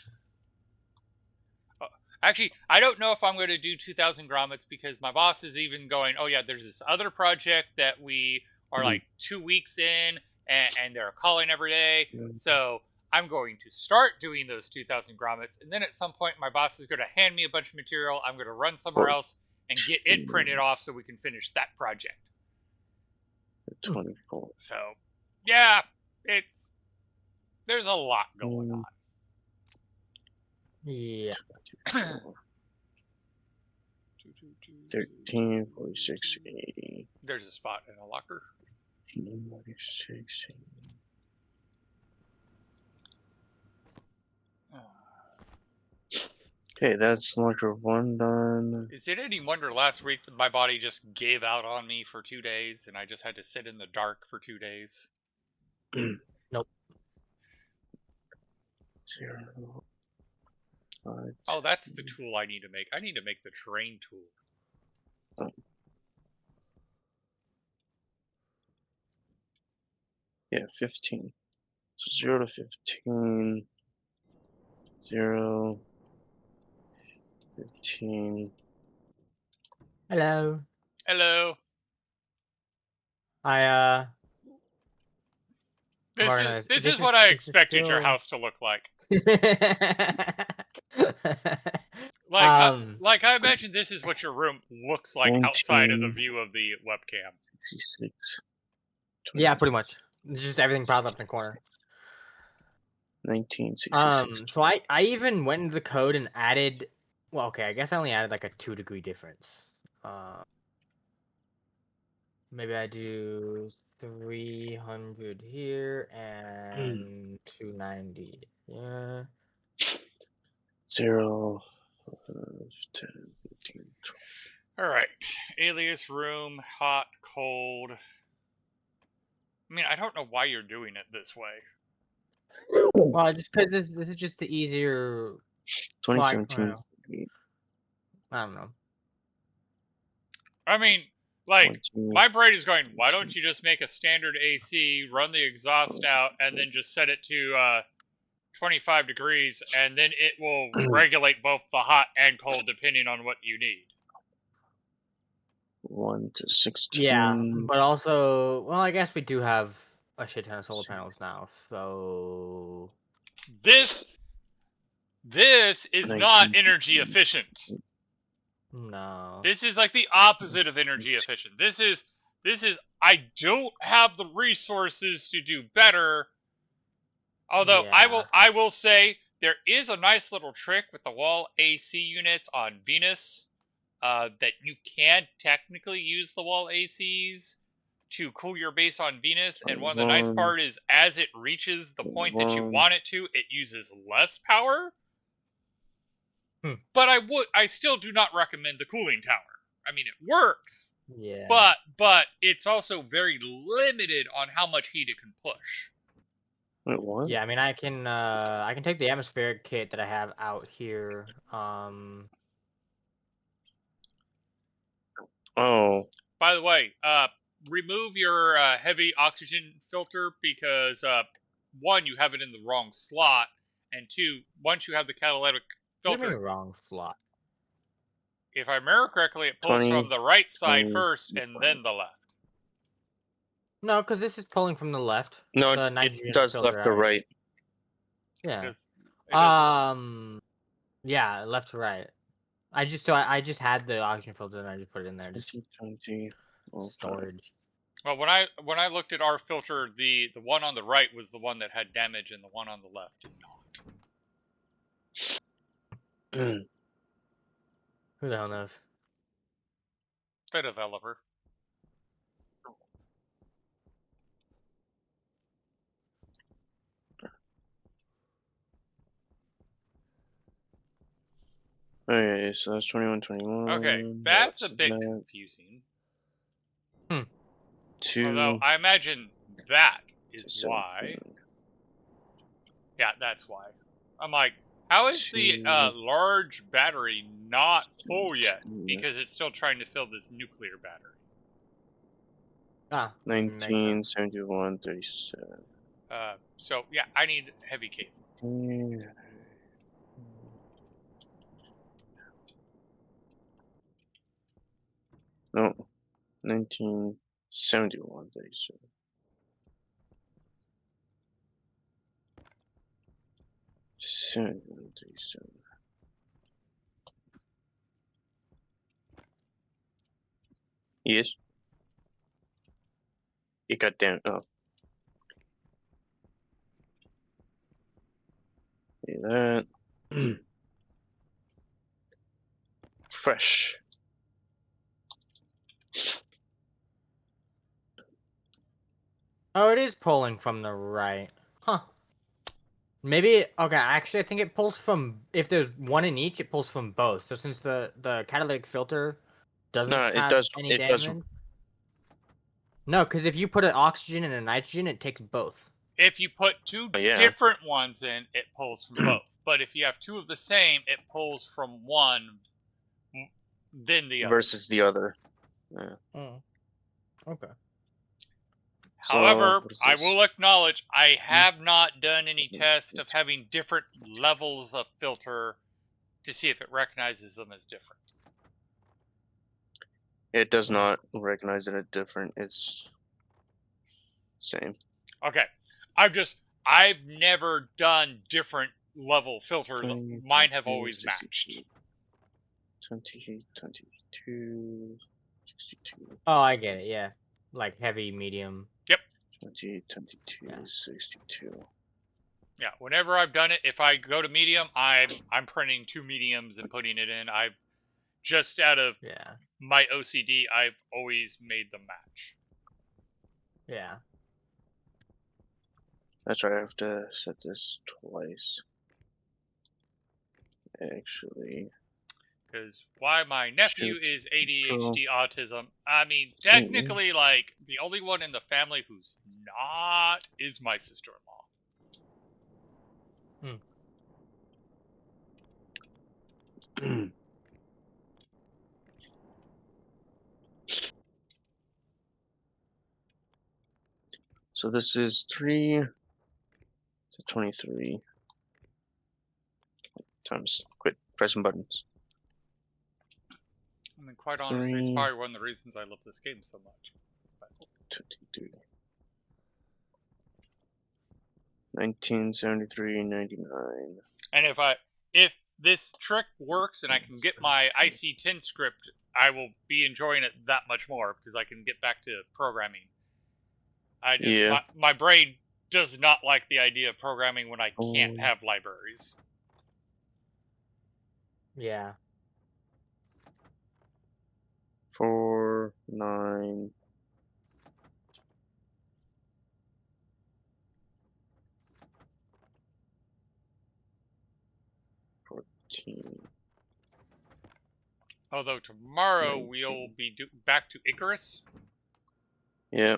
Actually, I don't know if I'm going to do 2,000 grommets because my boss is even going, oh yeah, there's this other project that we are like 2 weeks in and they're calling every day. So I'm going to start doing those 2,000 grommets. And then at some point, my boss is going to hand me a bunch of material. I'm going to run somewhere else and get it printed off so we can finish that project. 24. So, yeah, there's a lot going on. Yeah. 13, 46, 80. There's a spot in a locker. 46, 80. Okay, that's locker 1 done. Is it any wonder last week that my body just gave out on me for 2 days and I just had to sit in the dark for 2 days? Nope. 0, 5, Oh, that's the tool I need to make. I need to make the terrain tool. Yeah, 15. So 0 to 15. 0, 15. Hello. Hello. This is what I expected your house to look like. Like I imagine this is what your room looks like 19, outside of the view of the webcam. 66. Yeah, pretty much. It's just everything piled up in the corner. 1966. So I even went into the code and added. Well, okay, I guess I only added like a 2-degree difference. Maybe I do 300 here and 290. Yeah. 0, 10, 15, 20. All right. Alias room, hot, cold. I mean, I don't know why you're doing it this way. Well, just because this is just the easier. 2017. I don't know. I mean, like, 20, my brain is going, why don't you just make a standard AC, run the exhaust out, and then just set it to 25 degrees, and then it will regulate both the hot and cold depending on what you need. 1 to 16. Yeah, but also, well, I guess we do have a shit ton of solar panels now, so This is not energy efficient. no. This is like the opposite of energy efficient. This is I don't have the resources to do better. Although Yeah. I will say there is a nice little trick with the wall AC units on Venus that you can technically use the wall ACs to cool your base on Venus. And one of the nice part is as it reaches the point that you want it to, it uses less power. But I still do not recommend the cooling tower. I mean, it works. Yeah. But it's also very limited on how much heat it can push. Wait, what? Yeah, I mean, I can take the atmospheric kit that I have out here. Oh. By the way, remove your heavy oxygen filter because 1, you have it in the wrong slot, and 2, once you have the catalytic filter, what do you mean wrong slot? If I remember correctly, it pulls 20, from the right side 20, first and then the left. No, because this is pulling from the left. No, the it does left to right. Yeah. It yeah, left to right. I just had the oxygen filter and I just put it in there. Just 20, storage. Well, when I looked at our filter, the one on the right was the one that had damage, and the one on the left did not. Who the hell knows? The developer. Okay, so that's 21, 21. Okay, that's a bit confusing. Although 2 I imagine that is to why. 17. Yeah, that's why. I'm like, how is the 2 large battery not full yet? 17. Because it's still trying to fill this nuclear battery. Ah, makes 19, sense. 71, 37. So yeah, I need heavy cable. No, 1971, 37. Yes, it got down. Oh, see that. Fresh. Oh, it is pulling from the right. Huh. Maybe okay. Actually, I think it pulls from if there's one in each, it pulls from both. So since the catalytic filter doesn't No, it have does. any It does. damage, no, because if you put an oxygen and a nitrogen, it takes both. If you put two Oh, yeah. different ones in, it pulls from both. But if you have two of the same, it pulls from one, then the other. Versus the other. Yeah. Oh, okay. However, So, I will acknowledge I Hmm. have not done any test of having different levels of filter to see if it recognizes them as different. It does not recognize it as different. It's same. Okay. I've never done different level filters. 20, Mine have 22, always 62, matched. 20, 22, 62. Oh, I get it. Yeah, like heavy, medium. 20, 22, Yeah. 62. Yeah, whenever I've done it, if I go to medium, I'm printing two mediums and putting it in. I've just out of Yeah. my OCD, I've always made them match. Yeah. That's right. I have to set this twice. Actually, Because why my nephew shoot. is ADHD autism, I mean, technically, like, the only one in the family who's not is my sister-in-law. So this is 3 to 23 times. Quit pressing buttons. I mean, quite honestly, it's 3, probably one of the reasons I love this game so much. 22. 1973, 99. And if this trick works and I can get my IC10 script, I will be enjoying it that much more because I can get back to programming. Yeah. My brain does not like the idea of programming when I can't Oh. have libraries. Yeah. 4, 9. 14. Although tomorrow 19. we'll be back to Icarus. Yeah.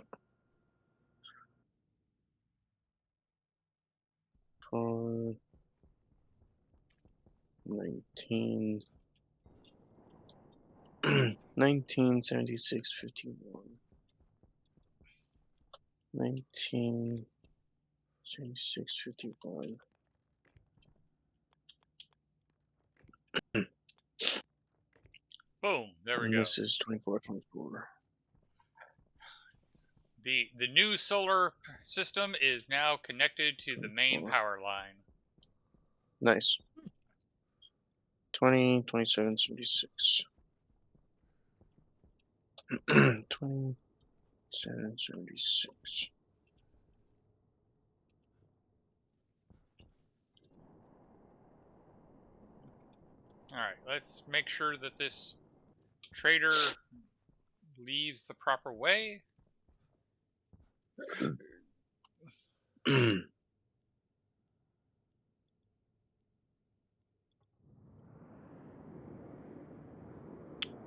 5, 19. 1976, 51. 1976, 51. Boom, there we And go. this is 24, 24. The new solar system is now connected to the main power line. Nice. 20, 27, 76. 27, 76. Alright, let's make sure that this trader leaves the proper way.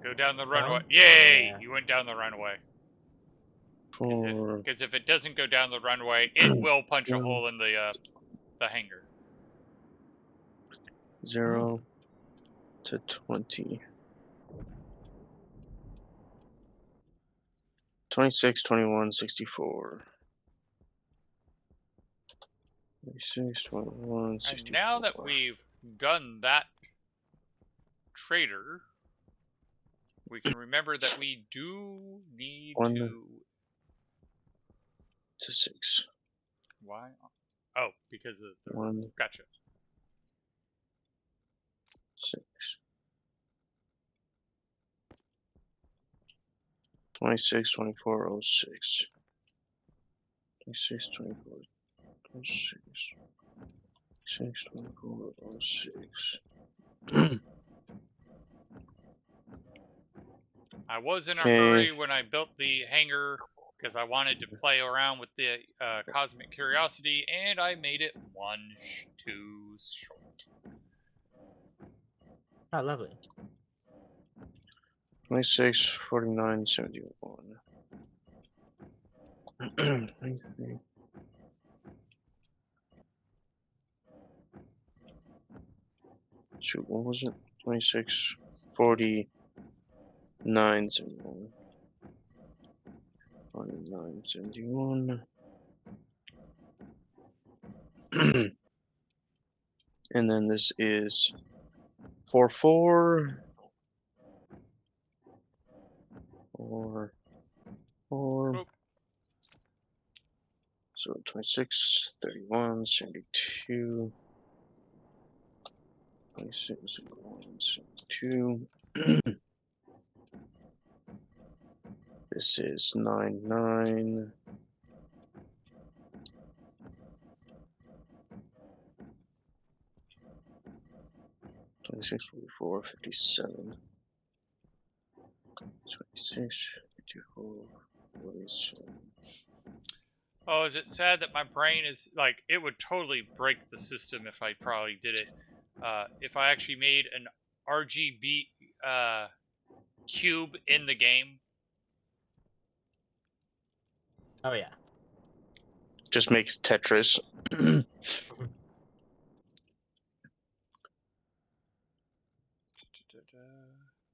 Go down the runway. One? Yay! Yeah. You went down the runway. 4, Because if it doesn't go down the runway, it will punch a 1, hole in the hangar. 0 to 20. 26, 21, 64. 26, 21, 64. And now that we've done that trader, we can remember that we do need 1 to... to 6. Why? Oh, because of the... 1, Gotcha. 6. 26, 24, 06. 26, 24, 06. 26, 24, 06. I was in a Okay. hurry when I built the hangar because I wanted to play around with the Cosmic Curiosity, and I made it too short. Oh, lovely. 26, 49, 71. 23. Shoot, what was it? 26, 49, 71. 49, 71. And then this is 4, 4. 4, 4. Oop. So 26, 31, 72. 26, 71, 72. This is 9, 9. 26, 44, 57. 26, 54, 47. Oh, is it sad that my brain is like, it would totally break the system if I probably did it. If I actually made an RGB cube in the game. Oh yeah. Just makes Tetris.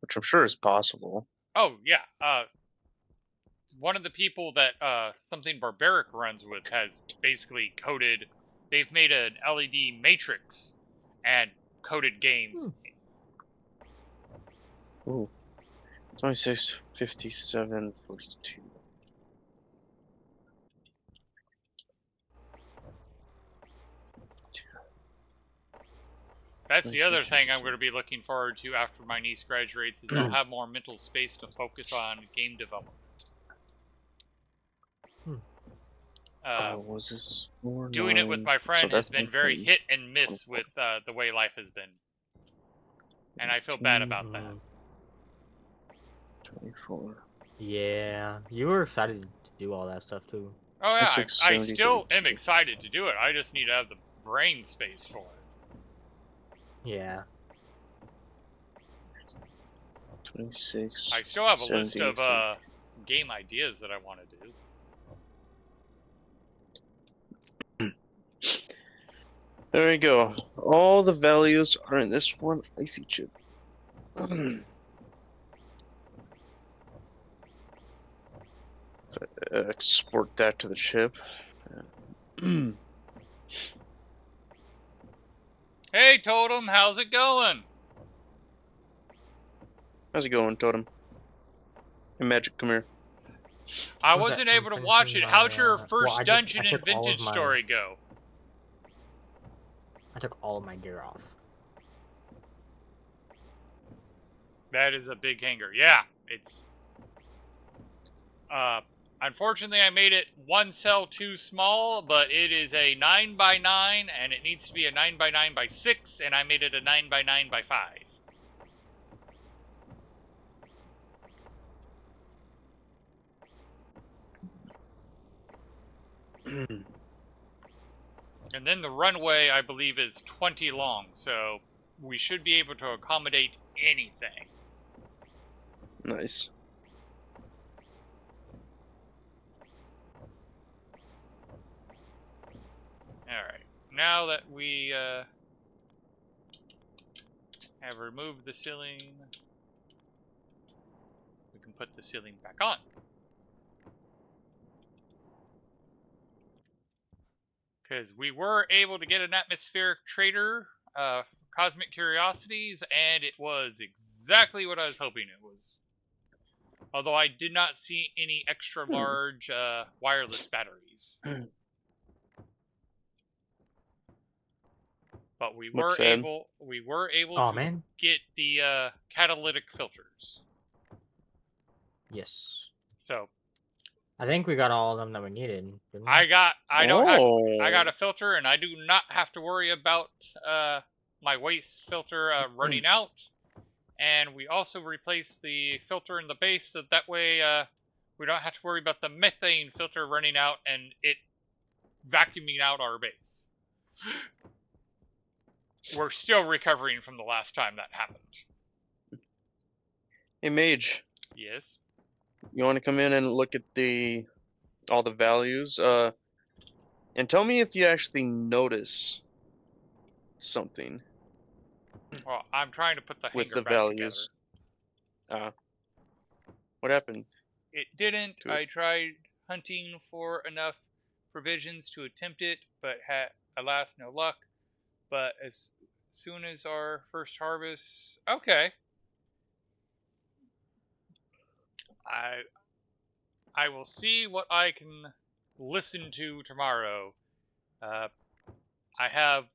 Which I'm sure is possible. Oh, yeah. One of the people that Something Barbaric runs with has basically coded, they've made an LED matrix and coded games. Ooh. 26, 57, 42. That's the other thing I'm going to be looking forward to after my niece graduates, is I'll have more mental space to focus on game development. Was this 4, Doing 9? it with my friend So has that's been very hit and miss with the way life has been. And I feel bad about that. 24. Yeah, you were excited to do all that stuff too. Oh yeah, 26, I 70, still 32. am excited to do it. I just need to have the brain space for it. Yeah. 26. I still have a list 70, of game ideas that I want to do. There we go. All the values are in this one icy chip. Export that to the chip. Hey Totem, how's it going? How's it going, Totem? Hey, Magic, come here. I What's wasn't that? I'm able to watch finishing it. How'd my, your well, first I dungeon in took all of Vintage my- Story go? I took all of my gear off. That is a big hanger. Yeah, it's... unfortunately I made it one cell too small, but it is a 9x9, and it needs to be a 9x9x6, and I made it a 9x9x5. And then the runway, I believe, is 20 long, so we should be able to accommodate anything. Nice. Alright. Now that we have removed the ceiling, we can put the ceiling back on. Because we were able to get an atmospheric trader, Cosmic Curiosities, and it was exactly what I was hoping it was. Although I did not see any extra large wireless batteries. But we were sad. able Oh to man. get the catalytic filters. Yes. So I think we got all of them that we needed. Didn't we? I got Oh. a filter, and I do not have to worry about my waste filter running out. And we also replaced the filter in the base, so that way we don't have to worry about the methane filter running out and it vacuuming out our base. We're still recovering from the last time that happened. Hey, Mage, Yes. you want to come in and look at all the values? And tell me if you actually notice something Well, I'm trying to put the with hanger the back together. values. What happened? It didn't. To it? I tried hunting for enough provisions to attempt it, but had, alas, no luck. But as soon as our first harvest... Okay. I will see what I can listen to tomorrow. I have...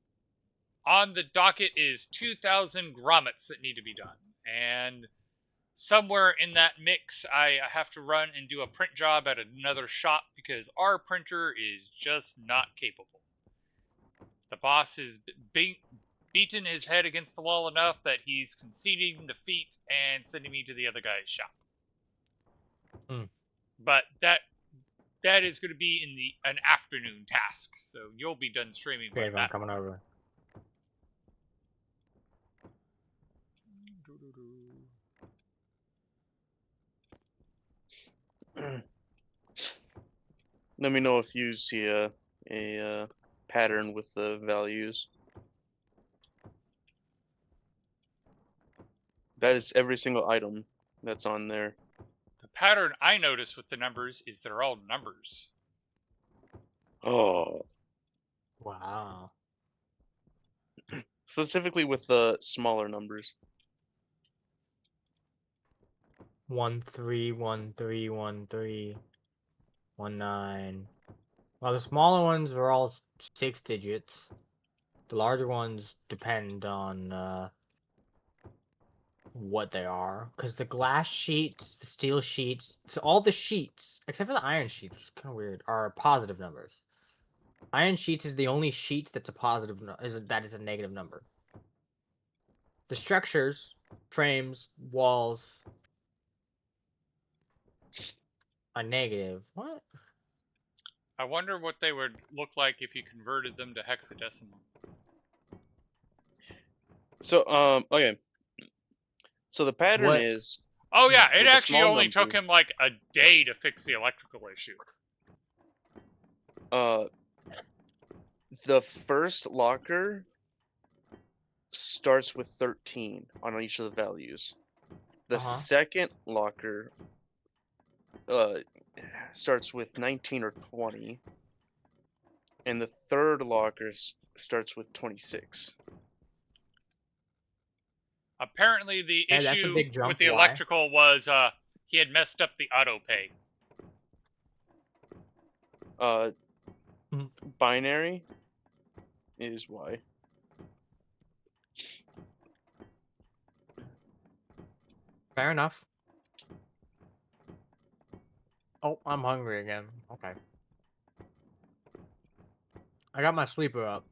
On the docket is 2,000 grommets that need to be done. And somewhere in that mix, I have to run and do a print job at another shop because our printer is just not capable. The boss has beaten his head against the wall enough that he's conceding defeat and sending me to the other guy's shop. But that is going to be in an afternoon task, so you'll be done streaming by Okay, I'm that. coming over. Let me know if you see a pattern with the values. That is every single item that's on there. The pattern I notice with the numbers is they're all numbers. Oh. Wow. Specifically with the smaller numbers. 131313 19. Well, the smaller ones are all 6 digits. The larger ones depend on what they are, because the glass sheets, the steel sheets, so all the sheets except for the iron sheets, which is kind of weird, are positive numbers. Iron sheets is the only sheet that's a positive that is a negative number. The structures, frames, walls are negative. What? I wonder what they would look like if you converted them to hexadecimal. So, okay. So the pattern is... Oh yeah, it with the actually small only took numbers- him like a day to fix the electrical issue. The first locker starts with 13 on each of the values. The second locker starts with 19 or 20. And the third locker starts with 26. Apparently the Hey, that's a issue big jump. with the Why? electrical was he had messed up the auto pay. Binary is why. Fair enough. Oh, I'm hungry again. Okay. I got my sleeper up.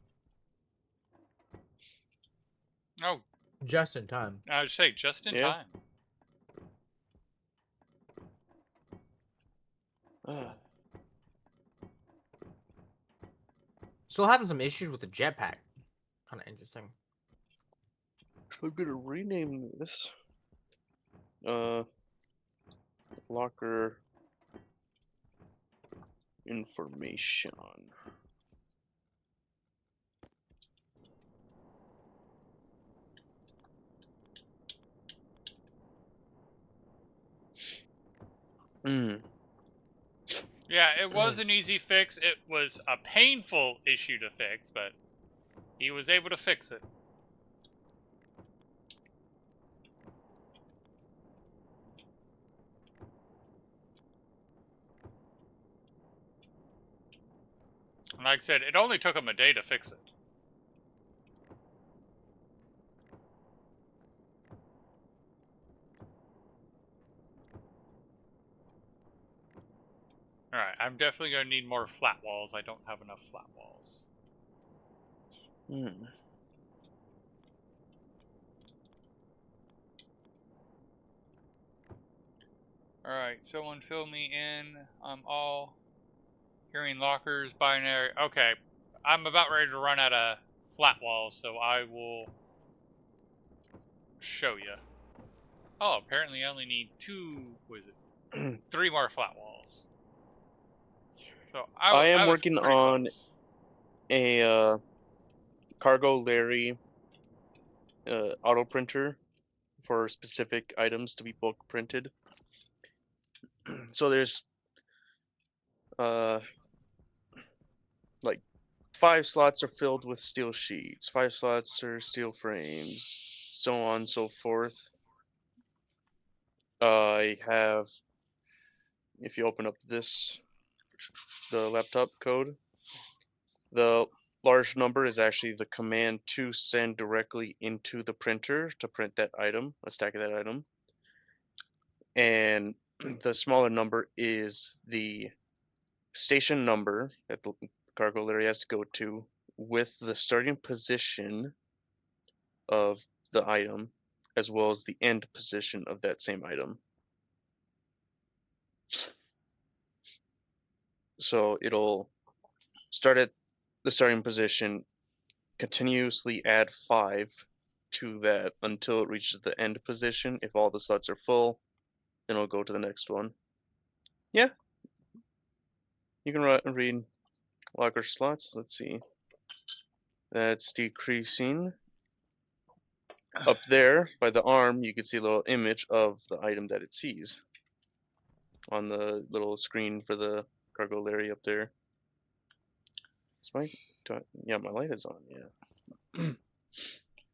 Oh, Just in time. I would say just in time. Still having some issues with the jetpack. Kind of interesting. I'm gonna rename this. locker information. Hmm. Yeah, it was an easy fix. It was a painful issue to fix, but he was able to fix it. And like I said, it only took him a day to fix it. Alright, I'm definitely going to need more flat walls. I don't have enough flat walls. Hmm. Alright, someone fill me in. I'm all hearing lockers, binary. Okay, I'm about ready to run out of flat walls, so I will show you. Oh, apparently I only need three more flat walls. So I am I was working pretty on close. a Cargo Larry auto printer for specific items to be bulk printed. So there's uh like 5 slots are filled with steel sheets, 5 slots are steel frames, so on and so forth. I have, if you open up the laptop code, the large number is actually the command to send directly into the printer to print that item, a stack of that item. And the smaller number is the station number that the cargo Larry has to go to with the starting position of the item as well as the end position of that same item. So it'll start at the starting position, continuously add 5 to that until it reaches the end position. If all the slots are full, then it'll go to the next one. Yeah, you can read locker slots. Let's see. That's decreasing. Up there by the arm, you can see a little image of the item that it sees on the little screen for the cargo Larry up there. Yeah, my light is on. Yeah.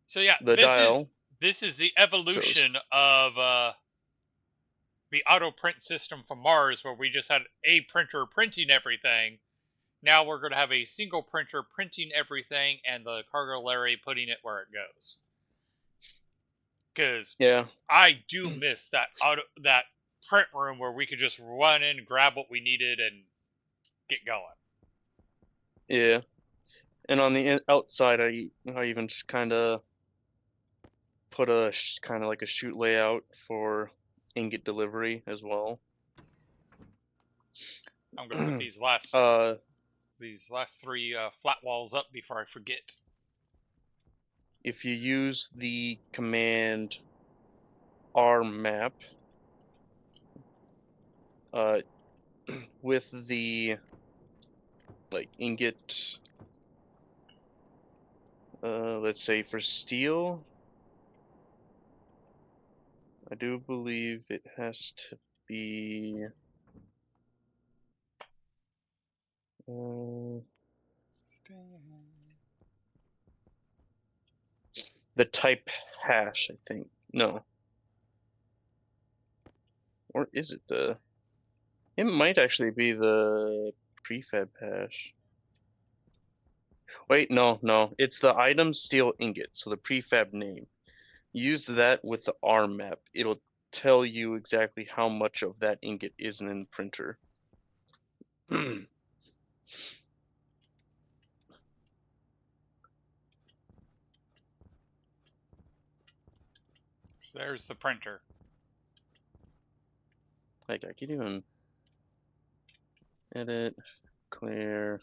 So yeah, The dial this is the shows. evolution of the auto print system from Mars, where we just had a printer printing everything. Now we're going to have a single printer printing everything, and the cargo Larry putting it where it goes. Because Yeah. I do miss that print room where we could just run in, grab what we needed, and get going. Yeah. And on the outside, I even just kind of put a kind of like a chute layout for ingot delivery as well. I'm going to put uh, these last three flat walls up before I forget. if you use the command rmap with the like ingot, let's say for steel, I do believe it has to be the type hash, I think. No. Or is it the... It might actually be the prefab hash. Wait, no. It's the item steel ingot, so the prefab name. Use that with the rmap. It'll tell you exactly how much of that ingot is in the printer. So there's the printer. Like, I can even edit, clear,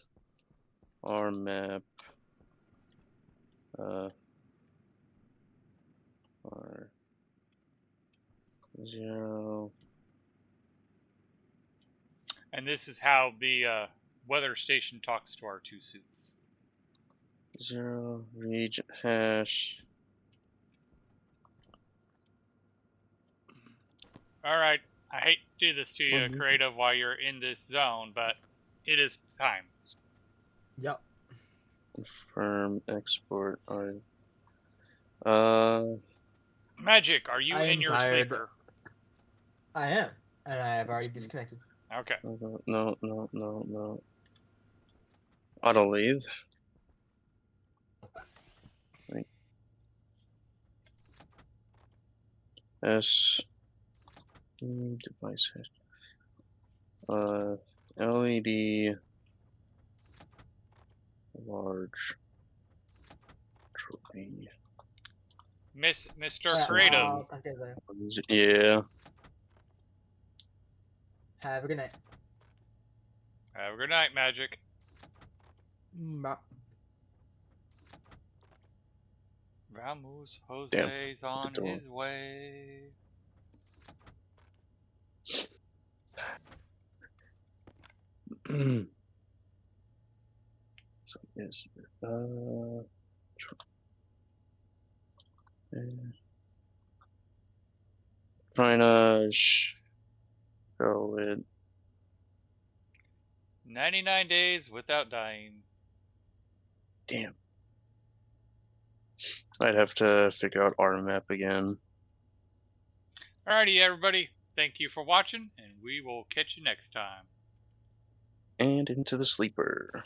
rmap, r0. And this is how the weather station talks to our 2 suits. 0 region hash. All right. I hate to do this to you, Mhm. creative, while you're in this zone, but it is time. Yep. Confirm export. Magic, are you I in am your tired. sleeper? I am, and I have already disconnected. Okay. No. Auto lathe. Right. S. Device hash. LED. Large. Trophy. Mr. Creative. Okay, then. Yeah. Have a good night. Have a good night, Magic. Bye. Vamos, Damn. Jose's on Good his way. So yes. Trying to show it. 99 days without dying. Damn. I'd have to figure out our map again. Alrighty, everybody. Thank you for watching, and we will catch you next time. And into the sleeper.